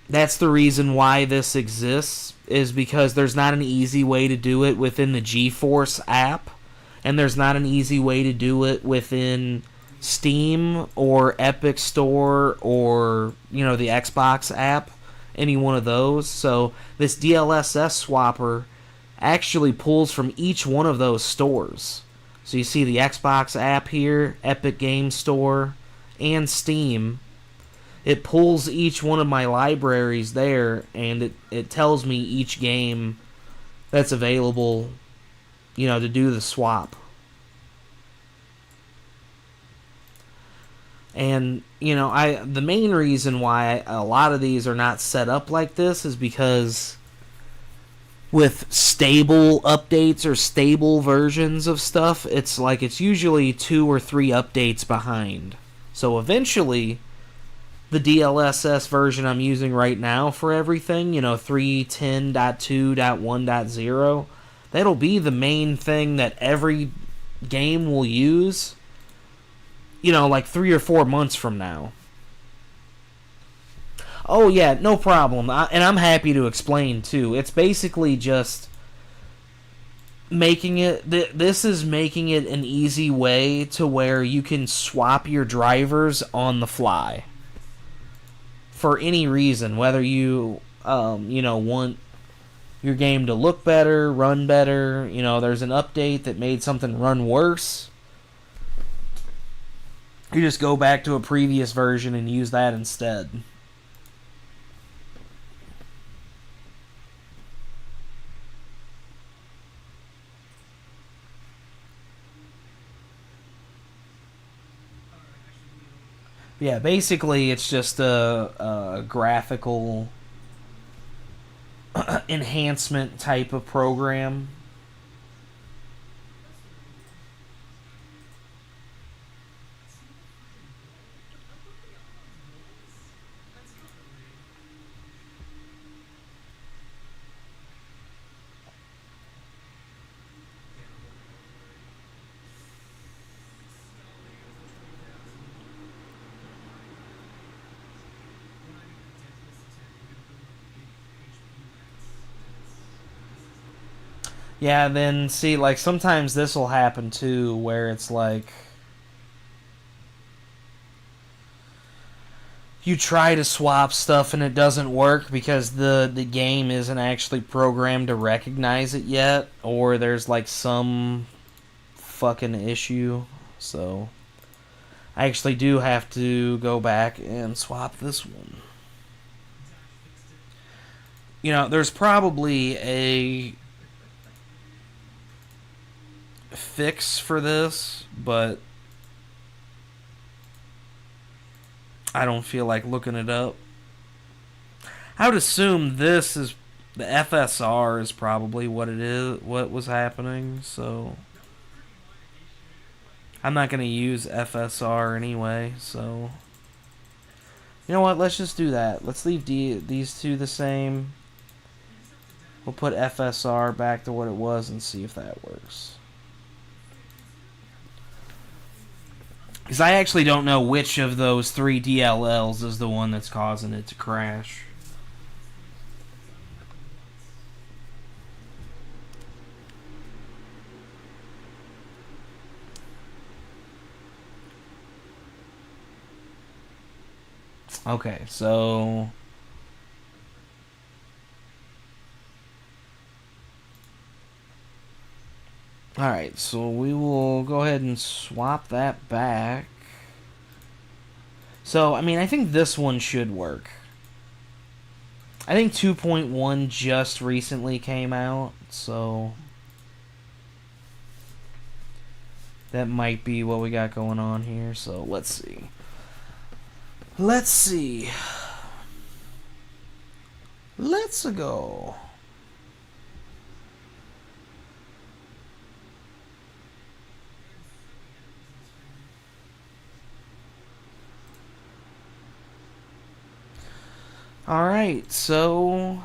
That's the reason why this exists, is because there's not an easy way to do it within the GeForce app, and there's not an easy way to do it within Steam or Epic Store or, you know, the Xbox app, any one of those. So this DLSS swapper actually pulls from each one of those stores. So you see the Xbox app here, Epic Game Store, and Steam. It pulls each one of my libraries there, and it tells me each game that's available, you know, to do the swap. And, you know, the main reason why a lot of these are not set up like this is because with stable updates or stable versions of stuff, it's usually 2 or 3 updates behind. So eventually, the DLSS version I'm using right now for everything, you know, 3.10.2.1.0, that'll be the main thing that every game will use, you know, like 3 or 4 months from now. Oh yeah, no problem. And I'm happy to explain too. It's basically just making it, this is making it an easy way to where you can swap your drivers on the fly. For any reason, whether you, you know, want your game to look better, run better, you know, there's an update that made something run worse. You just go back to a previous version and use that instead. Yeah, basically it's just a graphical enhancement type of program. Yeah, then see, like, sometimes this will happen too, where it's like you try to swap stuff and it doesn't work because the game isn't actually programmed to recognize it yet, or there's like some fucking issue. So I actually do have to go back and swap this one. You know, there's probably a fix for this, but I don't feel like looking it up. I would assume this is the FSR is probably what it is, what was happening, so I'm not going to use FSR anyway, so you know what, let's just do that. Let's leave these two the same. We'll put FSR back to what it was and see if that works. Because I actually don't know which of those 3 DLLs is the one that's causing it to crash. Okay, so alright, so we will go ahead and swap that back. So, I mean, I think this one should work. I think 2.1 just recently came out, so that might be what we got going on here. So, let's see. Let's see. Let's go. Alright, so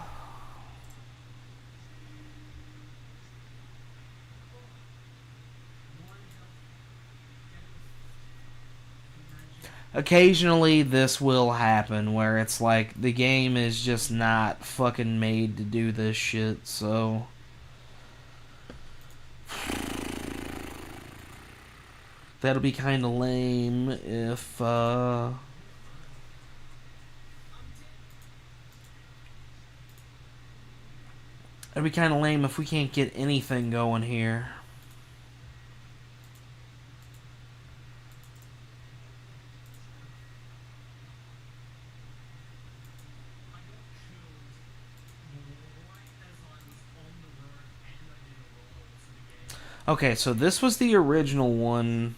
occasionally this will happen where it's like the game is just not fucking made to do this shit, so that'll be kind of lame if it'd be kind of lame if we can't get anything going here. Okay, so this was the original one.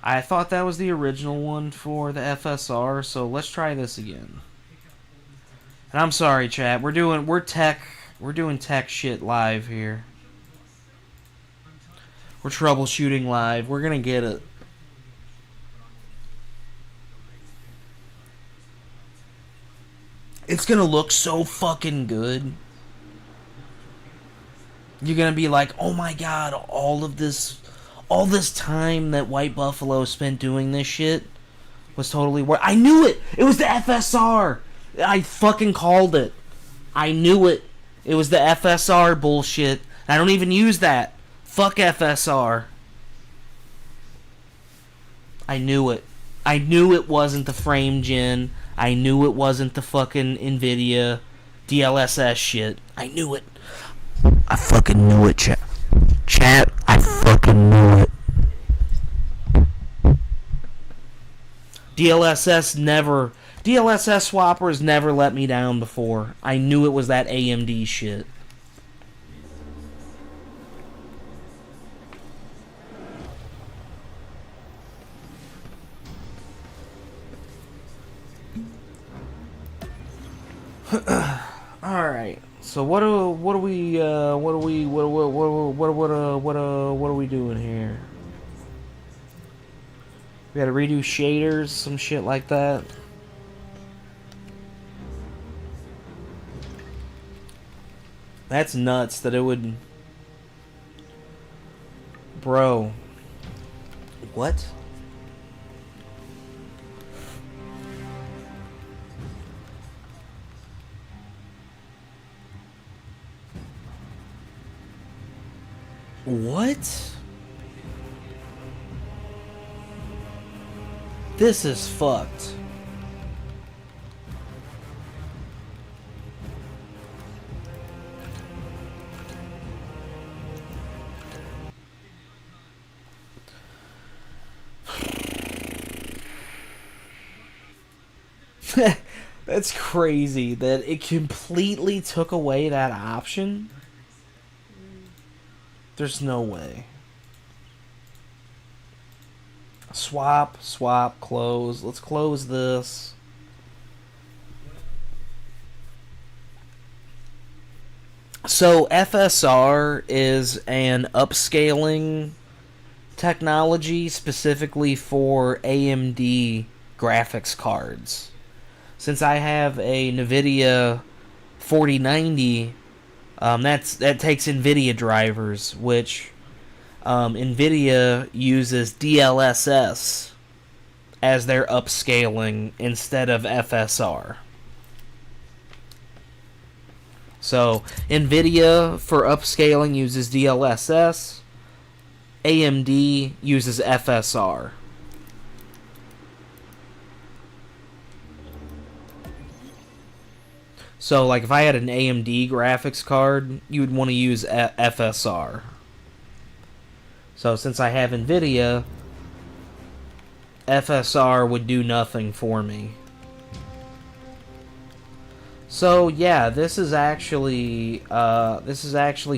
I thought that was the original one for the FSR, so let's try this again. And I'm sorry, chat. We're doing tech shit live here. We're troubleshooting live. We're gonna get it. It's gonna look so fucking good. You're gonna be like, oh my god, all this time that White Buffalo spent doing this shit was totally worth. I knew it! It was the FSR! I fucking called it. I knew it. It was the FSR bullshit. I don't even use that. Fuck FSR. I knew it. I knew it wasn't the frame gen. I knew it wasn't the fucking NVIDIA DLSS shit. I knew it. I fucking knew it, chat. Chat, I fucking knew it. DLSS swappers never let me down before. I knew it was that AMD shit. All right. So what are we doing here? We gotta redo shaders, some shit like that. That's nuts that it would... Bro. What? What? This is fucked. That's crazy that it completely took away that option. There's no way. Swap, close. Let's close this. So FSR is an upscaling technology specifically for AMD graphics cards. Since I have a NVIDIA 4090, that takes NVIDIA drivers, which NVIDIA uses DLSS as their upscaling instead of FSR. So NVIDIA for upscaling uses DLSS, AMD uses FSR. So, like, if I had an AMD graphics card, you would want to use FSR. So, since I have NVIDIA, FSR would do nothing for me. So, yeah, this is actually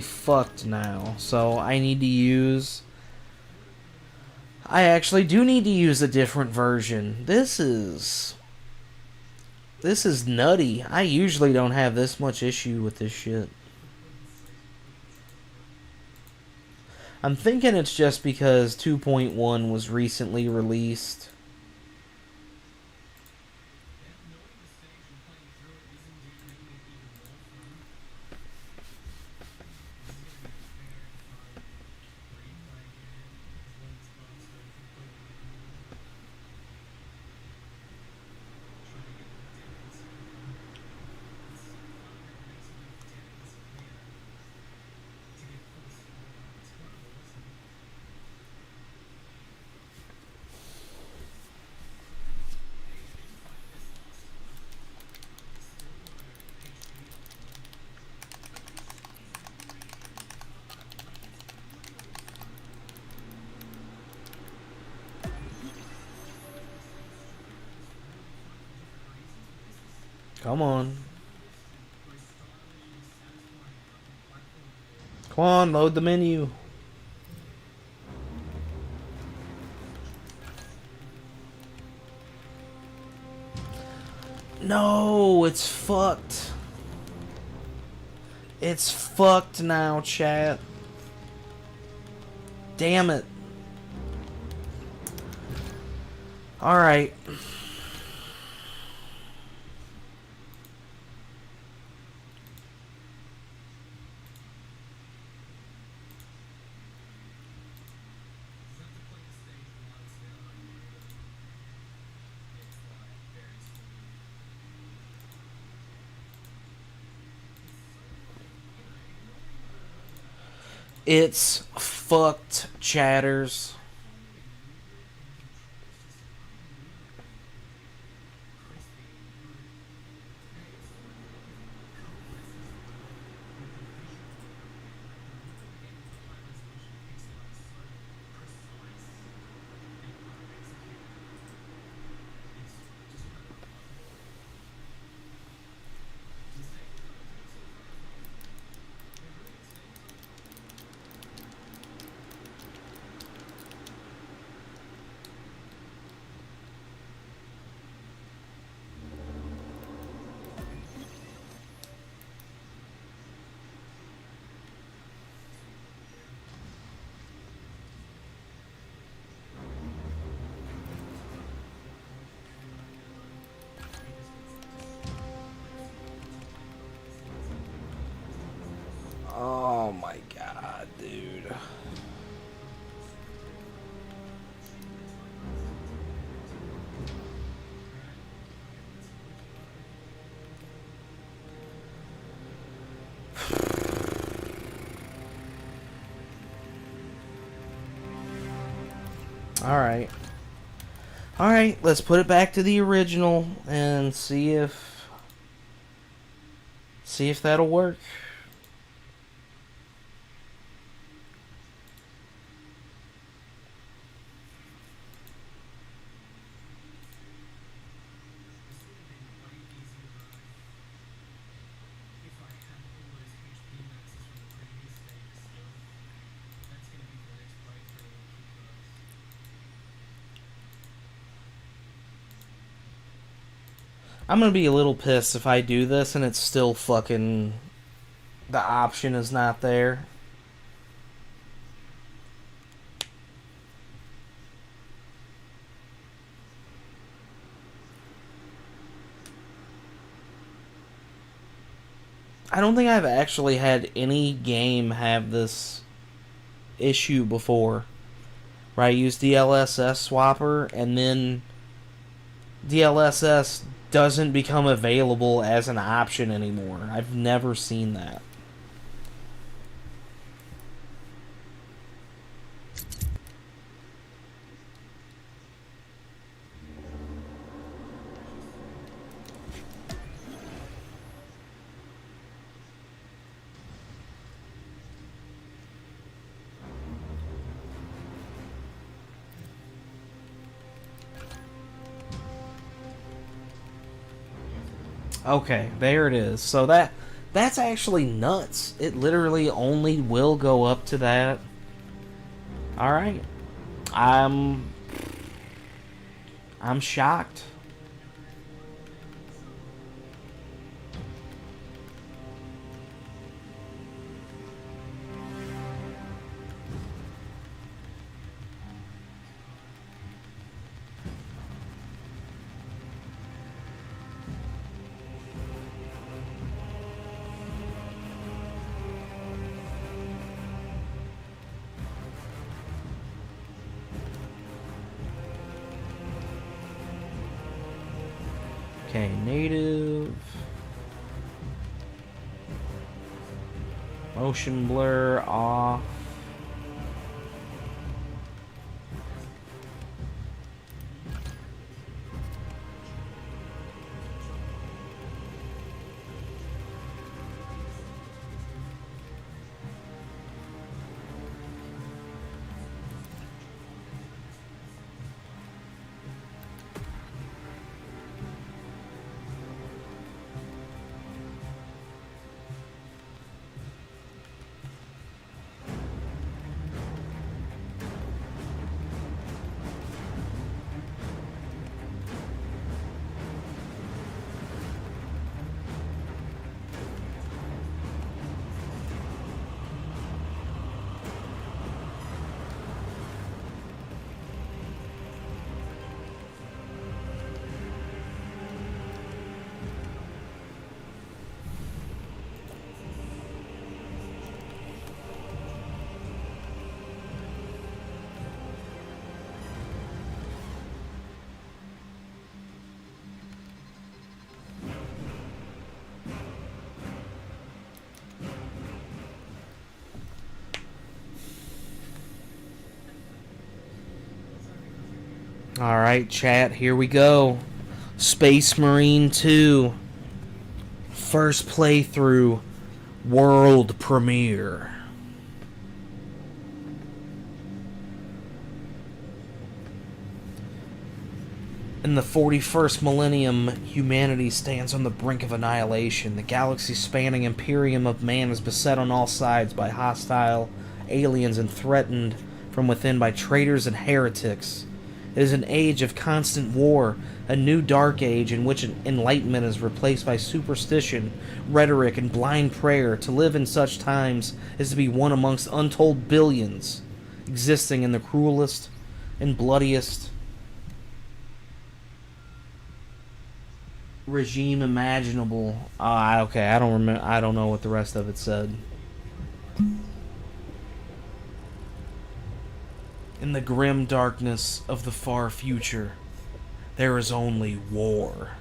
fucked now. So, I actually do need to use a different version. This is nutty. I usually don't have this much issue with this shit. I'm thinking it's just because 2.1 was recently released. Come on. Come on, load the menu. No, it's fucked. It's fucked now, chat. Damn it. Alright. It's fucked, chatters. Oh my god, dude. Alright. Alright, let's put it back to the original and see if that'll work. I'm gonna be a little pissed if I do this and it's still fucking... the option is not there. I don't think I've actually had any game have this issue before. Where I use DLSS swapper and then DLSS doesn't become available as an option anymore. I've never seen that. Okay, there it is. So that's actually nuts. It literally only will go up to that. Alright. I'm shocked. Okay, native. Motion blur off. Alright, chat, here we go. Space Marine 2. First playthrough. World premiere. In the 41st millennium, humanity stands on the brink of annihilation. The galaxy-spanning imperium of man is beset on all sides by hostile aliens and threatened from within by traitors and heretics. It is an age of constant war, a new dark age in which enlightenment is replaced by superstition, rhetoric, and blind prayer. To live in such times is to be one amongst untold billions, existing in the cruelest and bloodiest regime imaginable. Okay, I don't remember. I don't know what the rest of it said. In the grim darkness of the far future, there is only war.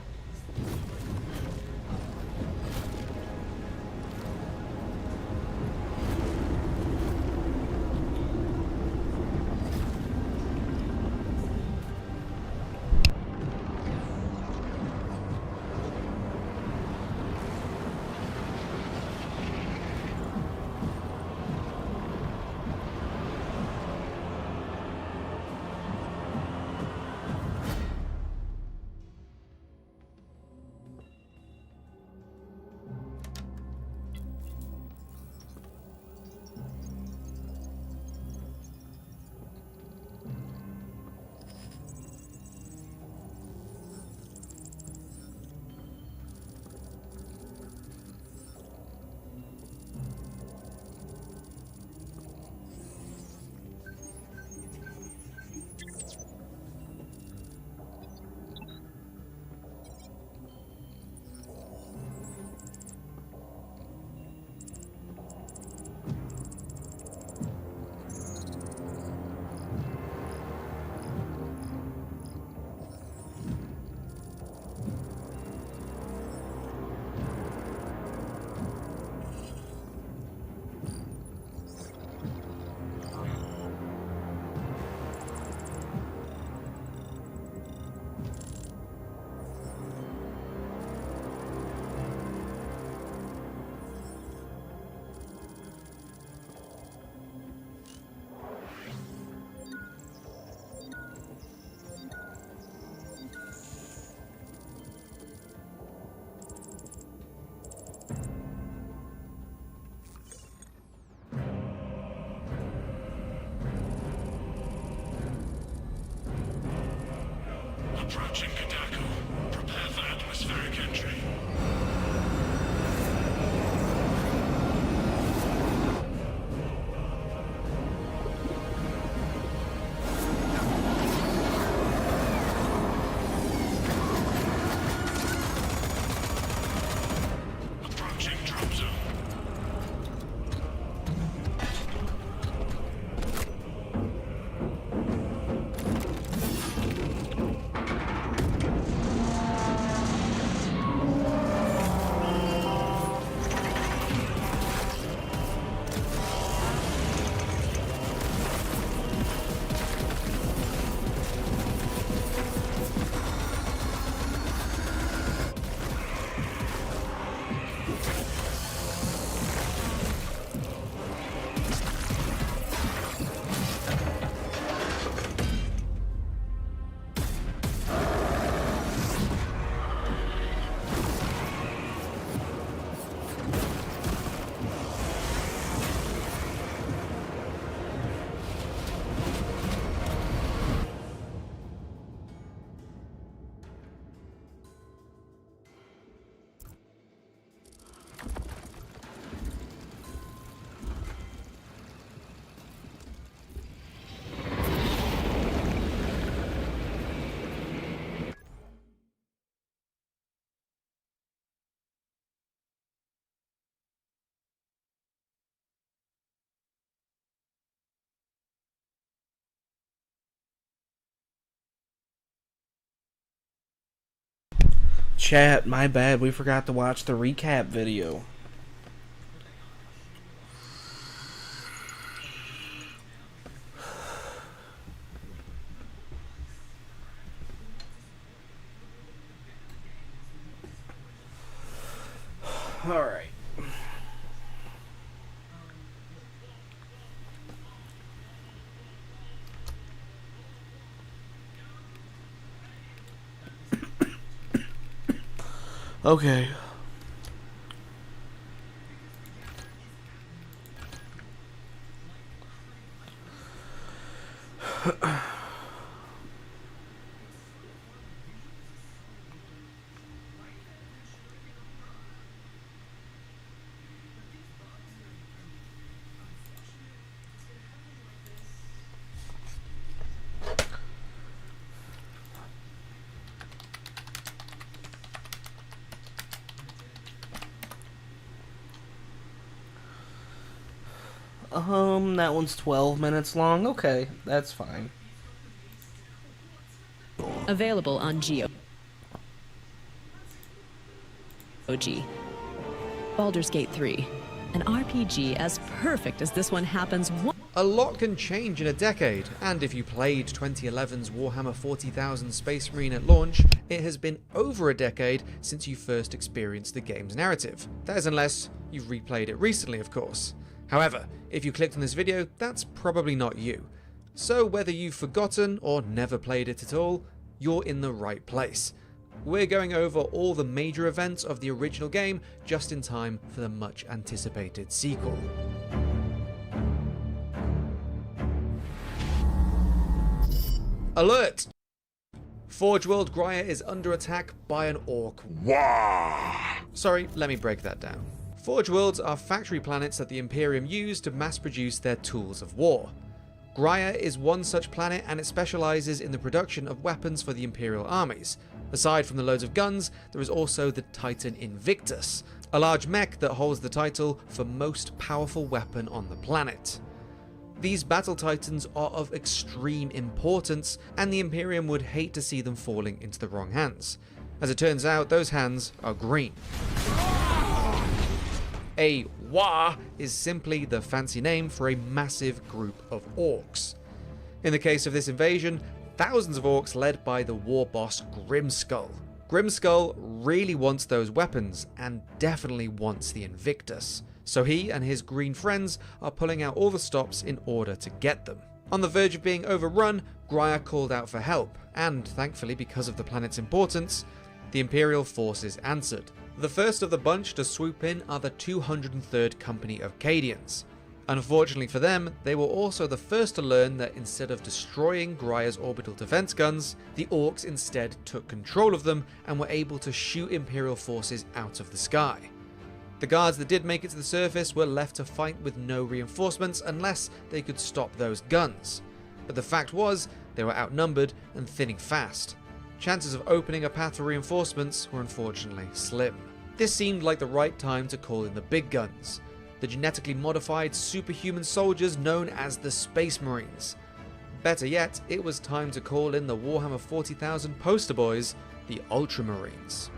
Approaching Kadako. Prepare for atmospheric entry. Approaching drop zone. Chat, my bad, we forgot to watch the recap video. Alright. Okay. That one's 12 minutes long. Okay, that's fine. Available on GOG. Baldur's Gate 3. An RPG as perfect as this one happens A lot can change in a decade, and if you played 2011's Warhammer 40,000 Space Marine at launch, it has been over a decade since you first experienced the game's narrative. That is unless you've replayed it recently, of course. However, if you clicked on this video, that's probably not you. So whether you've forgotten or never played it at all, you're in the right place. We're going over all the major events of the original game just in time for the much anticipated sequel. Alert! Forge World Grya is under attack by an orc. Wah! Sorry, let me break that down. Forge Worlds are factory planets that the Imperium use to mass produce their tools of war. Grya is one such planet, and it specializes in the production of weapons for the Imperial armies. Aside from the loads of guns, there is also the Titan Invictus, a large mech that holds the title for most powerful weapon on the planet. These battle titans are of extreme importance, and the Imperium would hate to see them falling into the wrong hands. As it turns out, those hands are green. A Wa is simply the fancy name for a massive group of orcs. In the case of this invasion, thousands of orcs led by the war boss Grimskull. Grimskull really wants those weapons, and definitely wants the Invictus, so he and his green friends are pulling out all the stops in order to get them. On the verge of being overrun, Grya called out for help, and thankfully, because of the planet's importance, the Imperial forces answered. The first of the bunch to swoop in are the 203rd Company of Cadians. Unfortunately for them, they were also the first to learn that instead of destroying Grya's orbital defense guns, the orcs instead took control of them and were able to shoot Imperial forces out of the sky. The guards that did make it to the surface were left to fight with no reinforcements unless they could stop those guns. But the fact was, they were outnumbered and thinning fast. Chances of opening a path for reinforcements were unfortunately slim. This seemed like the right time to call in the big guns, the genetically modified superhuman soldiers known as the Space Marines. Better yet, it was time to call in the Warhammer 40,000 poster boys, the Ultramarines.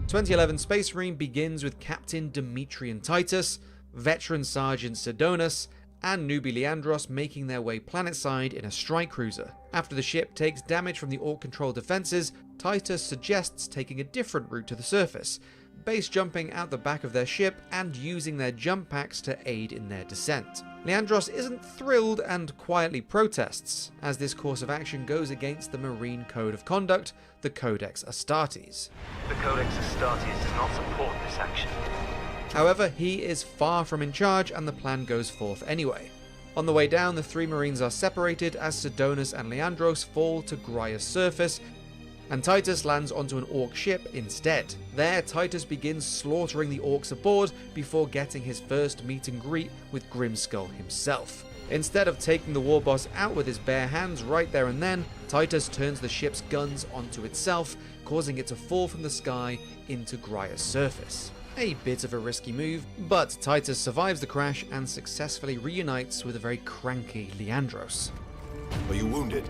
2011 Space Marine begins with Captain Demetrian Titus, veteran Sergeant Sidonus, and newbie Leandros making their way planetside in a strike cruiser. After the ship takes damage from the Orc-controlled defenses, Titus suggests taking a different route to the surface, base jumping out the back of their ship and using their jump packs to aid in their descent. Leandros isn't thrilled and quietly protests, as this course of action goes against the Marine Code of Conduct, the Codex Astartes. The Codex Astartes does not support this action. However, he is far from in charge and the plan goes forth anyway. On the way down, the three Marines are separated as Sidonus and Leandros fall to Grya's surface, and Titus lands onto an Orc ship instead. There, Titus begins slaughtering the Orcs aboard before getting his first meet and greet with Grimskull himself. Instead of taking the war boss out with his bare hands right there and then, Titus turns the ship's guns onto itself, causing it to fall from the sky into Grya's surface. A bit of a risky move, but Titus survives the crash and successfully reunites with a very cranky Leandros. Are you wounded?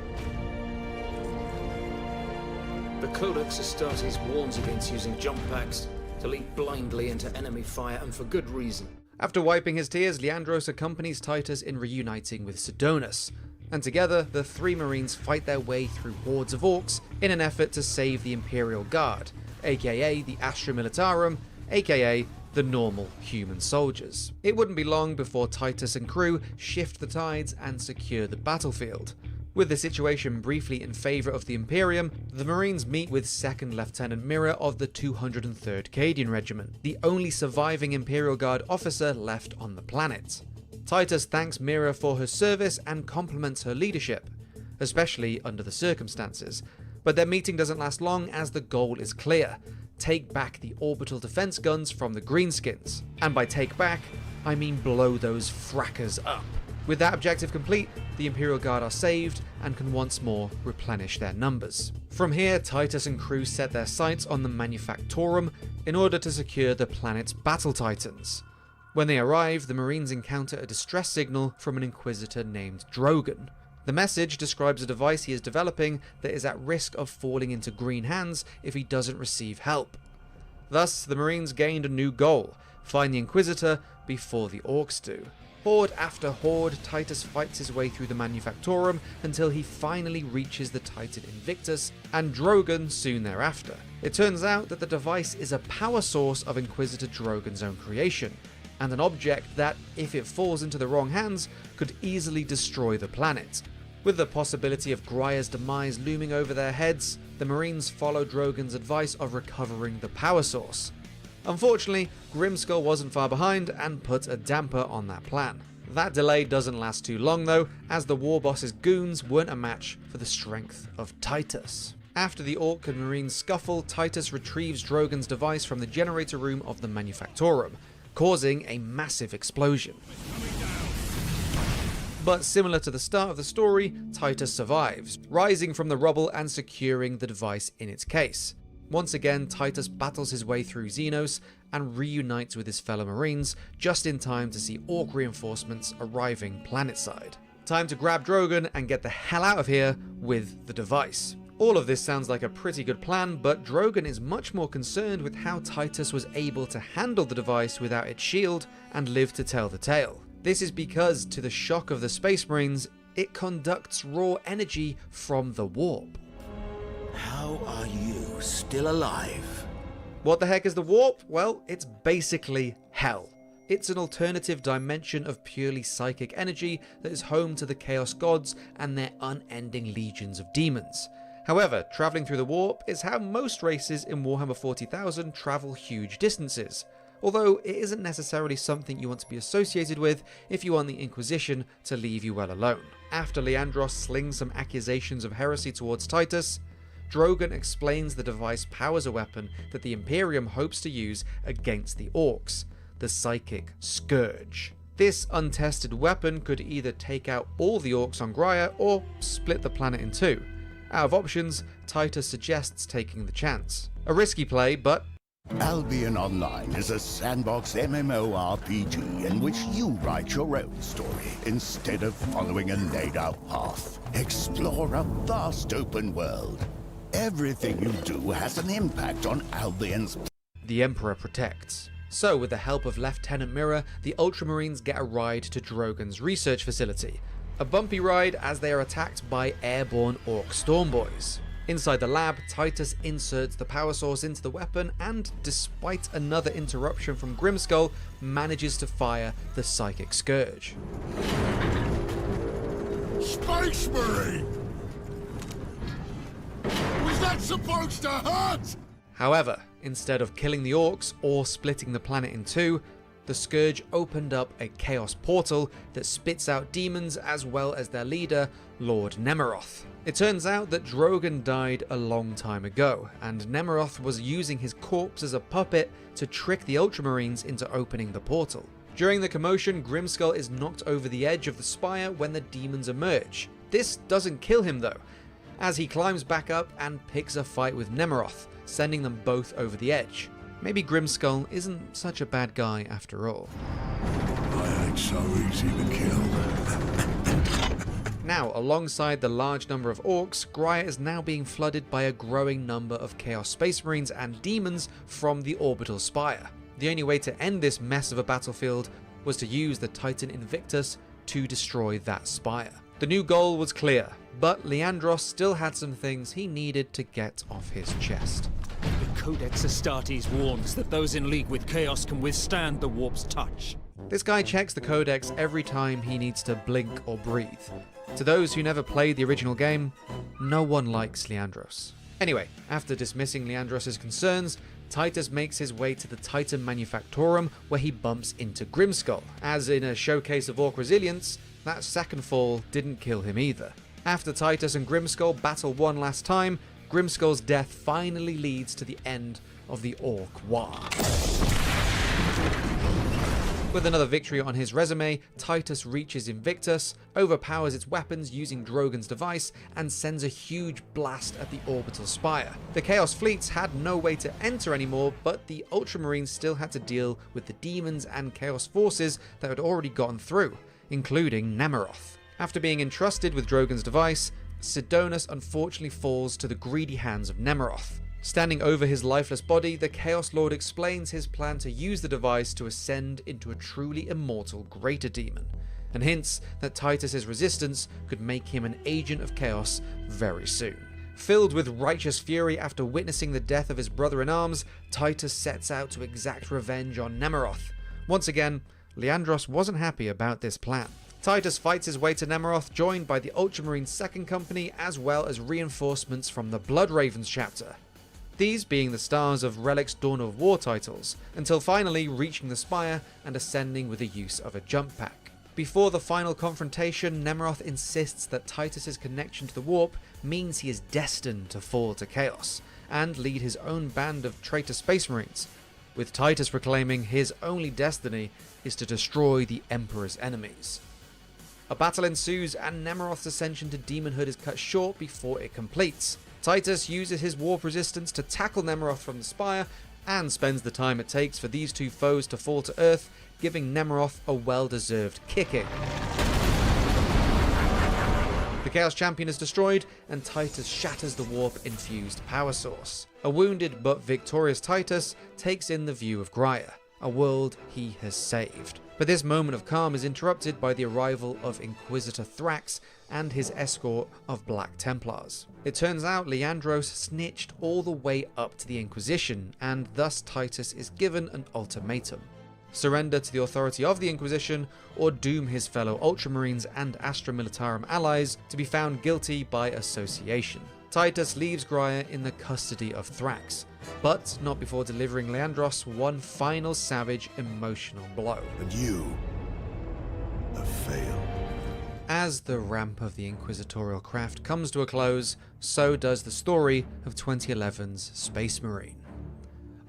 The Codex Astartes warns against using jump packs to leap blindly into enemy fire, and for good reason. After wiping his tears, Leandros accompanies Titus in reuniting with Sidonus. and together the three Marines fight their way through hordes of orcs in an effort to save the Imperial Guard, aka the Astra Militarum, aka the normal human soldiers. It wouldn't be long before Titus and crew shift the tides and secure the battlefield. With the situation briefly in favour of the Imperium, the Marines meet with 2nd Lieutenant Mira of the 203rd Cadian Regiment, the only surviving Imperial Guard officer left on the planet. Titus thanks Mira for her service and compliments her leadership, especially under the circumstances, but their meeting doesn't last long as the goal is clear: take back the orbital defense guns from the Greenskins. And by take back, I mean blow those frackers up. With that objective complete, the Imperial Guard are saved and can once more replenish their numbers. From here, Titus and crew set their sights on the Manufactorum in order to secure the planet's battle titans. When they arrive, the Marines encounter a distress signal from an Inquisitor named Drogon. The message describes a device he is developing that is at risk of falling into green hands if he doesn't receive help. Thus, the Marines gained a new goal: find the Inquisitor before the Orcs do. Horde after horde, Titus fights his way through the Manufactorum until he finally reaches the Titan Invictus, and Drogon soon thereafter. It turns out that the device is a power source of Inquisitor Drogon's own creation, and an object that, if it falls into the wrong hands, could easily destroy the planet. With the possibility of Graia's demise looming over their heads, the Marines follow Drogon's advice of recovering the power source. Unfortunately, Grimskull wasn't far behind and put a damper on that plan. That delay doesn't last too long though, as the war boss's goons weren't a match for the strength of Titus. After the Orc and Marine scuffle, Titus retrieves Drogon's device from the generator room of the Manufactorum, causing a massive explosion. But similar to the start of the story, Titus survives, rising from the rubble and securing the device in its case. Once again, Titus battles his way through Xenos and reunites with his fellow Marines just in time to see Orc reinforcements arriving planetside. Time to grab Drogon and get the hell out of here with the device. All of this sounds like a pretty good plan, but Drogon is much more concerned with how Titus was able to handle the device without its shield and live to tell the tale. This is because, to the shock of the Space Marines, it conducts raw energy from the warp. How are you still alive? What the heck is the warp? Well, it's basically hell. It's an alternative dimension of purely psychic energy that is home to the Chaos Gods and their unending legions of demons. However, travelling through the warp is how most races in Warhammer 40,000 travel huge distances, although it isn't necessarily something you want to be associated with if you want the Inquisition to leave you well alone. After Leandros slings some accusations of heresy towards Titus, Drogon explains the device powers a weapon that the Imperium hopes to use against the Orcs, the Psychic Scourge. This untested weapon could either take out all the Orcs on Graia or split the planet in two. Out of options, Titus suggests taking the chance. A risky play, but Albion Online is a sandbox MMORPG in which you write your own story instead of following a laid-out path. Explore a vast open world. Everything you do has an impact on Albion's... The Emperor protects. So, with the help of Lieutenant Mira, the Ultramarines get a ride to Drogon's research facility. A bumpy ride as they are attacked by airborne Orc Stormboys. Inside the lab, Titus inserts the power source into the weapon and, despite another interruption from Grimskull, manages to fire the Psychic Scourge. Space Marine! Was that supposed to hurt? However, instead of killing the Orcs or splitting the planet in two, the Scourge opened up a Chaos Portal that spits out demons as well as their leader, Lord Nemeroth. It turns out that Drogon died a long time ago, and Nemeroth was using his corpse as a puppet to trick the Ultramarines into opening the portal. During the commotion, Grimskull is knocked over the edge of the spire when the demons emerge. This doesn't kill him though, as he climbs back up and picks a fight with Nemeroth, sending them both over the edge. Maybe Grimskull isn't such a bad guy after all. I ain't so easy to kill. Now, alongside the large number of Orcs, Graia is now being flooded by a growing number of Chaos Space Marines and demons from the orbital spire. The only way to end this mess of a battlefield was to use the Titan Invictus to destroy that spire. The new goal was clear, but Leandros still had some things he needed to get off his chest. The Codex Astartes warns that those in league with Chaos can withstand the warp's touch. This guy checks the Codex every time he needs to blink or breathe. To those who never played the original game, no one likes Leandros. Anyway, after dismissing Leandros' concerns, Titus makes his way to the Titan Manufactorum, where he bumps into Grimskull. As in a showcase of Orc resilience, that second fall didn't kill him either. After Titus and Grimskull battle one last time, Grimskull's death finally leads to the end of the Orc War. With another victory on his resume, Titus reaches Invictus, overpowers its weapons using Drogon's device, and sends a huge blast at the orbital spire. The Chaos fleets had no way to enter anymore, but the Ultramarines still had to deal with the demons and Chaos forces that had already gotten through, including Nemeroth. After being entrusted with Drogon's device, Sidonus unfortunately falls to the greedy hands of Nemeroth. Standing over his lifeless body, the Chaos Lord explains his plan to use the device to ascend into a truly immortal greater demon, and hints that Titus's resistance could make him an agent of Chaos very soon. Filled with righteous fury after witnessing the death of his brother-in-arms, Titus sets out to exact revenge on Nemeroth. Once again, Leandros wasn't happy about this plan. Titus fights his way to Nemeroth, joined by the Ultramarine 2nd Company as well as reinforcements from the Blood Ravens chapter. These being the stars of Relic's Dawn of War titles, until finally reaching the spire and ascending with the use of a jump pack. Before the final confrontation, Nemeroth insists that Titus's connection to the warp means he is destined to fall to Chaos, and lead his own band of traitor Space Marines, with Titus proclaiming his only destiny is to destroy the Emperor's enemies. A battle ensues, and Nemeroth's ascension to demonhood is cut short before it completes. Titus uses his warp resistance to tackle Nemeroth from the spire, and spends the time it takes for these two foes to fall to Earth, giving Nemeroth a well-deserved kicking. The Chaos Champion is destroyed, and Titus shatters the warp-infused power source. A wounded but victorious Titus takes in the view of Graia, a world he has saved. But this moment of calm is interrupted by the arrival of Inquisitor Thrax and his escort of Black Templars. It turns out Leandros snitched all the way up to the Inquisition, and thus Titus is given an ultimatum: surrender to the authority of the Inquisition, or doom his fellow Ultramarines and Astra Militarum allies to be found guilty by association. Titus leaves Graia in the custody of Thrax, but not before delivering Leandros one final savage emotional blow. And you have failed. As the ramp of the inquisitorial craft comes to a close, so does the story of 2011's Space Marine.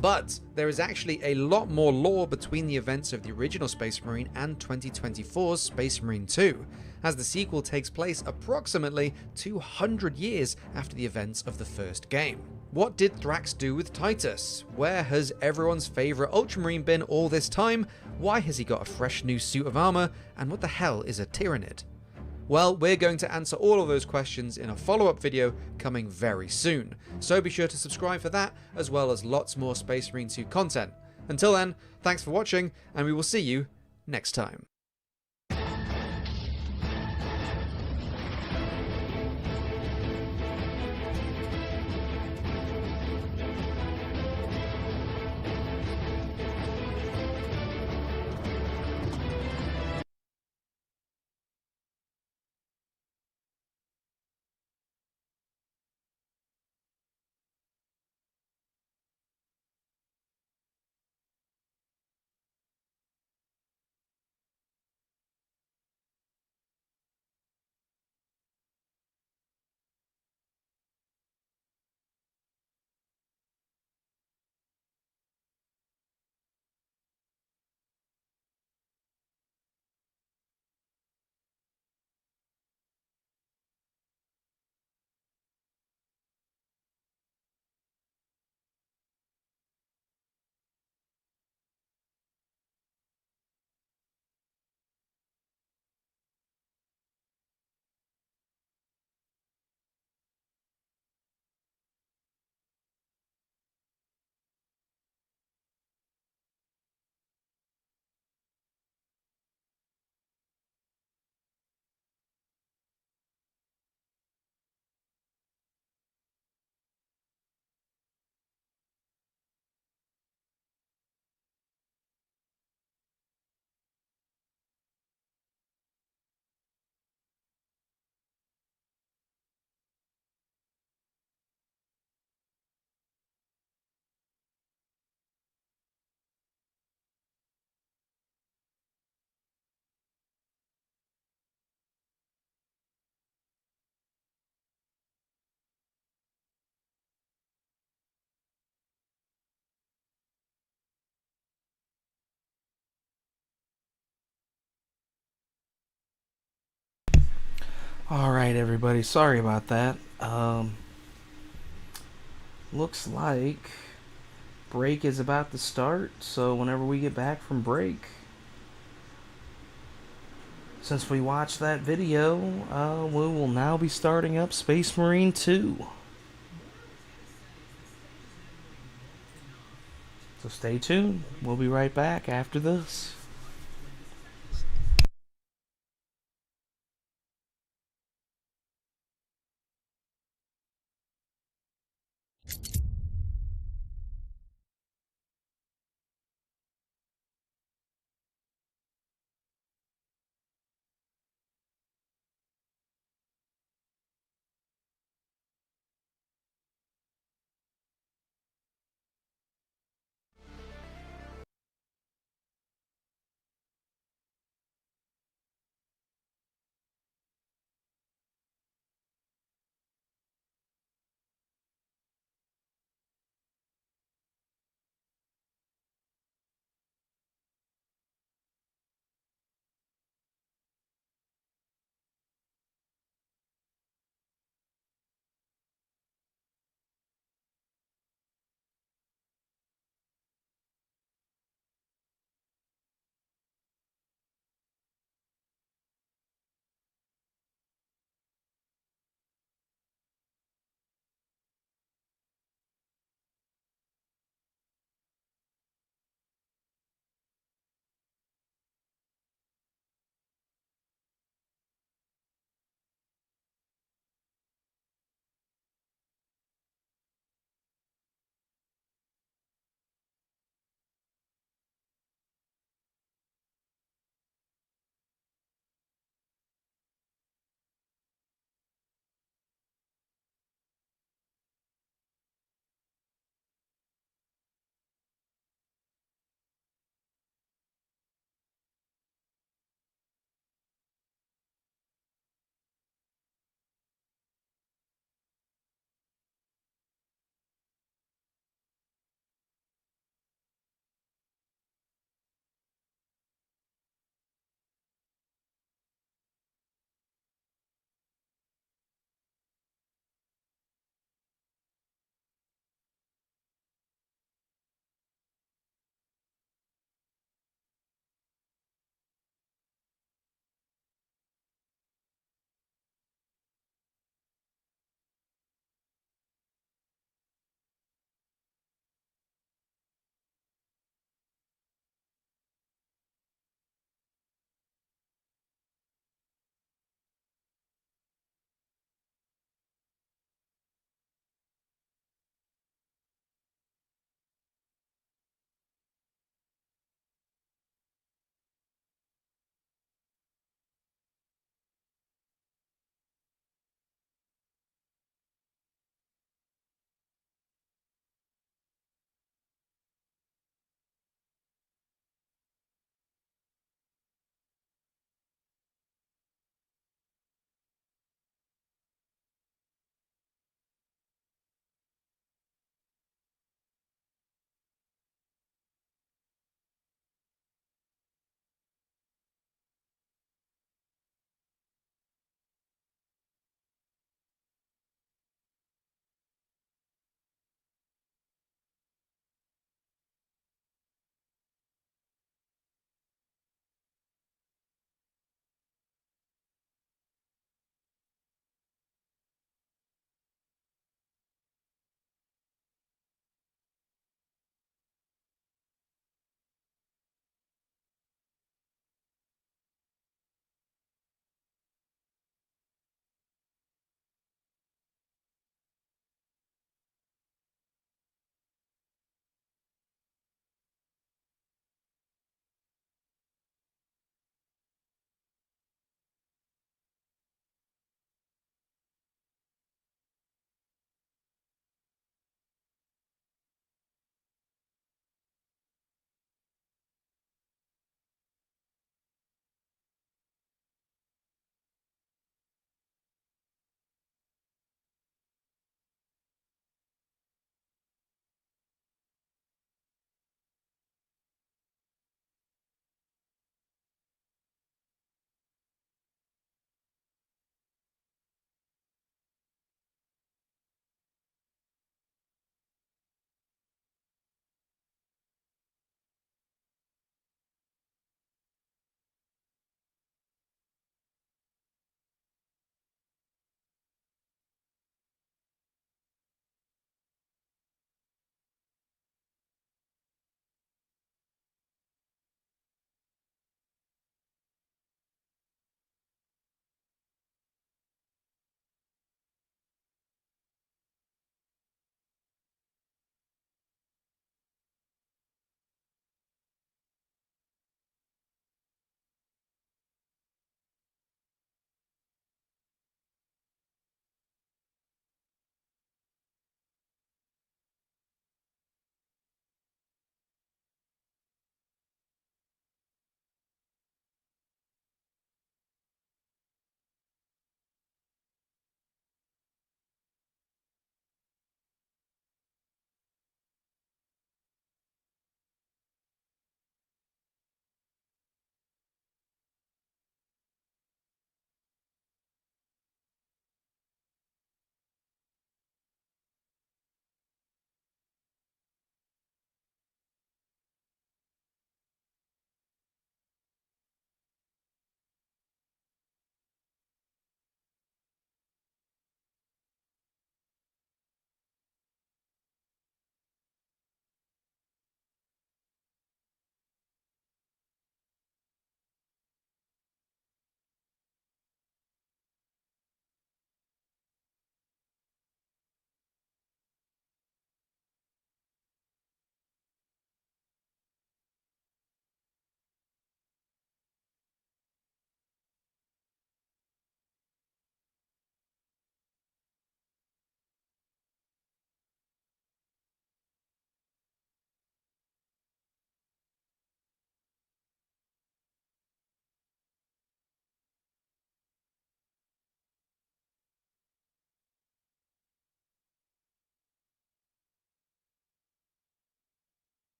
But there is actually a lot more lore between the events of the original Space Marine and 2024's Space Marine 2, as the sequel takes place approximately 200 years after the events of the first game. What did Thrax do with Titus? Where has everyone's favourite Ultramarine been all this time? Why has he got a fresh new suit of armour? And what the hell is a Tyranid? Well, we're going to answer all of those questions in a follow-up video coming very soon, so be sure to subscribe for that, as well as lots more Space Marine 2 content. Until then, thanks for watching, and we will see you next time. Alright, everybody. Sorry about that. Looks like break is about to start, so whenever we get back from break, since we watched that video, we will now be starting up Space Marine 2. So stay tuned. We'll be right back after this.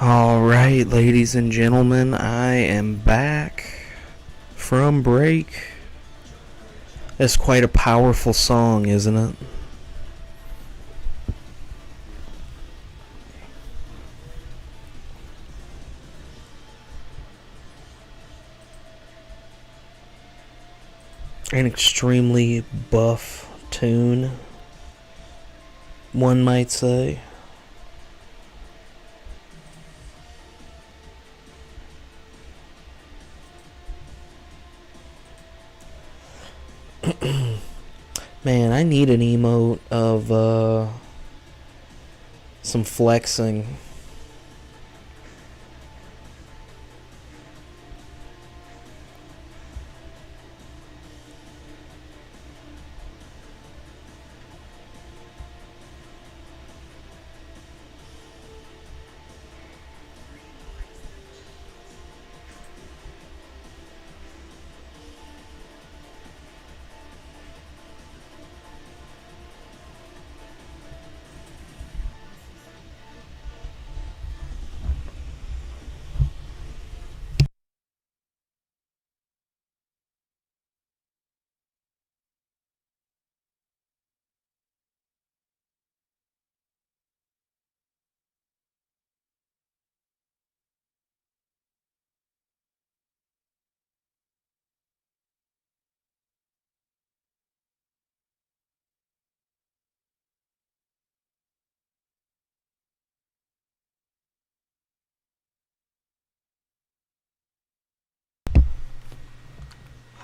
Alright, ladies and gentlemen, I am back from break. That's quite a powerful song, isn't it? An extremely buff tune, one might say. Man, I need an emote of some flexing.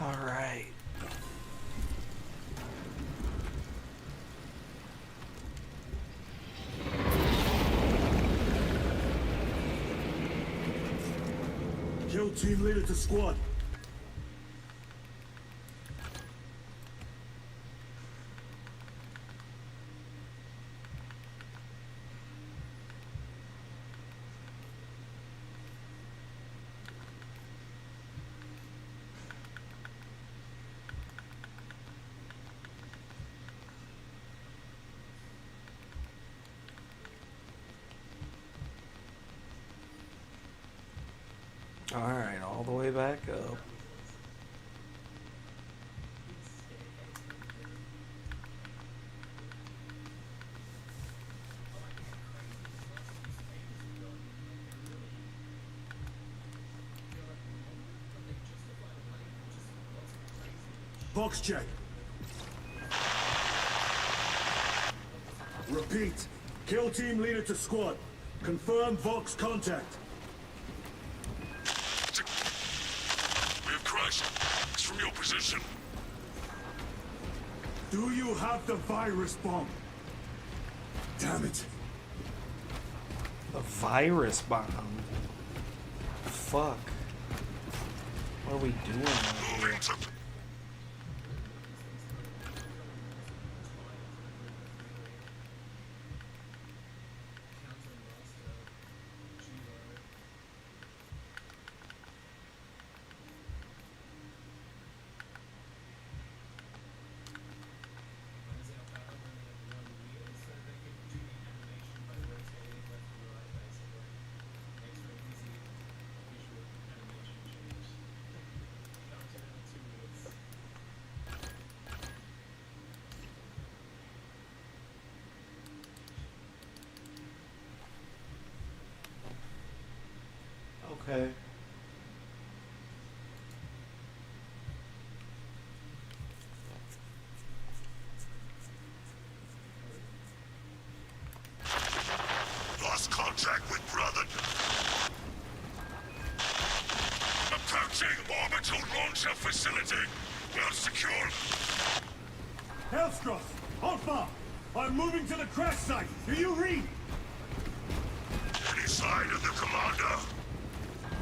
Alright. Kill team leader to squad. Alright, all the way back up. Box check. Repeat. Kill team leader to squad. Confirm Vox contact. We have crashed. It's from your position. Do you have the virus bomb? Damn it. The virus bomb. Fuck. What are we doing out here? Okay. Lost contact with brother. Approaching orbital launcher facility. Well secured. Hellstroth, Alpha! I'm moving to the crash site. Do you read? Any sign of the commander?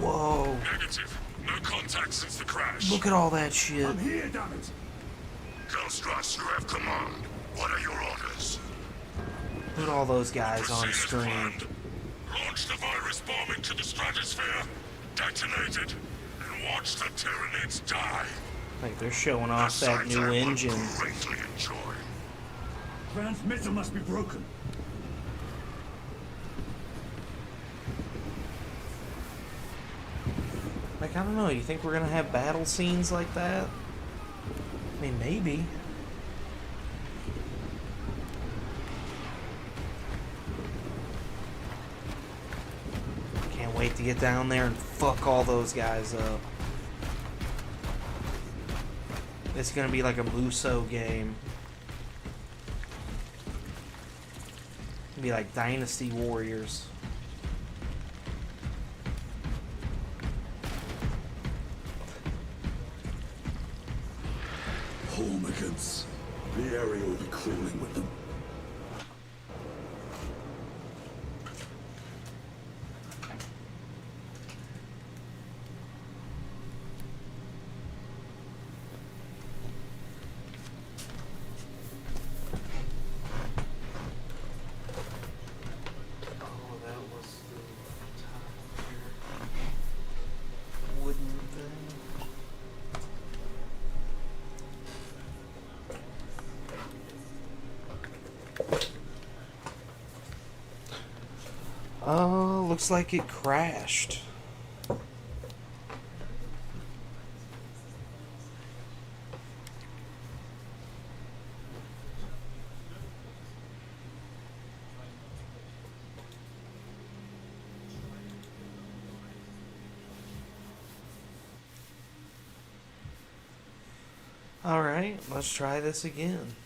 Whoa. Negative. No contact since the crash. Look at all that shit. I'm here, damn it. Ghostrust, you have command. What are your orders? Put all those guys on Proceed as screen. planned. Launch the virus bomb into the stratosphere. Detonate it. And watch the Tyranids die. Like they're showing off that new engine. Greatly enjoy. Transmitter must be broken. Like, I don't know, you think we're gonna have battle scenes like that? I mean, maybe. Can't wait to get down there and fuck all those guys up. It's gonna be like a Muso game. It'll be like Dynasty Warriors. Homicans. The area will be crawling with them. Oh, looks like it crashed. Alright, let's try this again.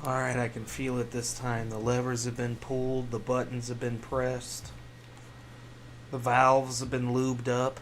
Alright, I can feel it this time. The levers have been pulled, the buttons have been pressed, the valves have been lubed up.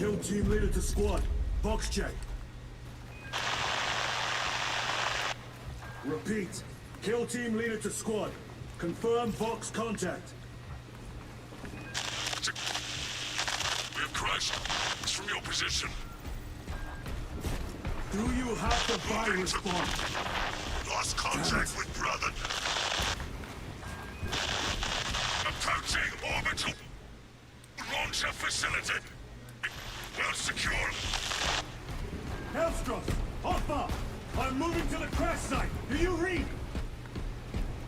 Kill team leader to squad. Box check. Repeat. Kill team leader to squad. Confirm Vox contact. We have crashed. It's from your position. Do you have the virus bomb? Lost contact with brother. Approaching orbital launcher facility. Well secured. Hellstross, Hoffa! I'm moving to the crash site. Do you read?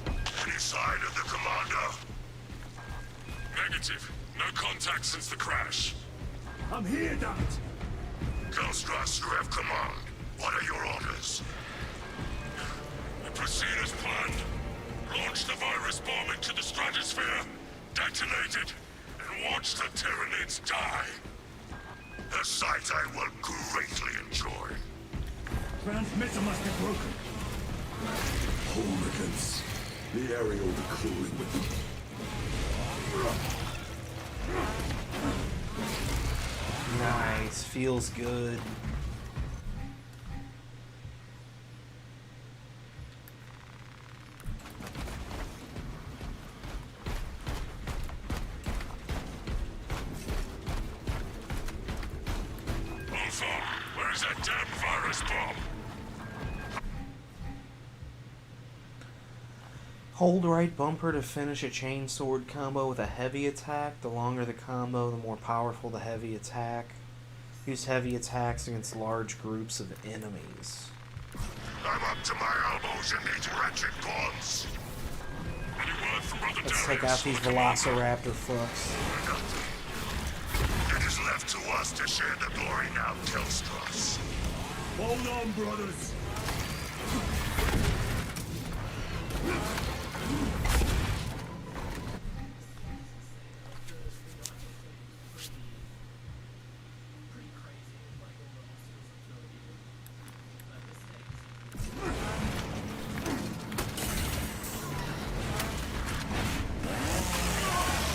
Any sign of the commander? Negative. No contact since the crash. I'm here, damn it! Hellstross, you have command. What are your orders? We proceed as planned. Launch the virus bomb into the stratosphere, detonate it, and watch the Tyranids die. A sight I will greatly enjoy. Transmitter must be broken. Homicans. The area will be crawling with them. Nice, feels good. Alpha, where's that damn virus bomb? Hold right bumper to finish a chainsword combo with a heavy attack. The longer the combo, the more powerful the heavy attack. Use heavy attacks against large groups of enemies. I'm up to my elbows in these wretched guns. Any word from Brother Let's Darius? take out these Velociraptor fucks. It is left to us to share the glory now, Killstress. Hold on, brothers.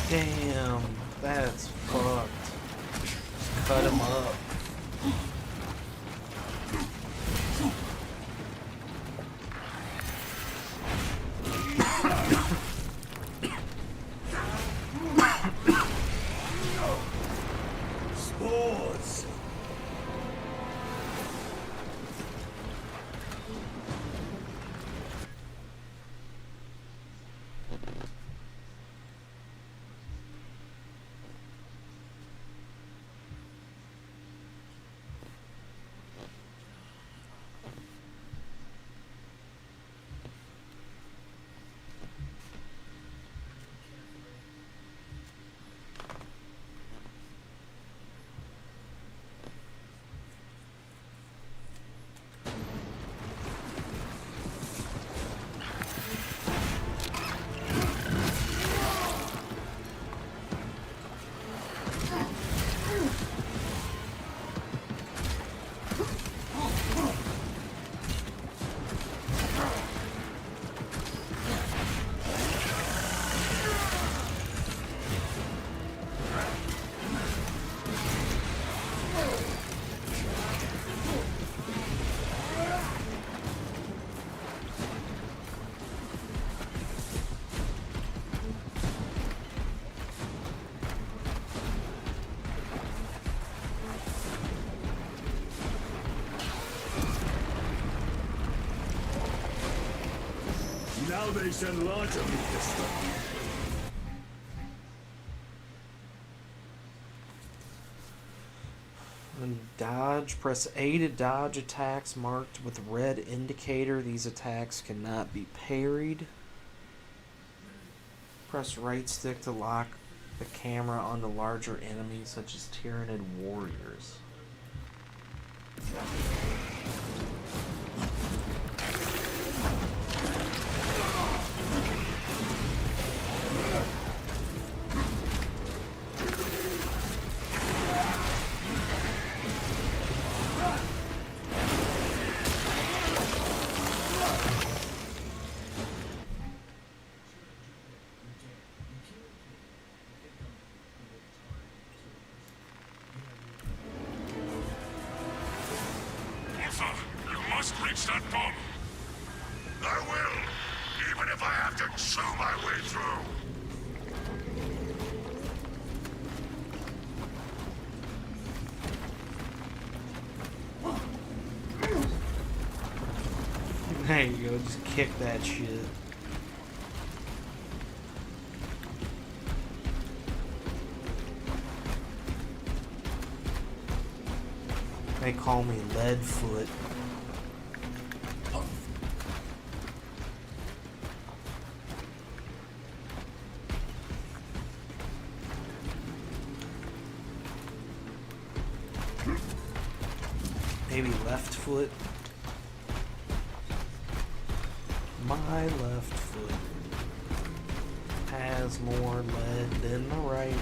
Damn, that's fucked. Just cut him up. Spores. Now they send larger meat this stuff. And dodge, press A to dodge attacks marked with red indicator. These attacks cannot be parried. Press right stick to lock the camera onto larger enemies such as Tyranid warriors. You must reach that bomb. I will, even if I have to chew my way through. There you go, just kick that shit. They call me Leadfoot. Maybe left foot. My left foot has more lead than the right.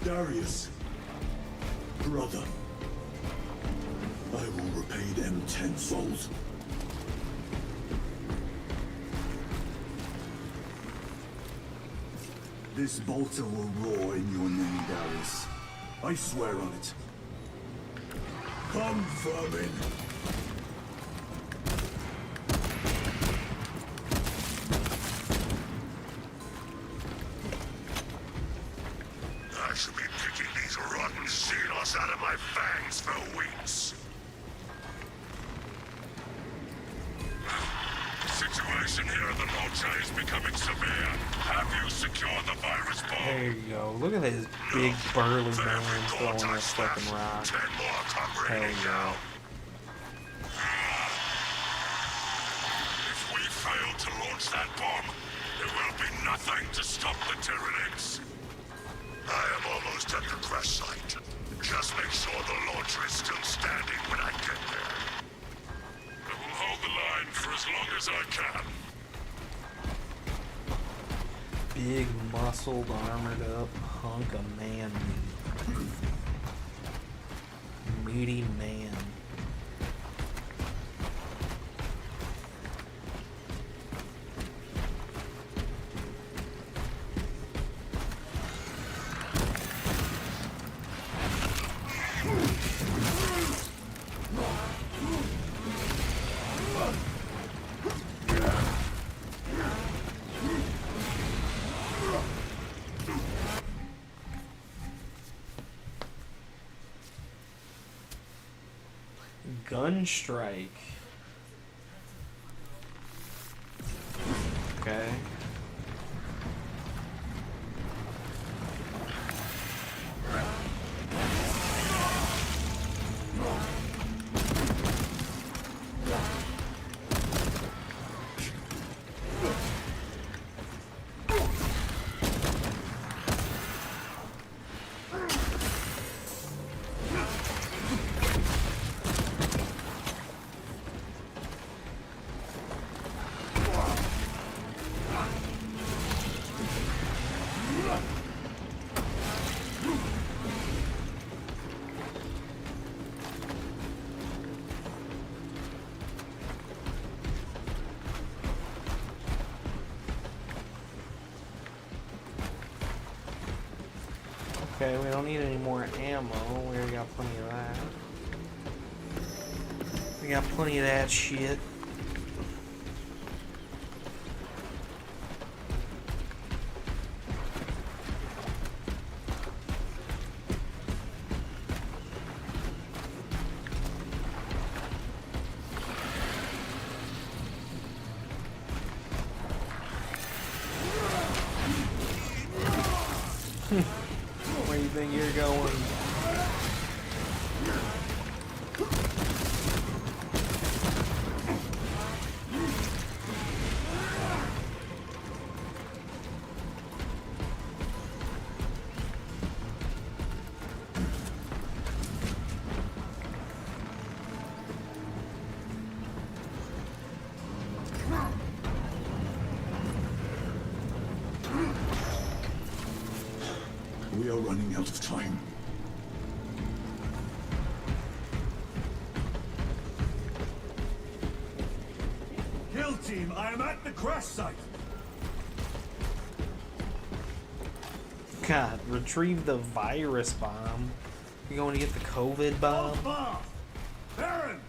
Darius, brother, I will repay them tenfold. This bolter will roar in your name, Darius. I swear on it. Come, vermin! should be picking these rotten Xenos out of my fangs for weeks. Situation here at the launcher is becoming severe. Have you secured the virus bomb? There you go. Look at this big burly man throwing that fucking rock. 10 more come Hell raining yeah. down. If we fail to launch that bomb, there will be nothing to stop the Tyranids. I am almost at the crash site. Just make sure the launcher is still standing when I get there. I will hold the line for as long as I can. Big, muscled, armored up hunk of man meat. Meaty man. Gun strike. Okay. Okay, we don't need any more ammo. We already got plenty of that. We got plenty of that shit. Where do you think you're going? We are running out of time. Kill team, I am at the crash site. God, retrieve the virus bomb. You going to get the COVID bomb? Bomb! Baron!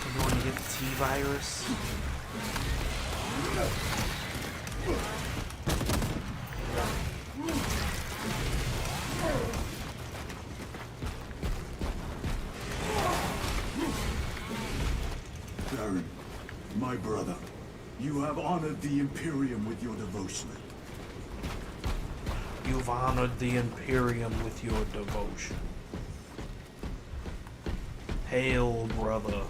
You going to get the T-virus? Baron, my brother, you have honored the Imperium with your devotion. You've honored the Imperium with your devotion. Hail, brother.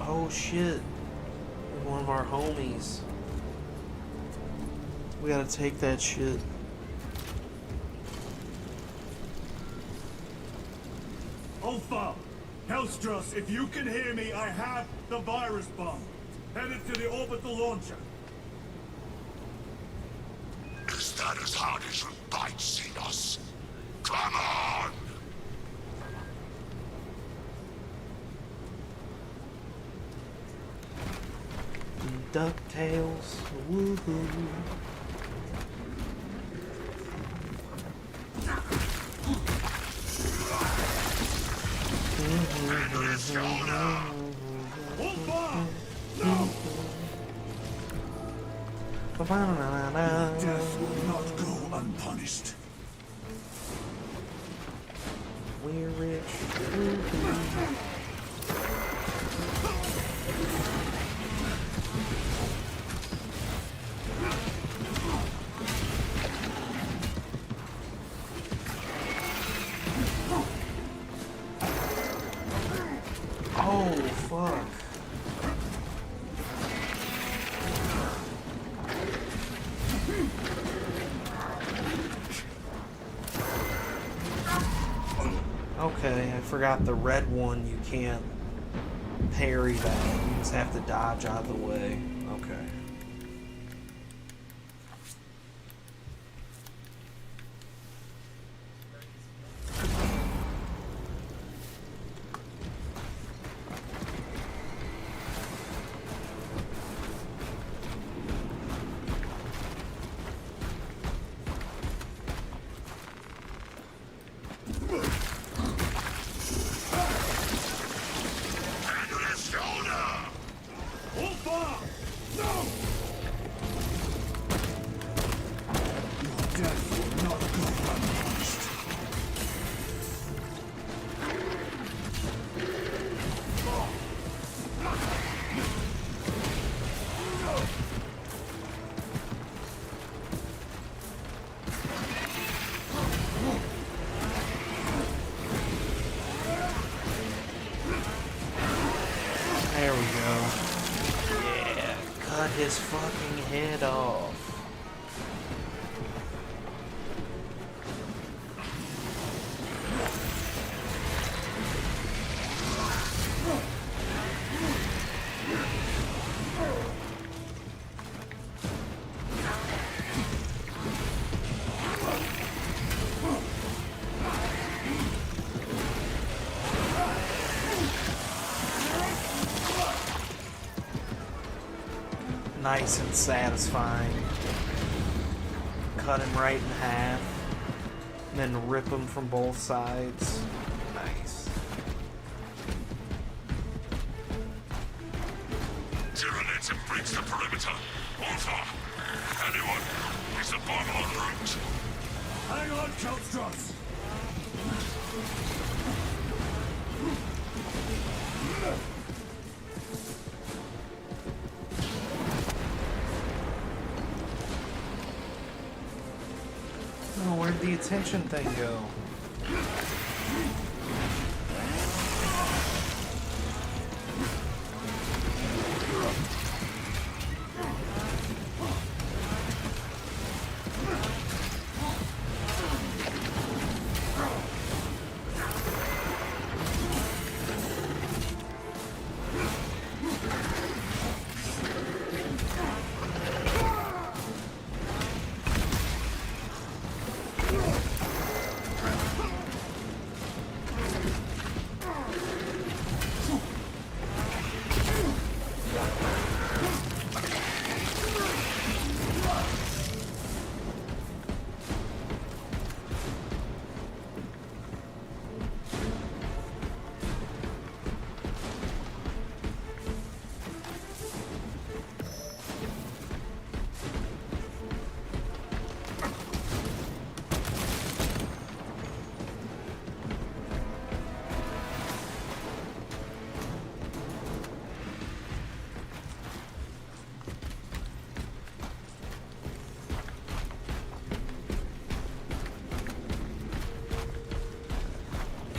Oh shit. One of our homies. We gotta take that shit. Alpha! Hellstros, if you can hear me, I have the virus bomb. Headed to the orbital launcher. Is that as hard as you bite, Xenos? Come on! DuckTales. Woohoo. Death will not go unpunished. We're rich. Oh, fuck. Okay, I forgot the red one, you can't parry that. You just have to dodge out of the way. Okay. There we go. Yeah, cut his fucking head off. Nice and satisfying. Cut him right in half, and then rip him from both sides. Nice. Tyranids have breached the perimeter. Alpha! Anyone? Is the bomb en route? Hang on, Kelstros! Oh, where'd the attention thing go?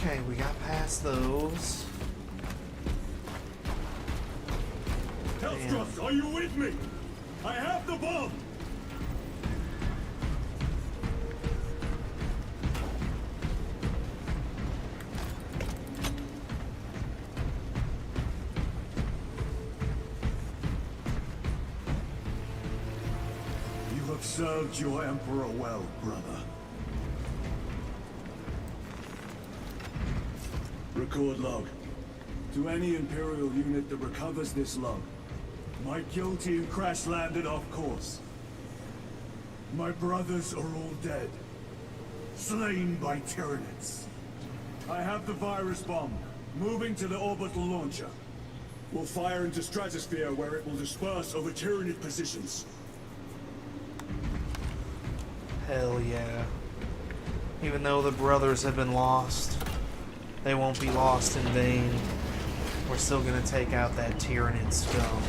Okay, we got past those. Kelstros, are you with me? I have the bomb! You have served your Emperor well, brother. Record log. To any Imperial unit that recovers this log, My kill team crash-landed off course. My brothers are all dead. Slain by Tyranids. I have the virus bomb. Moving to the orbital launcher. We'll fire into stratosphere where it will disperse over Tyranid positions. Hell yeah. Even though the brothers have been lost, they won't be lost in vain. We're still gonna take out that Tyranid scum.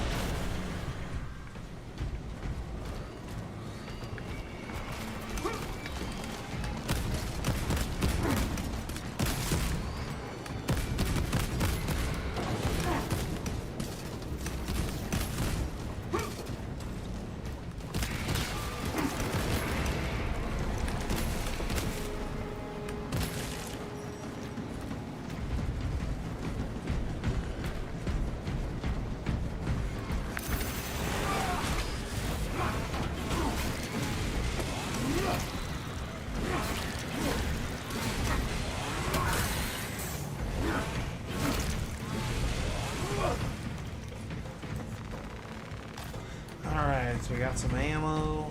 So we got some ammo.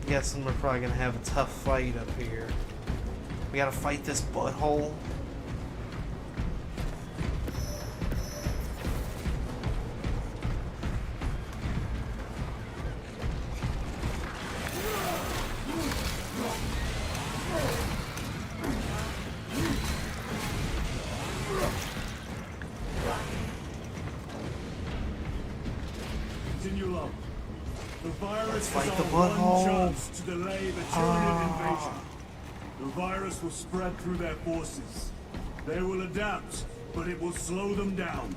Guessing we're probably gonna have a tough fight up here. We gotta fight this butthole. The virus will spread through their forces. They will adapt, but it will slow them down.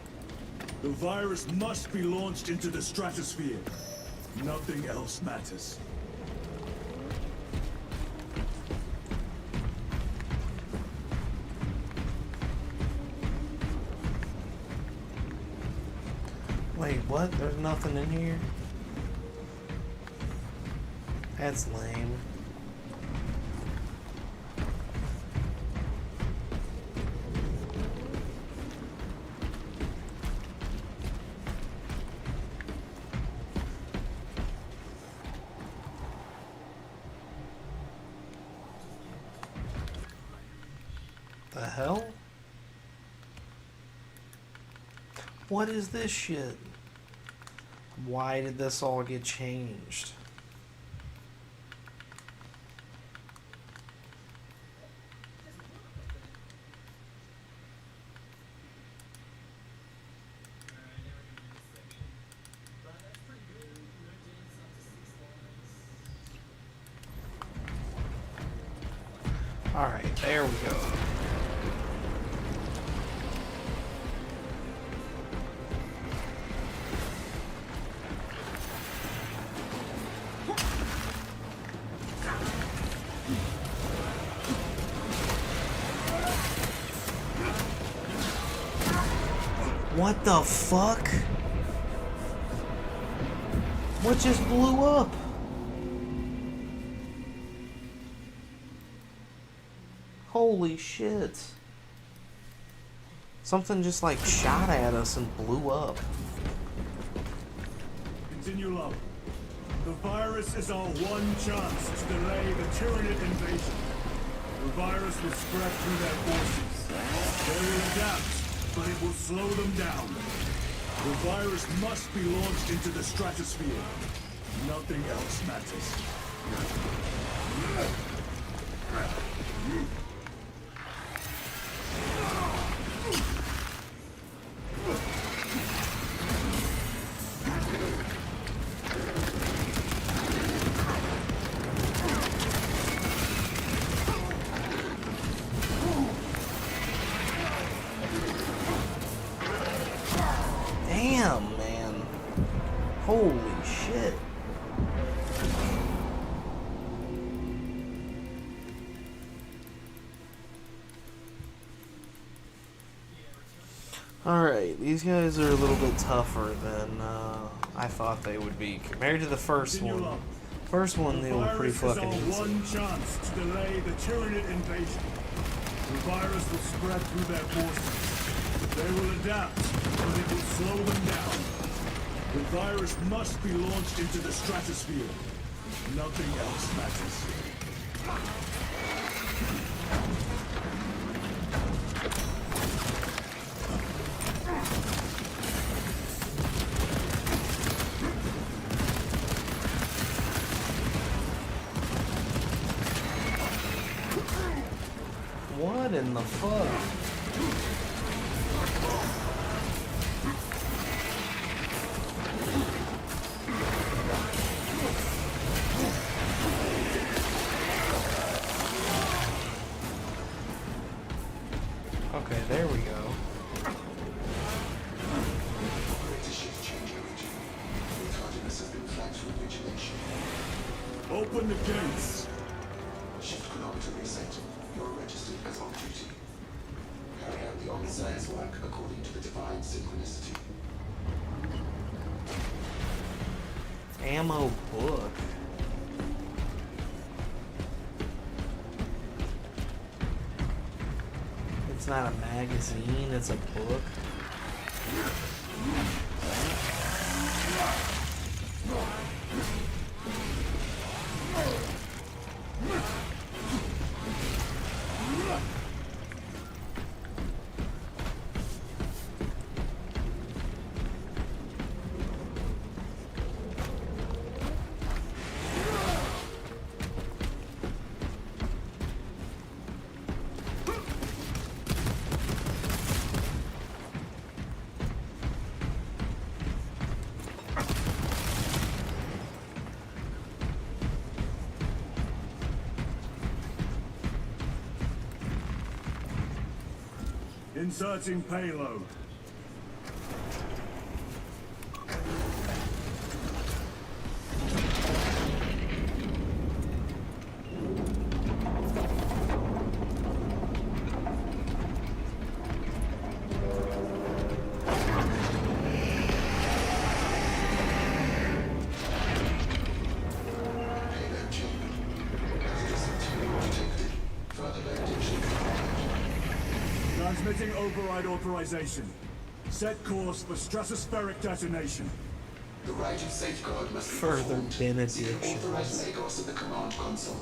The virus must be launched into the stratosphere. Nothing else matters. Wait, what? There's nothing in here? That's lame. The hell? What is this shit? Why did this all get changed? Alright, there we go. What the fuck? What just blew up? Holy shit. Something just like shot at us and blew up. Continue low. The virus is our one chance to delay the Tyranid invasion. The virus will spread through their forces. They will adapt, but it will slow them down. The virus must be launched into the stratosphere. Nothing else matters. Damn, man. Holy shit. Alright, these guys are a little bit tougher than I thought they would be compared to the first one. First one, they were pretty fucking easy. One chance to delay the Tyranid invasion. The virus will spread through their forces. They will adapt, but it will slow them down. The virus must be launched into the stratosphere. Nothing else matters. What in the fuck? Okay, there we go. Open the gates. Shift chronometer reset. You're registered as on duty. Carry out the on-science work according to the divine synchronicity. Ammo book. It's not a magazine, it's a book. Inserting payload. Transmitting override authorization. Set course for stratospheric detonation. The right of safeguard must be Further performed. benediction. See authorized Magos at the command console.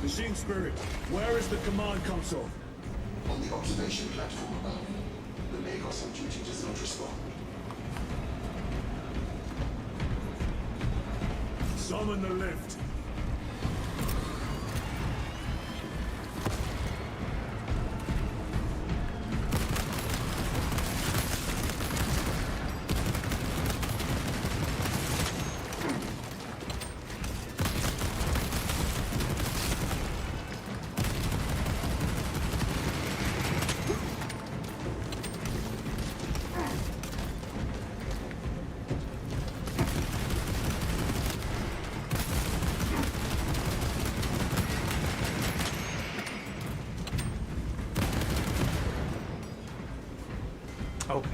Machine Spirit, where is the command console? On the observation platform above. The Magos on duty does not respond. Summon the lift. Okay.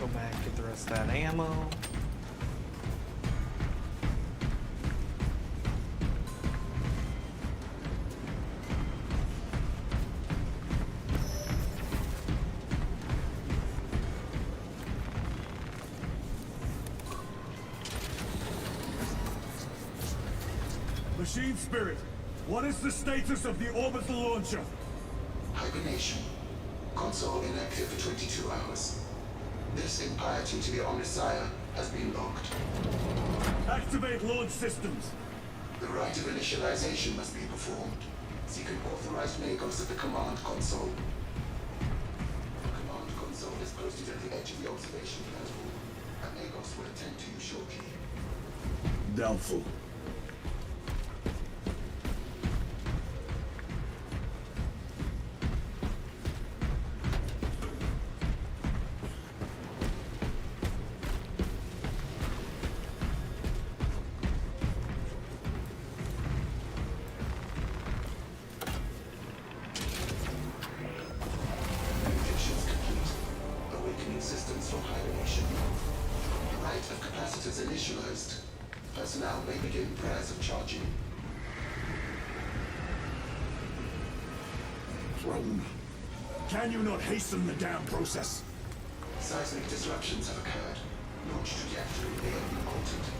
Go back, get the rest of that ammo. Machine Spirit, what is the status of the orbital launcher? Hibernation. Console inactive for 22 hours. This impiety to the Omnissiah has been locked. Activate launch systems. The rite of initialization must be performed. Seek an authorized Magos at the command console. The command console is posted at the edge of the observation platform. A Magos will attend to you shortly. Doubtful. charging. Throne, can you not hasten the damn process? Seismic disruptions have occurred. Launch trajectory may have been altered.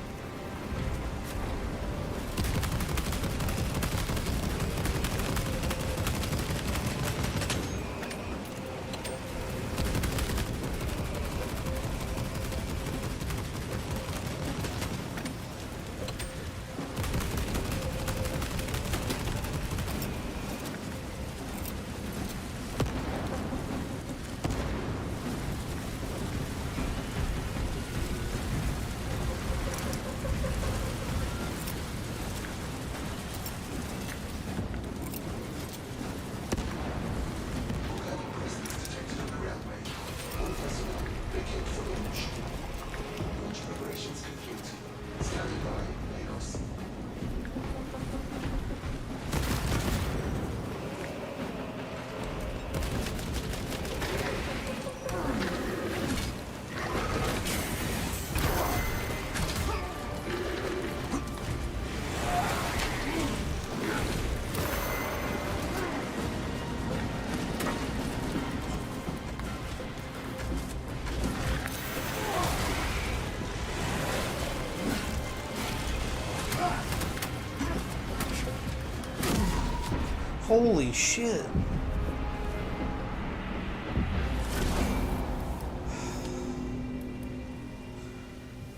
Holy shit.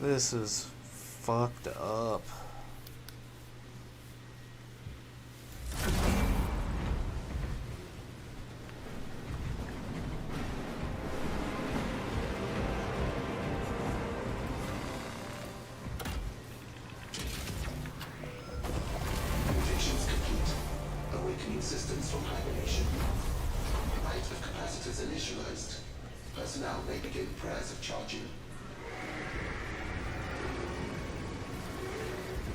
This is fucked up. Mutations complete. Awakening systems from hibernation. Light of capacitors initialized. Personnel may begin prayers of charging.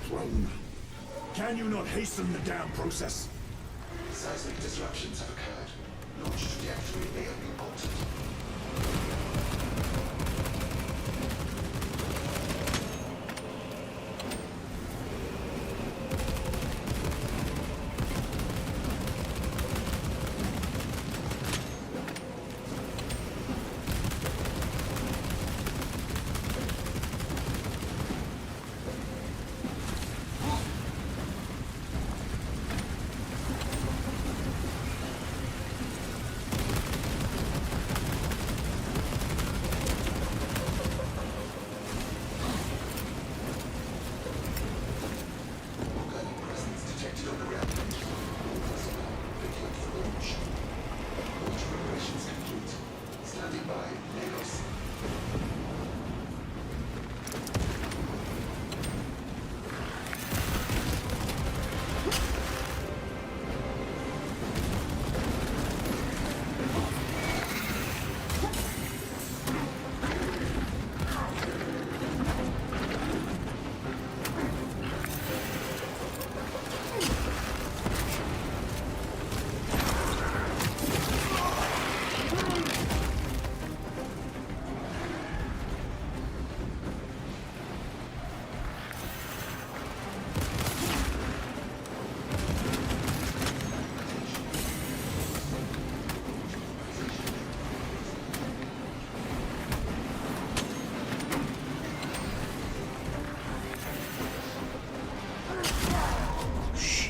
Throne, can you not hasten the damn process? Seismic disruptions have occurred. Launch trajectory may have been altered.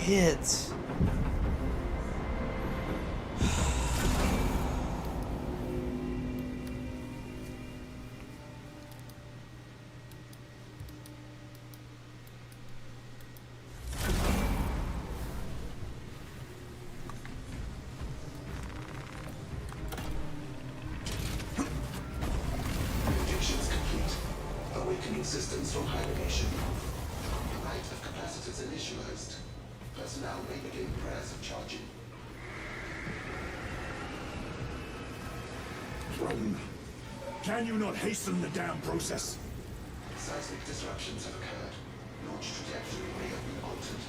Shit. Predictions complete. Awakening systems from hibernation. Light of capacitors initialized. Personnel may begin prayers of charging. Throne, can you not hasten the damn process? Seismic disruptions have occurred. Launch trajectory may have been altered.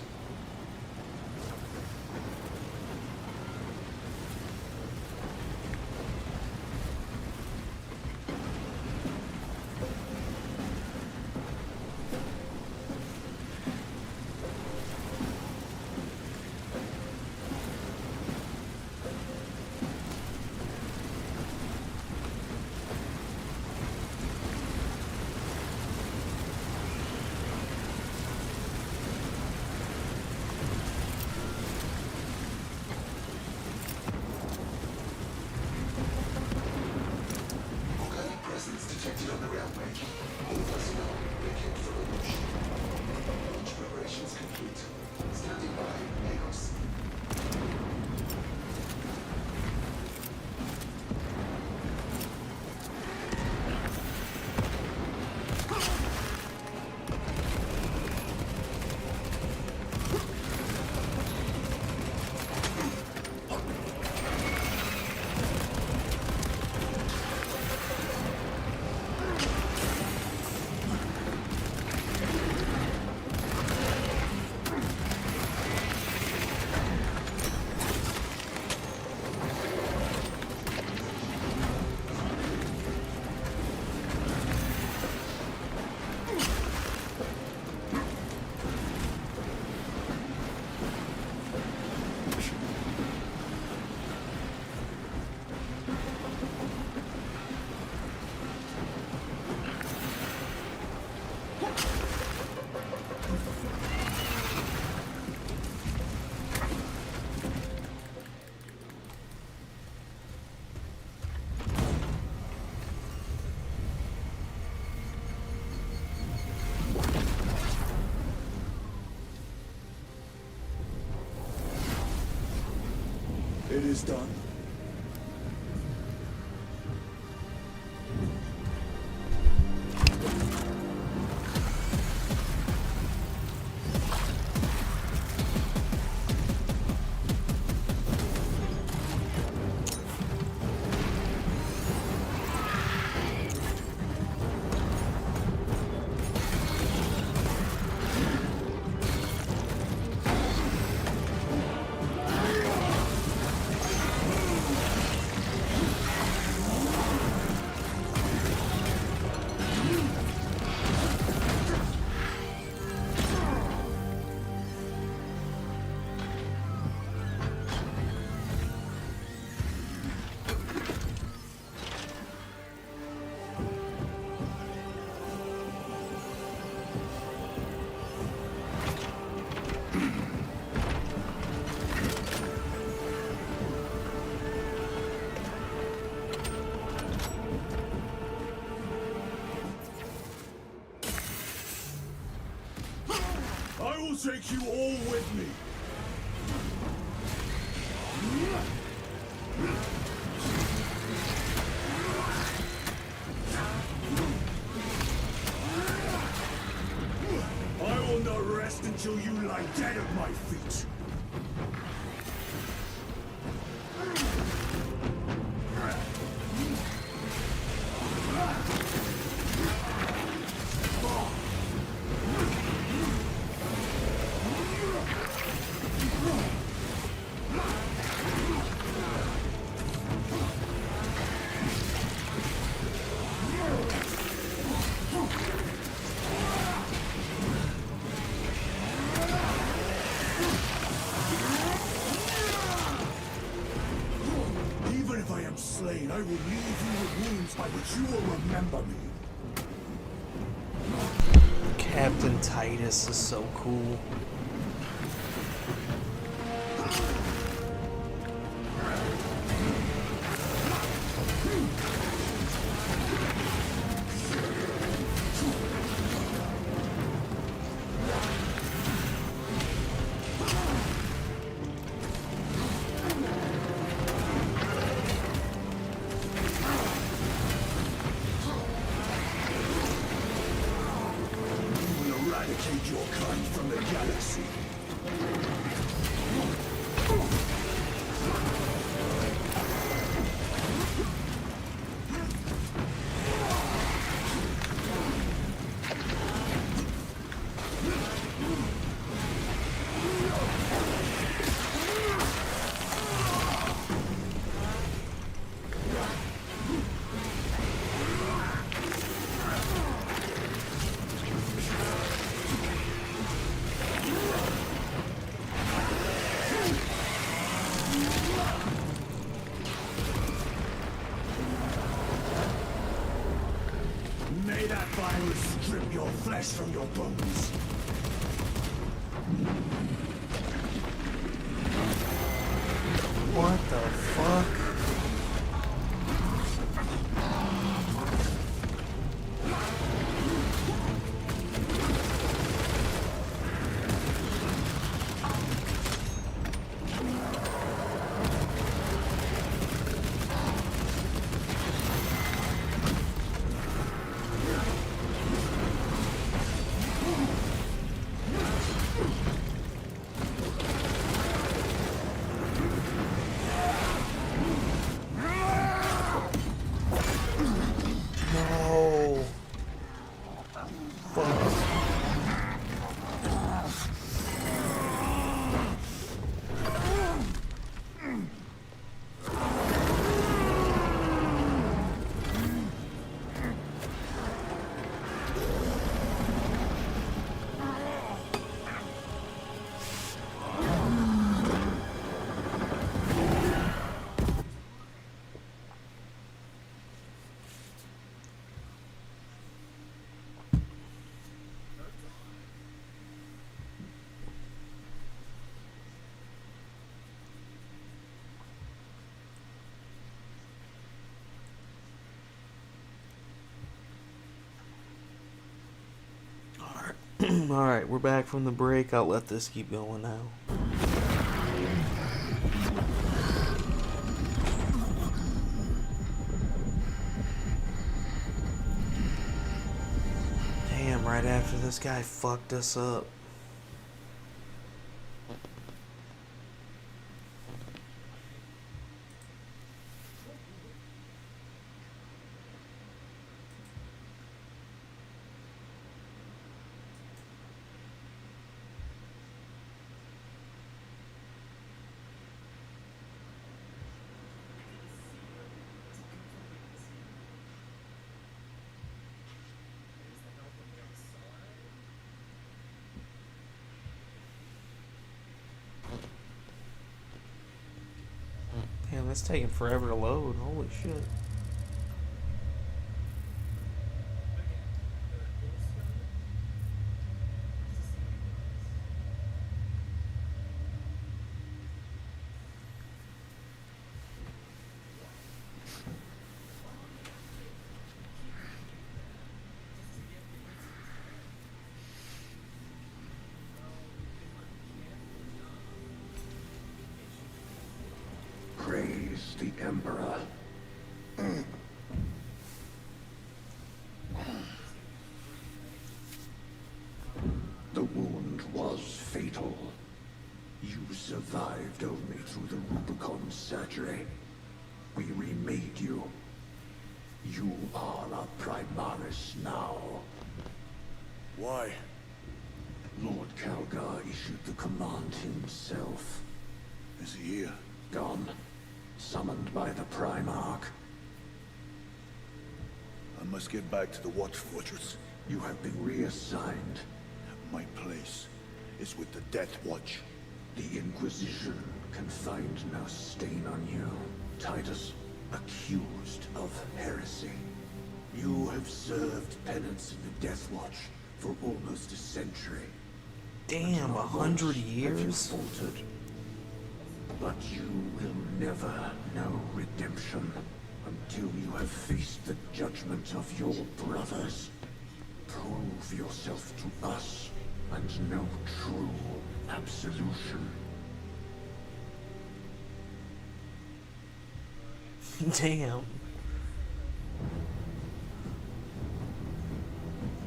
It is done. I will take you all with me. I will not rest until you lie dead at my feet. Even if I am slain, I will leave you with wounds by which you will remember me. Captain Titus is so cool. Eradicate your kind from the galaxy. May that virus strip your flesh from your bones. What the fuck? No. Alright, we're back from the break. I'll let this keep going now. right after this guy fucked us up. Damn, that's taking forever to load. Holy shit. Praise the Emperor. The wound was fatal. You survived only through the Rubicon surgery. We remade you. You are a Primaris now. Why? Lord Calgar issued the command himself. Is he here? Gone. Summoned by the Primarch. I must get back to the Watch Fortress. You have been reassigned. My place is with the Death Watch. The Inquisition can find no stain on you. Titus, accused of heresy. You have served penance in the Death Watch for almost a century. Damn, 100 years? Faltered. But you will never know redemption until you have faced the judgment of your brothers. Prove yourself to us and know true absolution. Damn.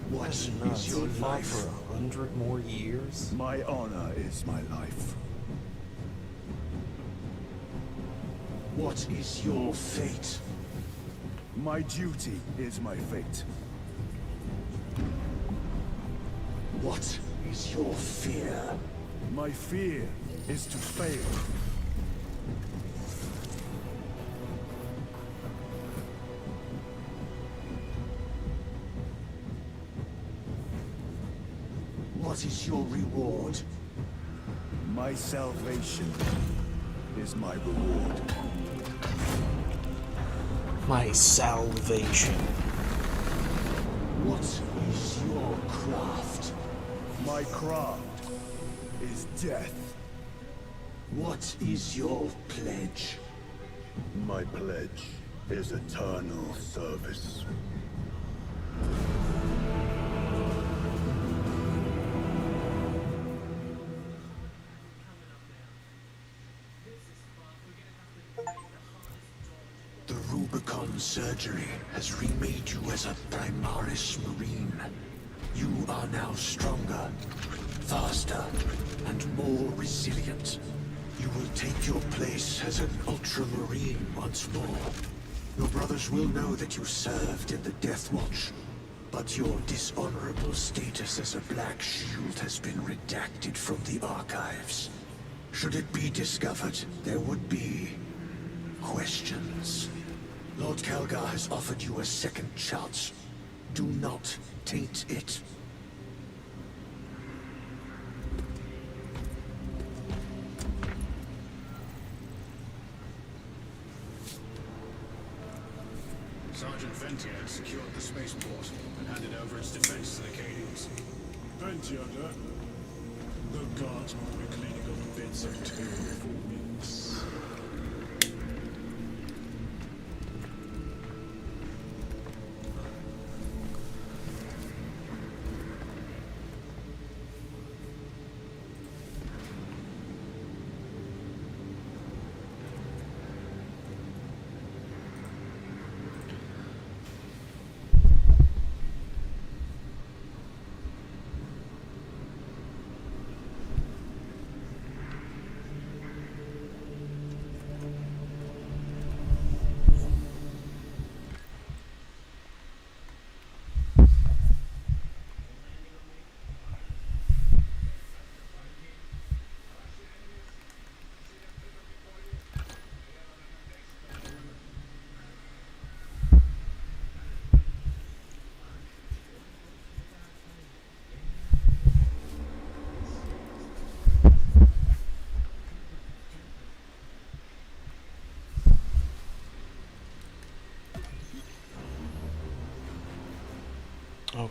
What is your your life? For 100 more years? My honor is my life. What is your fate? My duty is my fate. What is your fear? My fear is to fail. What is your reward? My salvation is my reward. My salvation. What is your craft? My craft is death. What is your pledge? My pledge is eternal service. The Rubicon surgery has remade you as a Primaris Marine. You are now stronger, faster, and more resilient. You will take your place as an Ultramarine once more. Your brothers will know that you served in the Death Watch, but your dishonorable status as a Black Shield has been redacted from the archives. Should it be discovered, there would be questions. Lord Calgar has offered you a second chance. Do not taint it. Sergeant Ventier had secured the spaceport and handed over its defense to the Cadians. Ventier, the guards will be cleaning up bits of material for weeks.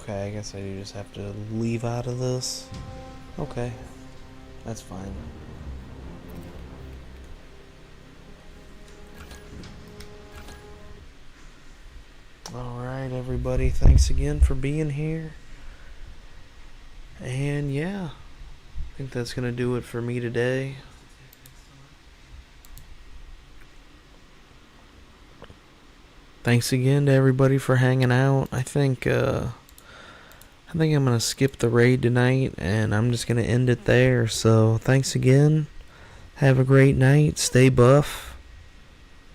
Okay, I guess I just have to leave out of this. Okay, that's fine. Alright, everybody, thanks again for being here. And yeah, I think that's going to do it for me today. Thanks again to everybody for hanging out. I think I'm gonna skip the raid tonight, and I'm just gonna end it there. So thanks again. Have a great night. Stay buff.